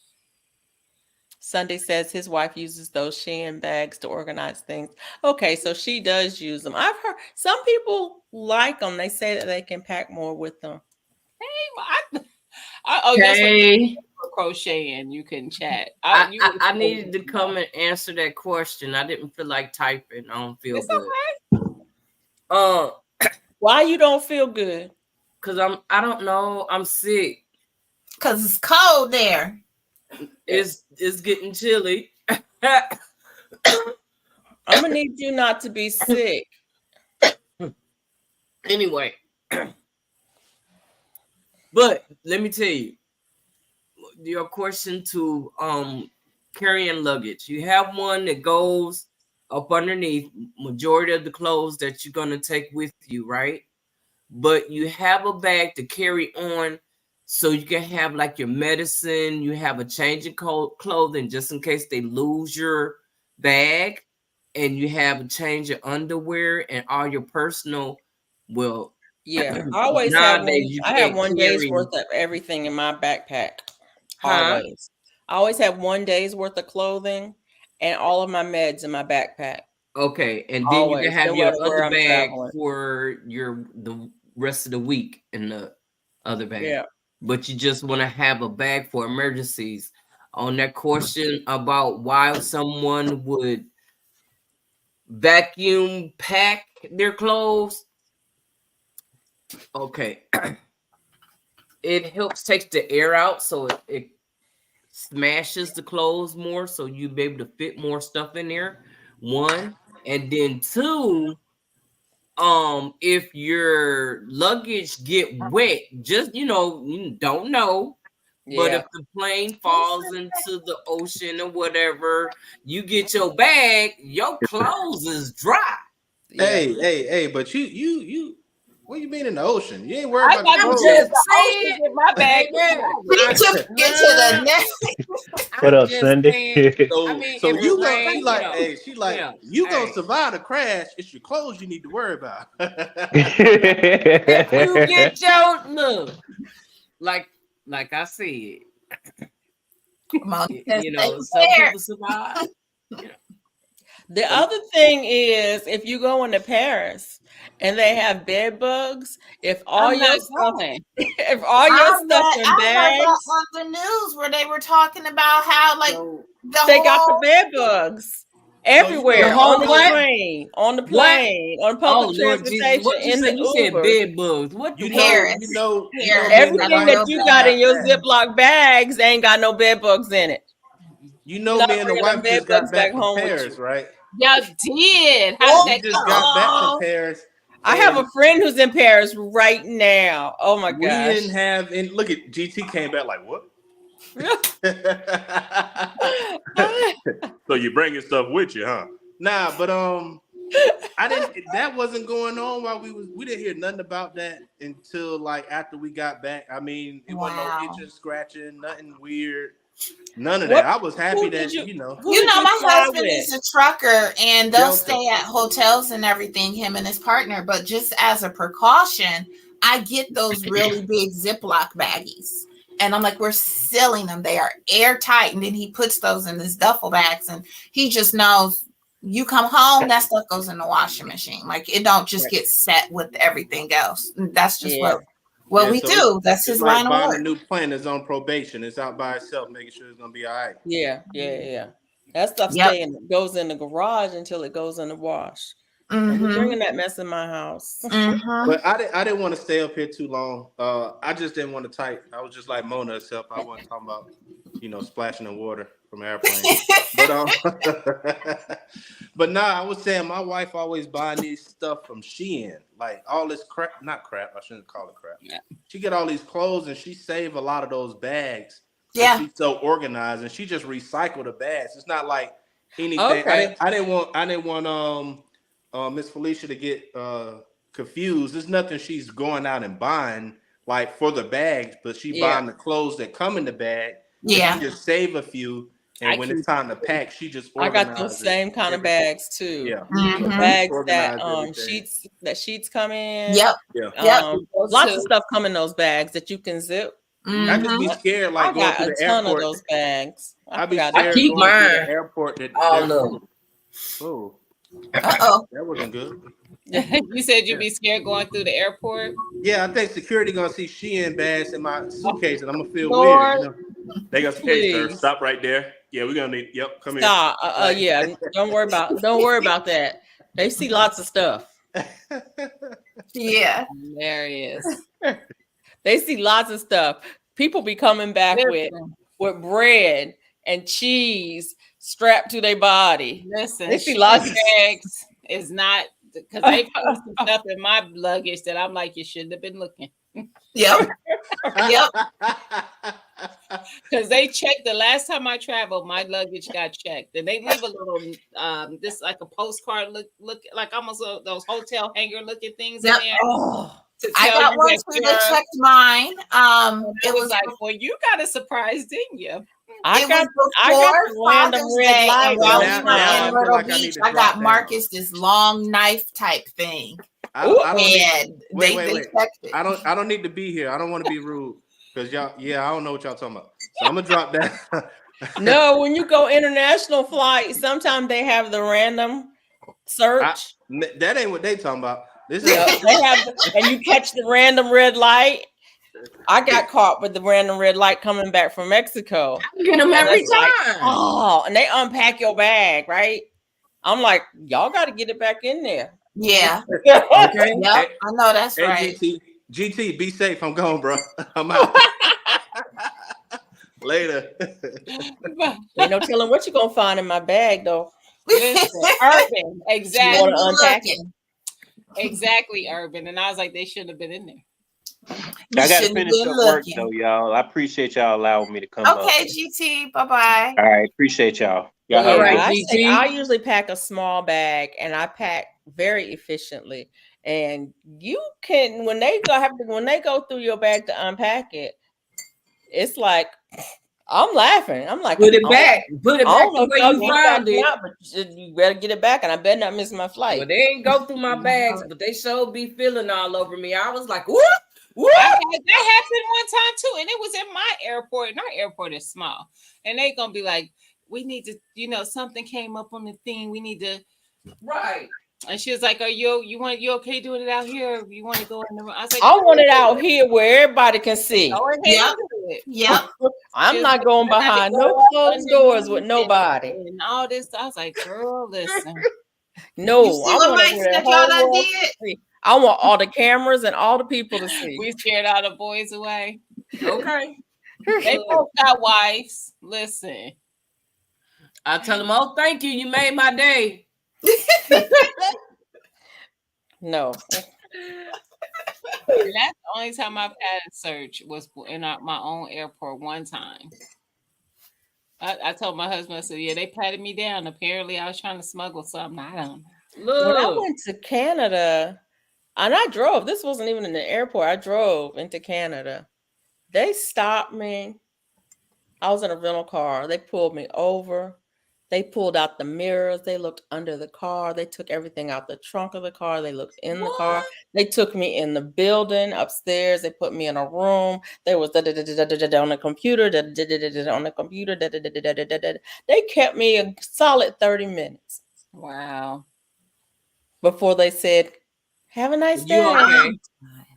Sunday says his wife uses those Shein bags to organize things. Okay, so she does use them. I've heard some people like them. They say that they can pack more with them. Hey, Hey, crocheting. You can chat. I needed to come and answer that question. I didn't feel like typing. I don't feel It's good. okay. Why you don't feel good? Cause I don't know. I'm sick. Cause it's cold there. It's getting chilly. I'm gonna need you not to be sick. Anyway, but let me tell you, your question to carrying luggage. You have one that goes up underneath majority of the clothes that you're gonna take with you, right? But you have a bag to carry on so you can have like your medicine, you have a change in clothing just in case they lose your bag, and you have a change of underwear and all your personal. Well, Yeah, I always have one. nowadays you I have can't 1 day's carry. worth of everything in my backpack. Huh? Always. I always have 1 day's worth of clothing and all of my meds in my backpack. Okay, and then you can Always, have no your matter where other I'm bag traveling. for the rest of the week in the other bag. Yeah. But you just want to have a bag for emergencies. On that question about why someone would vacuum pack their clothes, okay, it helps take the air out, so it smashes the clothes more, so you be able to fit more stuff in there. One, and then two, if your luggage get wet, just you don't know, but Yeah. if the plane falls into the ocean or whatever, you get your bag, your clothes is dry. Yeah. Hey, but you what you mean in the ocean? You ain't worried I about got the to clothes. just the ocean in my bag. He took it to the next. What I'm up, just Cindy? saying, So, I mean, so if you it go, rains, she like, hey, she like, yeah, you gonna hey. survive the crash. It's your clothes you need to worry about. If you get your look, like I said, Mona says, you "Stay know, some prepared." people survive. The other thing is if you go into Paris and they have bed bugs, if all I'm your not stuff going. if all your stuff in I heard that bags, on the news where they were talking about how like So, the they got the whole bed bugs everywhere The whole on the what? plane, on the What? plane, on Oh public Lord Jesus! transportation, What you in say? the You said Uber. bed bugs. What the you fuck? know, Paris. you know, Paris. me and the Everything Like, wife that you just got got in your back. Ziploc bags ain't got no bed bugs in it. You You're know, not me and the bringing them wife bed just got bugs back back from home with Paris, you. right? Y'all did. How did We that just go? got back from oh, Paris. I have a And friend who's in Paris right now. Oh my we gosh. didn't have, and look at GT came back like, what? So you bringing stuff with you, huh? Nah, but I didn't. That wasn't going on while we didn't hear nothing about that until like after we got back. I mean, it wasn't no wow. itching, scratching, nothing weird, none of What? that. I was happy Who did that you? you know Who You did know, you my fly husband with? is a trucker and they'll Delta. stay at hotels and everything, him and his partner. But just as a precaution, I get those really big Ziploc baggies. And I'm like, we're sealing them. They are airtight. And then he puts those in his duffel bags and he just knows you come home, that stuff goes in the washing machine. Like it don't just get set with everything else. That's just Yeah. what Yeah, we so do. That's it's his like line of buying a work. new plane that's on probation. It's out by itself, making sure it's gonna be all right. Yeah. That stuff Yep. goes in the garage until it goes in the wash. Don't be Mm-hmm. bringing that mess in my house. Mm-hmm. But I didn't want to stay up here too long. I just didn't want to type. I was just like Mona herself. I wasn't talking about, splashing in water from an airplane. But nah, I was saying my wife always buying these stuff from Shein, like all this crap. Not crap. I shouldn't call it crap. Yeah. She get all these clothes and she save a lot of those bags. Yeah. She's so organized and she just recycle the bags. It's not like anything. Okay. I didn't want Miss Felicia to get confused. There's nothing she's going out and buying like for the bags, but she buying the clothes that come in the bag. Yeah. She just save a few, and when it's time to pack, she just I got those organizes same kind of everything. bags too. Yeah, Mhm. The bags Organize that everything. sheets come in. Yep. Yeah. Yep. Lots of stuff come in those bags that you can zip. I just be Mhm. scared, I like going got to a the ton of airport. those bags. I'd be forgot scared keep going to mine. the airport. That All of them. Oh, Uh-oh. that wasn't good. You said you'd be scared going through the airport. Yeah, I think security gonna see Shein bags in my suitcase, and I'm gonna feel Lord. weird. They gonna say, "Hey, sir, Please. stop right there. Yeah, we're gonna need. Yep, come Stop. Right. Yeah. Don't worry about that. They see lots of stuff. here." Yeah. Hilarious. They see lots of stuff. People be coming back Listen, with bread and cheese strapped to their body. listen, They see Shein lots of- bags is not because they put some stuff in my luggage that I'm like, you shouldn't have been looking. Yep. Yep. Because they checked the last time I traveled, my luggage got checked, and they leave a little this like a postcard look like almost those hotel hanger looking things Yep. in there. Oh, to I tell got you one that too that you're- checked mine. It It was was like, well, you got a surprise, didn't you? I it got was I got before the random Father's red Day, light and while one we Now- were now I in feel Myrtle like I need Beach, to I drop got down. Marcus this long knife type thing, I don't need. and Wait. they checked it. I don't need to be here. I don't want to be rude because y'all. Yeah, I don't know what y'all talking about. So I'm gonna drop down. no. When you go international flight, sometimes they have the random search. That ain't what they talking about. This Yeah, is they have, and you catch the random red light. I got caught with the random red light coming back from Mexico. I get them And every it's like, time. oh, and they unpack your bag, right? I'm like, y'all got to get it back in there. Yeah, okay. yep, I know that's Hey, right. GT, be safe. I'm gone, bro. I'm out. Later. Ain't no telling what you're gonna find in my bag, though. Listen, Urban, You exactly, want to unpack it? exactly, Urban. And I was like, they shouldn't have been in there. You I got to shouldn't have finish been up work looking. though, y'all. I appreciate y'all allowing me to come up. Okay, GT, bye-bye. All right, appreciate y'all. Y'all have All a right, good GT. I usually pack a small bag, and I pack very efficiently. And you can when they go through your bag to unpack it, it's like I'm laughing. I'm like, Put it back. Put it I back don't know the if way y'all you get back found it. out, but you better get it back, and I better not miss my flight. Well, they ain't go through my bags, but they sure be feeling all over me. I was like, whoop, whoop. That happened one time too, and it was in my airport, and our airport is small. And they gonna be like, we need to, something came up on the thing. We need to. Right. And she was like, "Are you okay doing it out here? You want to go in the room?" I was like, I want it out here where everybody can see. Go ahead Yep. and do it. Yep. I'm She was not like, going "You gotta behind go no up closed doors with underneath nobody. and all this." I was like, "Girl, listen." No, You see I what want Mike it where the said y'all whole done world did? can see. I want all the cameras and all the people to see. We scared all the boys away. Okay. They both got wives. Listen, I tell them, oh, thank you. You made my day. No. and that's the only time I've had a search was in my own airport one time. I told my husband, I said, yeah, they patted me down. Apparently, I was trying to smuggle something. I don't know. When I Look. went to Canada, and I drove, this wasn't even in the airport. I drove into Canada. They stopped me. I was in a rental car. They pulled me over. They pulled out the mirrors. They looked under the car. They took everything out the trunk of the car. They looked in the car. They took me in the building upstairs. They put me in a room. They was on the computer. On the computer. They kept me a solid 30 minutes Wow. before they said, "Have a nice day." You okay?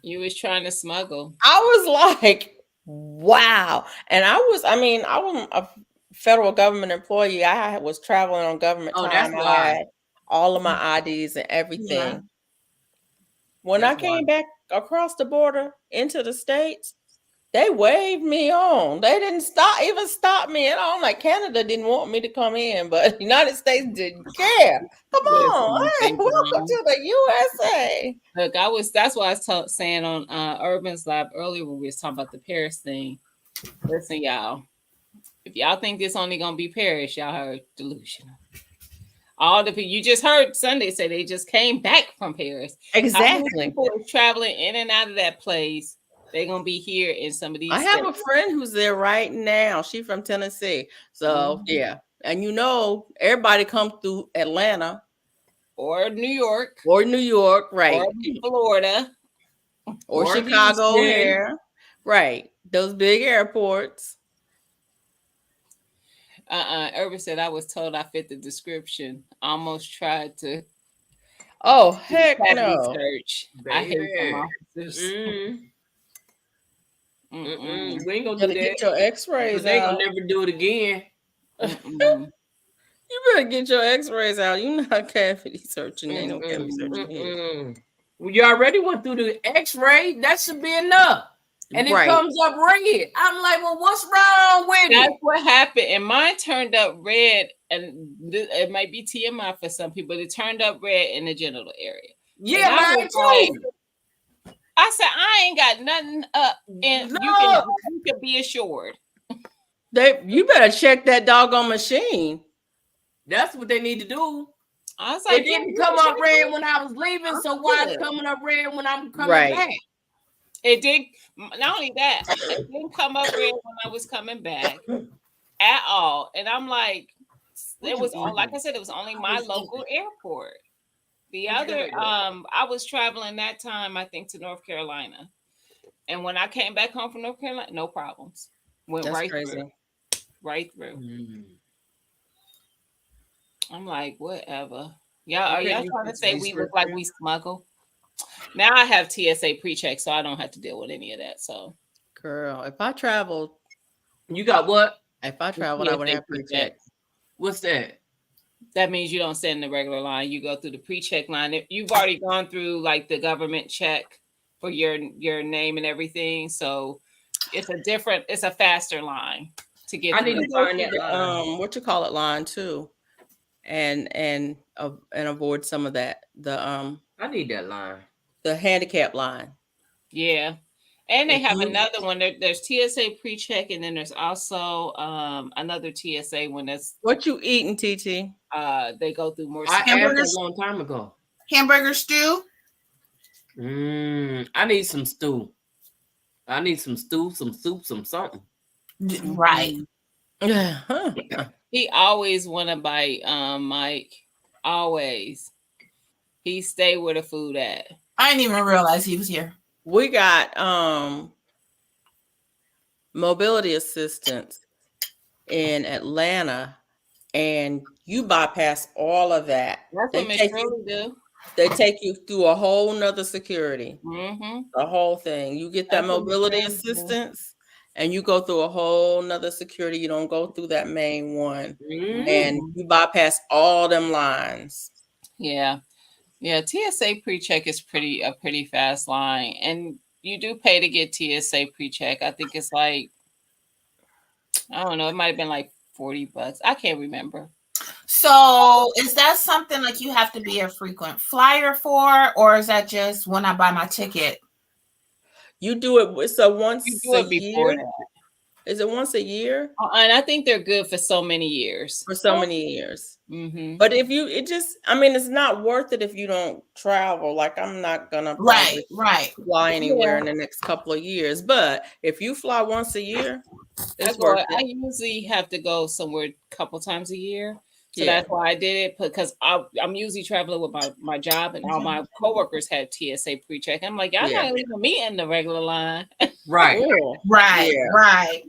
You was trying to smuggle. I was like, wow. And I was a federal government employee. I was traveling on government Oh, time. that's I why. had all of my IDs and everything. Yeah. When That's I came why. back across the border into the States, they waved me on. They didn't stop me. And I'm like, Canada didn't want me to come in, but the United States didn't care. Come on. Listen, Hey, welcome to the USA. Look, that's what I was saying on Urban's Lab earlier when we was talking about the Paris thing. Listen, y'all, if y'all think this only gonna be Paris, y'all heard delusional. All the people you just heard Sunday say they just came back from Paris. How many Exactly. people are traveling in and out of that place? They're gonna be here in some of these. I have a states. friend who's there right now. She's from Tennessee. So Mhm. yeah. And everybody comes through Atlanta or New York or New York, right? or Florida Or Or Chicago Houston. here. Right. Those big airports. Urban said I was told I fit the description. Almost tried to Oh, heck cavity no. search. I hate Baby. them officers. Mm-mm. We ain't gonna Better do get that. your x-rays They out. gonna never do it again. Mm-mm. You better get your x-rays out. You're not cavity searching. Ain't no cavity searching here. Well, you already went through the x-ray. That should be enough. And it Right. comes up red. I'm like, well, what's wrong with That's it? what happened. And mine turned up red, and it might be TMI for some people, but it turned up red in the genital area. Yeah, And I mine was like, too. I said, I ain't got nothing up, and you can be assured. You better check that doggone machine. That's what they need to do. I was like, It didn't come up red when I was leaving, so why it's coming up red when I'm coming Right. back? It did. Not only that, it didn't come up red when I was coming back at all. And I'm like, it was all, like I said, it was only my local airport. The other, I was traveling that time, I think, to North Carolina. And when I came back home from North Carolina, no problems. Went That's right crazy. through. Right through. Mm. I'm like, whatever. Y'all, are Okay, y'all you trying to put say these we right look like there. we smuggle? Now I have TSA pre-check, so I don't have to deal with any of that. So, Girl, if I traveled, You got what? I would TSA have pre-check. What's that? that means you don't sit in the regular line. You go through the pre-check line. If you've already gone through like the government check for your name and everything, so it's a faster line to get I through. need to Go find through that the line. what you call it line too, and avoid some of that I need that line. the handicap line. Yeah. And they If have you another one. There's TSA pre-check, and then there's also another TSA one that's what you eating, TT? they go through more I asked Hamburgers? a long time ago. Hamburger stew? I need some stew. I need some stew, some soup, some something. Right. Yeah. He always want to bite, Mike. Always. He stay where the food at. I didn't even realize he was here. We got mobility assistance in Atlanta, and you bypass all of that. That's what Miss Shirley do. They take you through a whole nother security. Mm-hmm. The whole thing. You get that That's what Miss mobility Shirley do. assistance, and you go through a whole nother security. You don't go through that main one, and you bypass all them lines. Yeah. Yeah, TSA pre-check is a pretty fast line, and you do pay to get TSA pre-check. I think it's like, I don't know, it might have been like $40. I can't remember. So is that something like you have to be a frequent flyer for, or is that just when I buy my ticket? You do it so once You do it before year. that. Is it once a year? And I think they're good for so many years. For so many years. Mm-hmm. But if you, it's not worth it if you don't travel. Like I'm not gonna Right. fly anywhere in the next couple of years. But if you fly once a year, it's worth it. I usually have to go somewhere a couple times a year. So that's why I did it, because I'm usually traveling with my job, and all my coworkers have TSA pre-check. I'm like, y'all not leaving me in the regular line. Right. Right.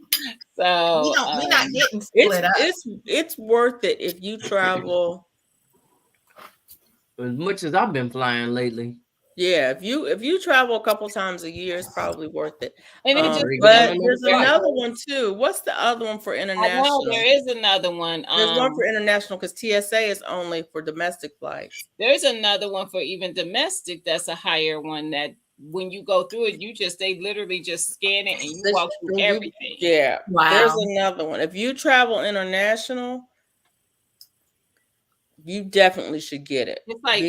So we're not getting split up. It's worth it if you travel. As much as I've been flying lately. Yeah, if you travel a couple times a year, it's probably worth it. And but there's another one too. What's the other one for international? I know there is another one. There's one for international because TSA is only for domestic flights. There's another one for even domestic. That's a higher one that when you go through it, they literally just scan it and you walk through everything. Yeah. Wow. There's another one. If you travel international, you definitely should get it. It's like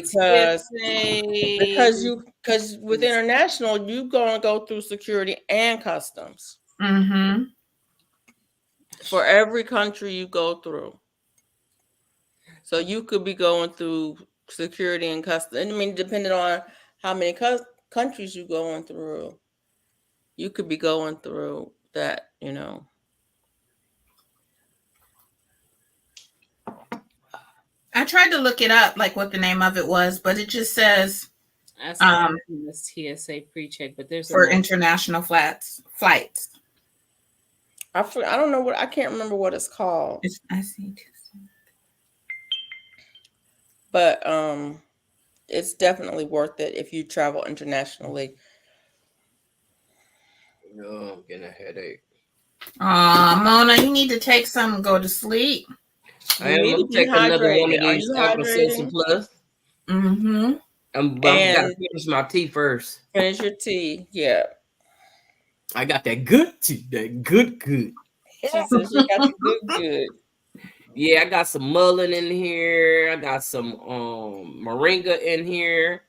because with international, you're gonna go through security and customs. Mm-hmm. For every country you go through. So you could be going through security and customs. I mean, depending on how many countries you're going through, you could be going through that, I tried to look it up, like what the name of it was, but it just says this TSA pre-check, but there's for international flights. I don't know I can't remember what it's called. I see. But it's definitely worth it if you travel internationally. No, I'm getting a headache. Mona, you need to take some and go to sleep. I am going to take another one of these Alka-Seltzer Plus. Mm-hmm. I'm got to finish my tea first. Finish your tea, yeah. I got that good tea, that good. She says she got the good. Yeah, I got some mullein in here. I got some moringa in here.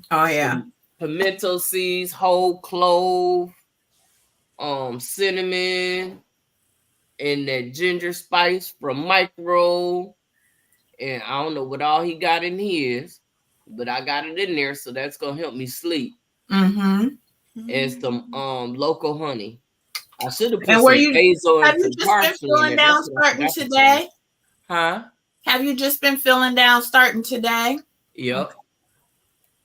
Oh yeah. Some pimento seeds, whole clove, cinnamon, and that ginger spice from Micro. And I don't know what all he got in his, but I got it in there, so that's gonna help me sleep. Mm-hmm. and some local honey. I should have put And some basil have and you some just been parsley in feeling there. down That's what I starting forgot to say. today? Huh? Have you just been feeling down starting today? Yep.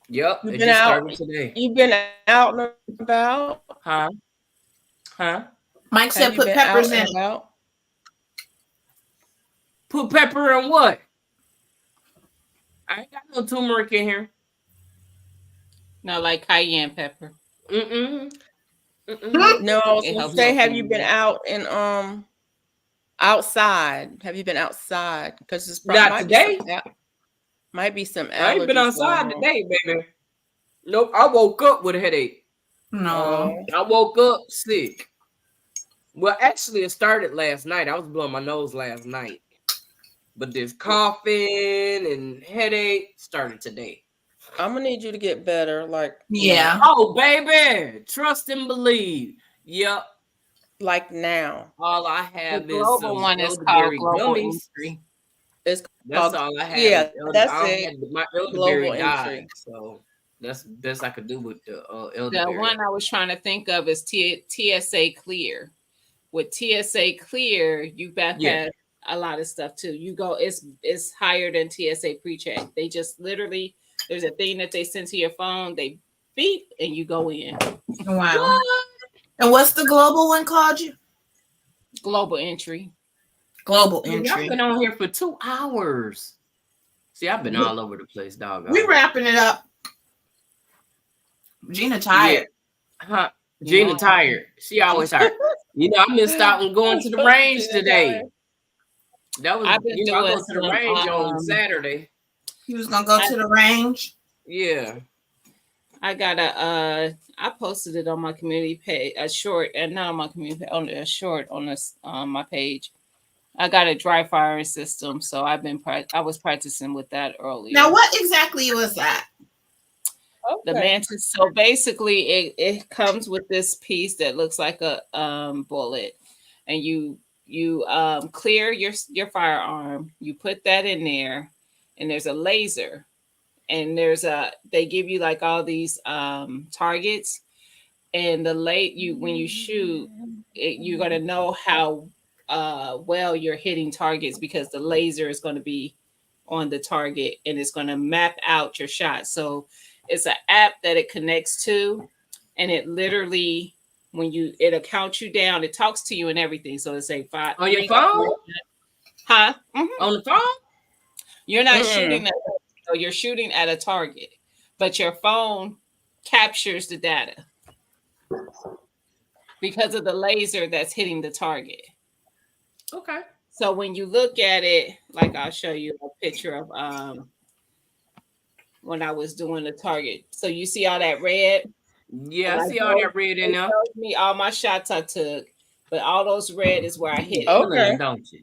Yep. You've It been just out. started today. You've been out and about. Huh? Huh? Mike said Have you put been peppers out in and it. about? Put pepper in what? I ain't got no turmeric in here. No, like cayenne pepper. Mm-mm. No, I was It gonna helps say, with have you been food. out and outside? Have you been outside? Because it's Not might today. might be some allergies. I ain't been outside going on. today, baby. Nope. I woke up with a headache. No. I woke up sick. Well, actually, it started last night. I was blowing my nose last night. But this coughing and headache started today. I'm gonna need you to get better. Like Yeah. Oh, baby. Trust and believe. Yep. like now. All I The have is global some one is called elderberry global gummies. entry. It's That's called, all I have. yeah, that's I it. had my Global elderberry died, entry. so that's the best I could do with the The elderberry. one I was trying to think of is TSA Clear. With TSA Clear, you bypass a lot of stuff too. You go, it's higher than TSA PreCheck. They just literally, there's a thing that they send to your phone. They beep and you go in. Wow. What? And what's the global one called you? Global entry. Global Y'all entry. been on here for 2 hours. See, I've been all over the place, dog. We wrapping it up. Gina tired. Huh? Gina tired. She always tired. You know, I missed out on going to the range today. That was, I've been you know, I go doing to the some, range on Saturday. He was gonna go to the range. Yeah. I got I posted it on my community page, a short, and not on my community page, on a short on this my page. I got a dry firing system, so I was practicing with that earlier. Now, what exactly was that? The mantis. So basically, it comes with this piece that looks like a bullet, and you clear your firearm. You put that in there, and there's a laser, and they give you like all these targets, and when you shoot, you're gonna know how well you're hitting targets because the laser is going to be on the target and it's going to map out your shot. So it's an app that it connects to, and it literally, it'll count you down. It talks to you and everything. So it's a 5 On your phone? Huh? Mm-hmm. On the phone? You're not shooting you're shooting at a target, but your phone captures the data because of the laser that's hitting the target. Okay. So when you look at it, like I'll show you a picture of when I was doing the target. So you see all that red? Yeah, I see all that red in there. Tells me all my shots I took, but all those red is where I hit. Okay. Don't you?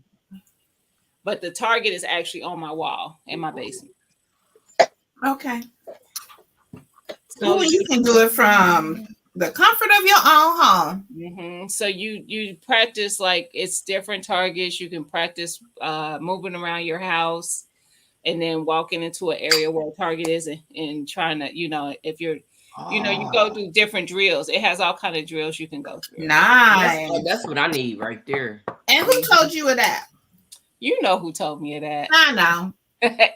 But the target is actually on my wall in my basement. Okay. So you can do it from the comfort of your own home. Mm-hmm. So you practice, like, it's different targets. You can practice moving around your house and then walking into an area where a target is and trying to, if you're, you go through different drills. It has all kind of drills you can go through. Nice. That's what I need right there. And who told you of that? You know who told me of that. I know.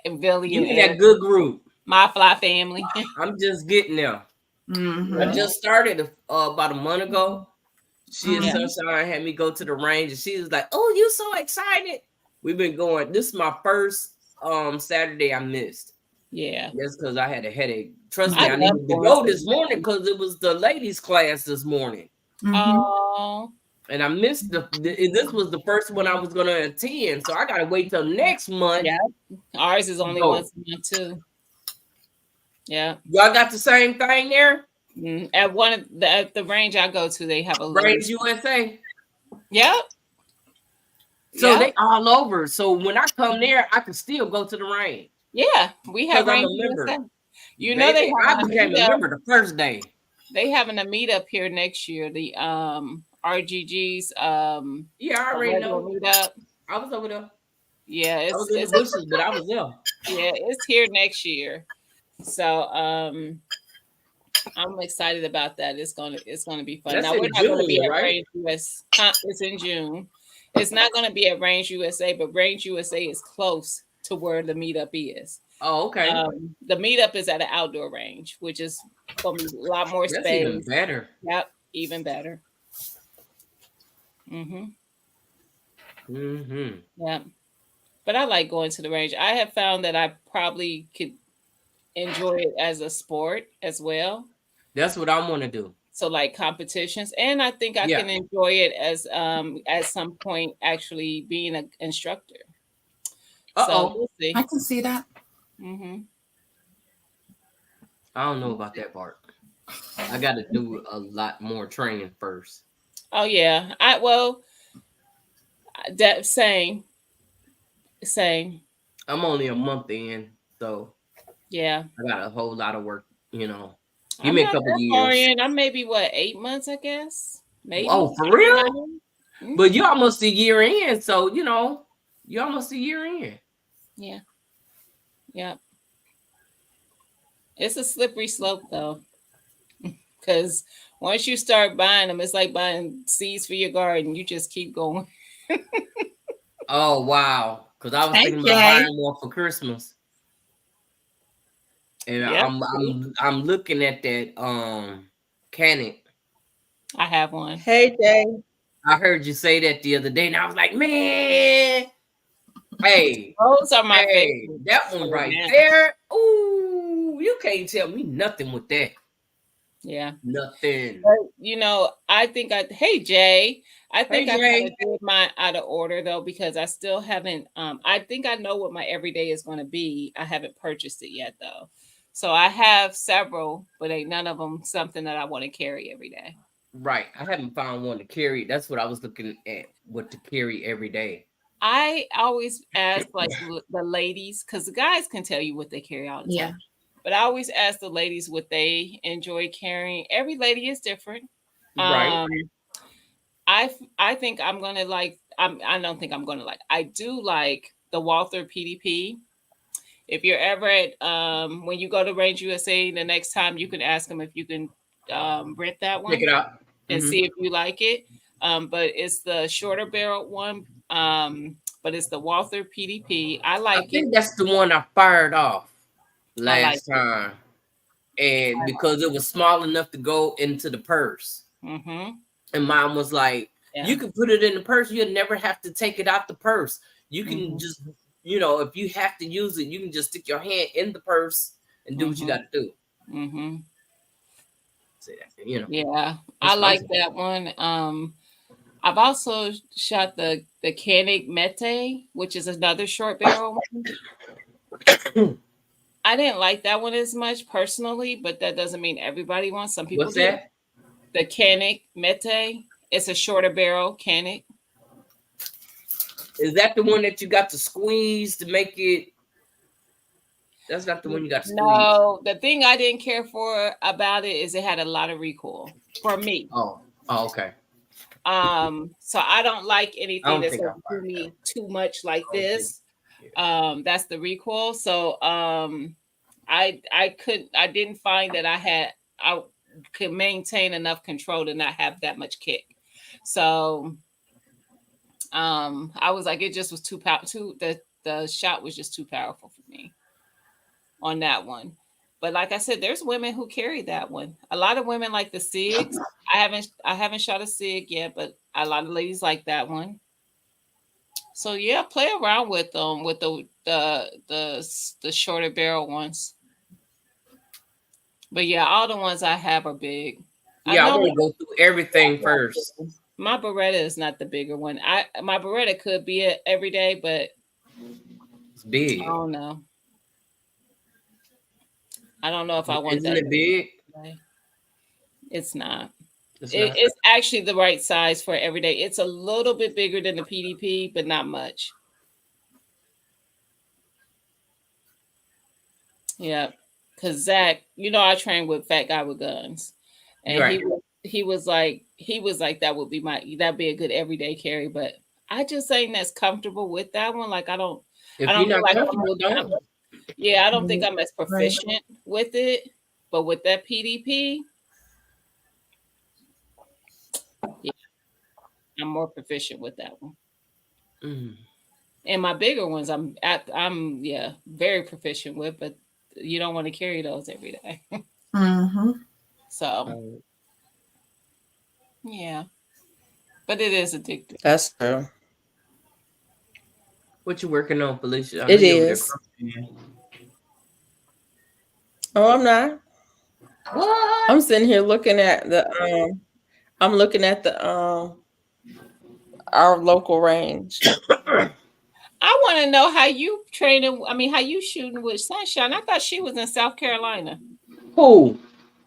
And Billy You and need that good group. My Fly family. I'm just getting there. Mm-hmm. I just started about a month ago. She and Sunshine had me go to the range, and she was like, "Oh, you so excited!" We've been going. This is my first Saturday I missed. Yeah, that's because I had a headache. Trust me, I needed to go this morning because it was the ladies' class this morning. Oh. And I missed this was the first one I was going to attend, so I got to wait till next month. Yeah, ours is only once a month too. Yeah, y'all got the same thing there. At the range I go to, they have a Range USA. Yep. So they all over. So when I come there, I can still go to the range. Yeah, we have range USA. You know, they I became a member the first day. They having a meetup here next year. The RGG's yeah, I already know. Meetup. I was over there. Yeah, I was in the bushes, but I was there. Yeah, it's here next year. So I'm excited about that. It's gonna be fun. That's Now in we're not gonna be June, at right? Range US. It's in June. It's not gonna be at Range USA, but Range USA is close to where the meetup is. Oh, okay. The meetup is at an outdoor range, which is gonna be a lot more That's space. even better. Yep, even better. Yeah. But I like going to the range. I have found that I probably could enjoy it as a sport as well. That's what I want to do. So like competitions, and I think I can enjoy it as at some point actually being an instructor. So we'll see. I can see that. I don't know about that part. I got to do a lot more training first. Oh yeah, that same. I'm only a month in, so yeah, I got a whole lot of work. You know, give I'm me a not couple that years. far in. I'm maybe 8 months, I guess. Maybe. Oh, for real? But you're almost a year in, so you know you're almost a year in. Yeah. Yeah. It's a slippery slope though, because once you start buying them, it's like buying seeds for your garden. You just keep going. Oh wow! Because I was thinking about buying one for Christmas, and I'm looking at that Canik. I have one. Hey Jay, I heard you say that the other day, and I was like, man, hey, those are my favorite. That one right there. Ooh, you can't tell me nothing with that. Yeah, nothing. But, you know, I think hey Jay, I think I kind of did mine out of order though, because I still haven't. I think I know what my everyday is going to be. I haven't purchased it yet though, so I have several, but ain't none of them something that I want to carry every day. Right, I haven't found one to carry. That's what I was looking at. What to carry every day. I always ask like the ladies, because the guys can tell you what they carry all the time. But I always ask the ladies what they enjoy carrying. Every lady is different. Right. I think I'm gonna like. I don't think I'm gonna like. I do like the Walther PDP. If you're ever at when you go to Range USA, the next time you can ask them if you can rent that one. Pick it up and see if you like it. But it's the shorter barrel one. But it's the Walther PDP. I think that's the one I fired off last time, and because it was small enough to go into the purse, and mine was like, you can put it in the purse, you'll never have to take it out the purse. You can just, you know, if you have to use it, you can just stick your hand in the purse and do what you got to do. So, you know, yeah, I like that one. I've also shot the Canik Mete, which is another short barrel one. I didn't like that one as much personally, but that doesn't mean everybody wants. Some people. What's that? The Canik Mete. It's a shorter barrel Canik. Is that the one that you got to squeeze to make it? That's not the one you got to squeeze. No, the thing I didn't care for about it is it had a lot of recoil for me. Oh, okay. So I don't like anything that's going to do me too much like this. That's the recoil. So I didn't find that I could maintain enough control to not have that much kick. So I was like, it just was too powerful. The shot was just too powerful for me on that one. But like I said, there's women who carry that one. A lot of women like the SIGs. I haven't shot a SIG yet, but a lot of ladies like that one. So yeah, play around with them with the shorter barrel ones. But yeah, all the ones I have are big. Yeah, I want to go through everything first. My Beretta is not the bigger one. My Beretta could be it every day, but it's big. I don't know. I don't know if I want that. Isn't it big? It's not. It's actually the right size for every day. It's a little bit bigger than the PDP, but not much. Yeah, because Zach, you know, I trained with Fat Guy with Guns, and he was like that'd be a good everyday carry, but I just ain't as comfortable with that one. Like I don't. If you're not comfortable, don't. Yeah, I don't think I'm as proficient with it. But with that PDP, yeah, I'm more proficient with that one. Mm. And my bigger ones, I'm very proficient with, but you don't want to carry those every day. Mm-hmm. So yeah, but it is addictive. That's true. What you working on, Felicia? I know It you over there is. crocheting. Oh, I'm not. What? I'm sitting here looking at the I'm looking at the our local range. I want to know how you training. I mean, how you shooting with Sunshine? I thought she was in South Carolina. Who?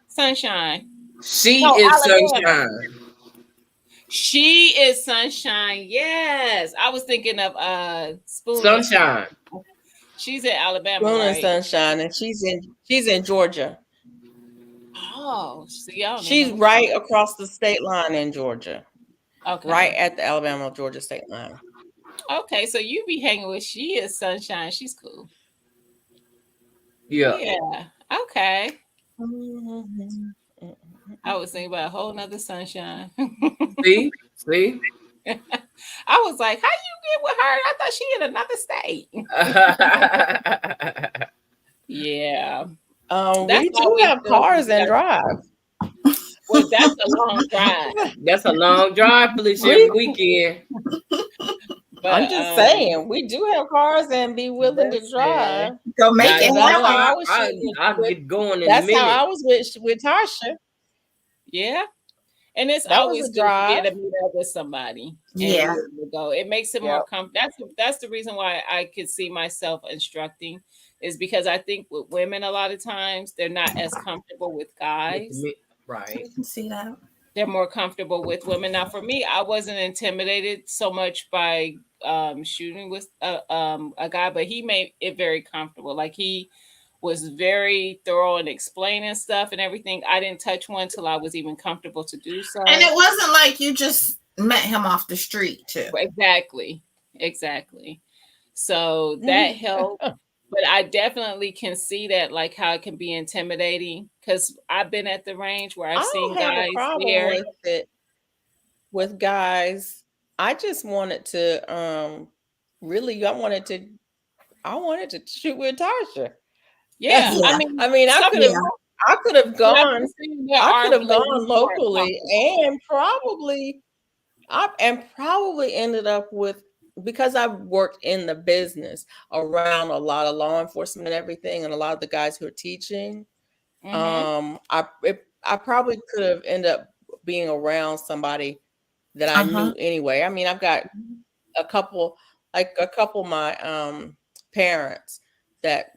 Sunshine. She No, is Alabama. Sunshine. She is Sunshine. Yes, I was thinking of Spoon. Sunshine. She's in Alabama, Spoon and right? Sunshine, and she's in Georgia. Oh, see, I don't She's know. right across the state line in Georgia. Okay. Right at the Alabama-Georgia state line. Okay, so you be hanging with She is Sunshine. She's cool. Yeah. Yeah. Okay. I was thinking about a whole nother Sunshine. See? I was like, how you get with her? I thought she in another state. Yeah. We do have cars and drive. Well, that's a long drive. That's a long drive, Felicia, every weekend. But, I'm just saying, we do have cars and be willing to drive. Go make it happen. I'll get going in That's a minute. how I was with Tasha. Yeah. And it's That always was a good to drive. be able to meet up with somebody. Yeah. And go. It makes it more comfortable. That's the reason why I could see myself instructing, is because I think with women a lot of times they're not as comfortable with guys. Right. I can see that. They're more comfortable with women. Now, for me, I wasn't intimidated so much by shooting with a guy, but he made it very comfortable. Like, he was very thorough in explaining stuff and everything. I didn't touch one till I was even comfortable to do so. And it wasn't like you just met him off the street, too. Exactly. So that helped. But I definitely can see that, like, how it can be intimidating, because I've been at the range where I've seen guys there. With it with guys. I just wanted to I wanted to shoot with Tasha. Yeah. Yeah. I mean, I could have gone locally and probably ended up with, because I've worked in the business around a lot of law enforcement and everything, and a lot of the guys who are teaching, I probably could have ended up being around somebody that I knew anyway. I mean, I've got a couple of my parents that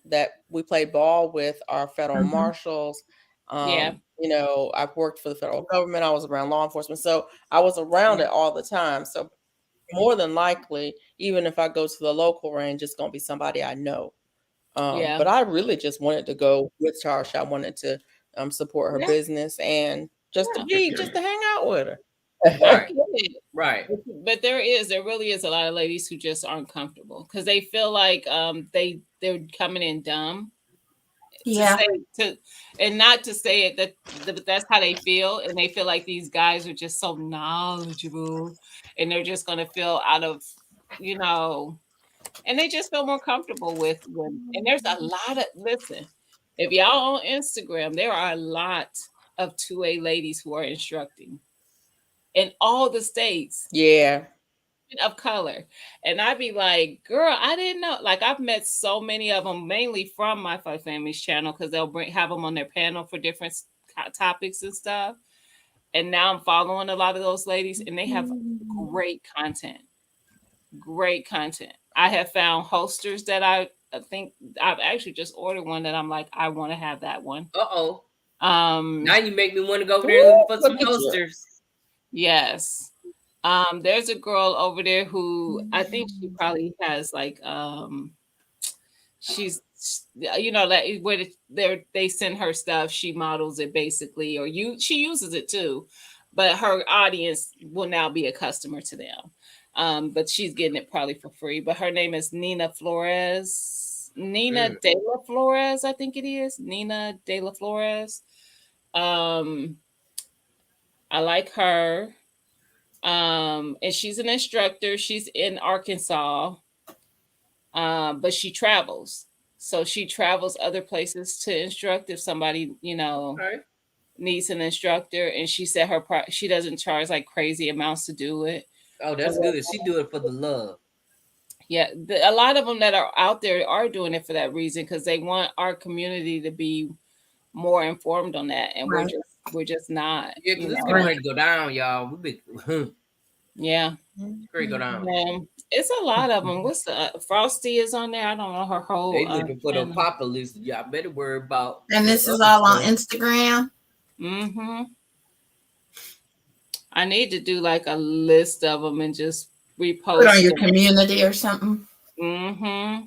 we played ball with are federal marshals. You know, I've worked for the federal government. I was around law enforcement, so I was around it all the time. So more than likely, even if I go to the local range, it's going to be somebody I know. But I really just wanted to go with Tasha. I wanted to support her business and just to hang out with her. Right. But there really is a lot of ladies who just aren't comfortable because they feel like they're coming in dumb. Yeah. And not to say it that that's how they feel, and they feel like these guys are just so knowledgeable, and they're just going to feel out of, you know, and they just feel more comfortable with women. And there's a lot of, listen, if y'all on Instagram, there are a lot of 2A ladies who are instructing in all the states. Yeah. Of color. And I'd be like, girl, I didn't know. Like, I've met so many of them, mainly from My Five Families channel, because they'll have them on their panel for different topics and stuff. And now I'm following a lot of those ladies, and they have great content. I have found holsters that I think I've actually just ordered one that I'm like, I want to have that one. Now you make me want to go over there for some holsters. Yes. There's a girl over there who I think she probably has like she's, you know, like where they send her stuff, she models it basically, or she uses it too, but her audience will now be a customer to them. But she's getting it probably for free. But her name is Nina Flores. Nina De La Flores, I think it is. Nina De La Flores. I like her. And she's an instructor. She's in Arkansas. But she travels. So she travels other places to instruct if somebody, needs an instructor. And she said she doesn't charge like crazy amounts to do it. Oh, that's good. She do it for the love. Yeah, a lot of them that are out there are doing it for that reason because they want our community to be more informed on that, and we're just not. Yeah, because it's getting ready to go down, y'all. Yeah, it's ready to go down. It's a lot of them. What's the Frosty is on there? I don't know her whole. They looking for the populace. Y'all better worry about. And this is all on Instagram. Mm-hmm. I need to do like a list of them and just repost. Put on your community or something. Mm-hmm.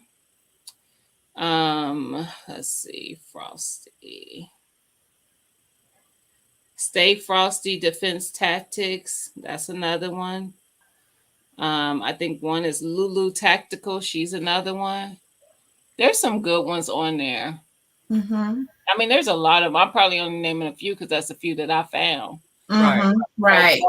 Let's see, Frosty. Stay Frosty Defense Tactics. That's another one. I think one is Lulu Tactical. She's another one. There's some good ones on there. Mm-hmm. I mean, there's a lot of them. I'm probably only naming a few because that's a few that I found. Mm-hmm. Right.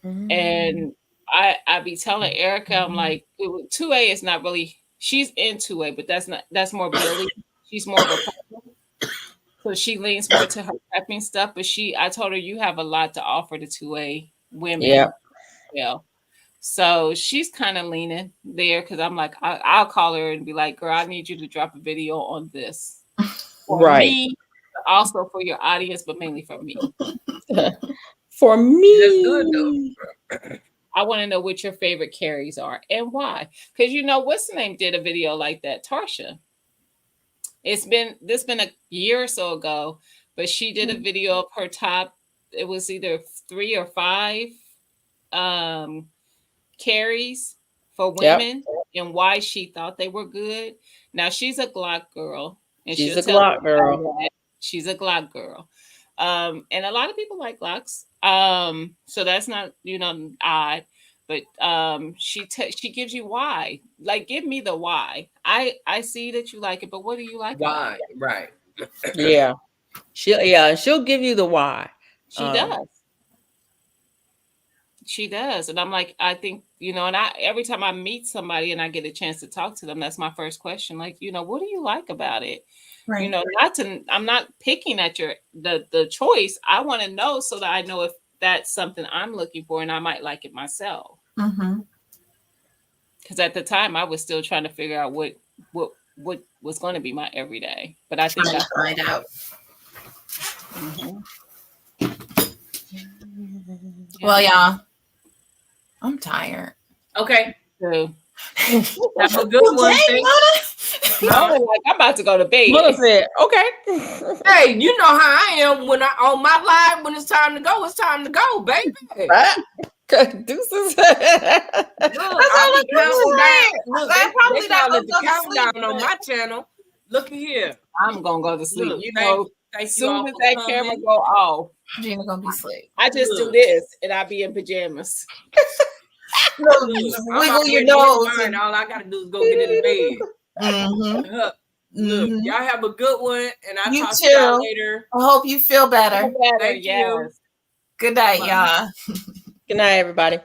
And I be telling Erica, I'm like, 2A is not really. She's in 2A, but that's more Billy. She's more of a prepper. So she leans more to her prepping stuff. But I told her you have a lot to offer to 2A women. Yeah. So she's kind of leaning there because I'm like, I'll call her and be like, girl, I need you to drop a video on this. For me, also for your audience, but mainly for me. For me. That's good though. I want to know what your favorite carries are and why. Because what's the name did a video like that, Tarsha. This been a year or so ago, but she did a video of her top. It was either 3 or 5 carries for women and why she thought they were good. Now she's a Glock girl. And she's a Glock girl. She's a Glock girl. And a lot of people like Glocks. So that's not, odd. But she gives you why. Like, give me the why. I see that you like it, but what do you like? Why? Right. Yeah. She'll give you the why. She does. She does. And I'm like, I think, and every time I meet somebody and I get a chance to talk to them, that's my first question. Like, what do you like about it? Right. I'm not picking at the choice. I want to know so that I know if that's something I'm looking for and I might like it myself. Mm-hmm. Because at the time I was still trying to figure out what was going to be my everyday. But I think I find out. Mm-hmm. Well, y'all, I'm tired. Okay. So, have a good one. Like I'm about to go to bed. Mother said, okay. Hey, you know how I am when on my live when it's time to go, baby. Deuces. Look, I'll be counting down. Look, they call it the countdown on my channel. Look here. I'm gonna go to sleep. Look, as soon as that camera go off, Gina gonna be asleep. I just do this and I'll be in pajamas. Wiggle your nose. All I gotta do is go get in the bed. Mm-hmm. Look, y'all have a good one, and I'll talk to too. y'all later. I hope you feel better. Thank you. Good night, y'all. Good night, everybody.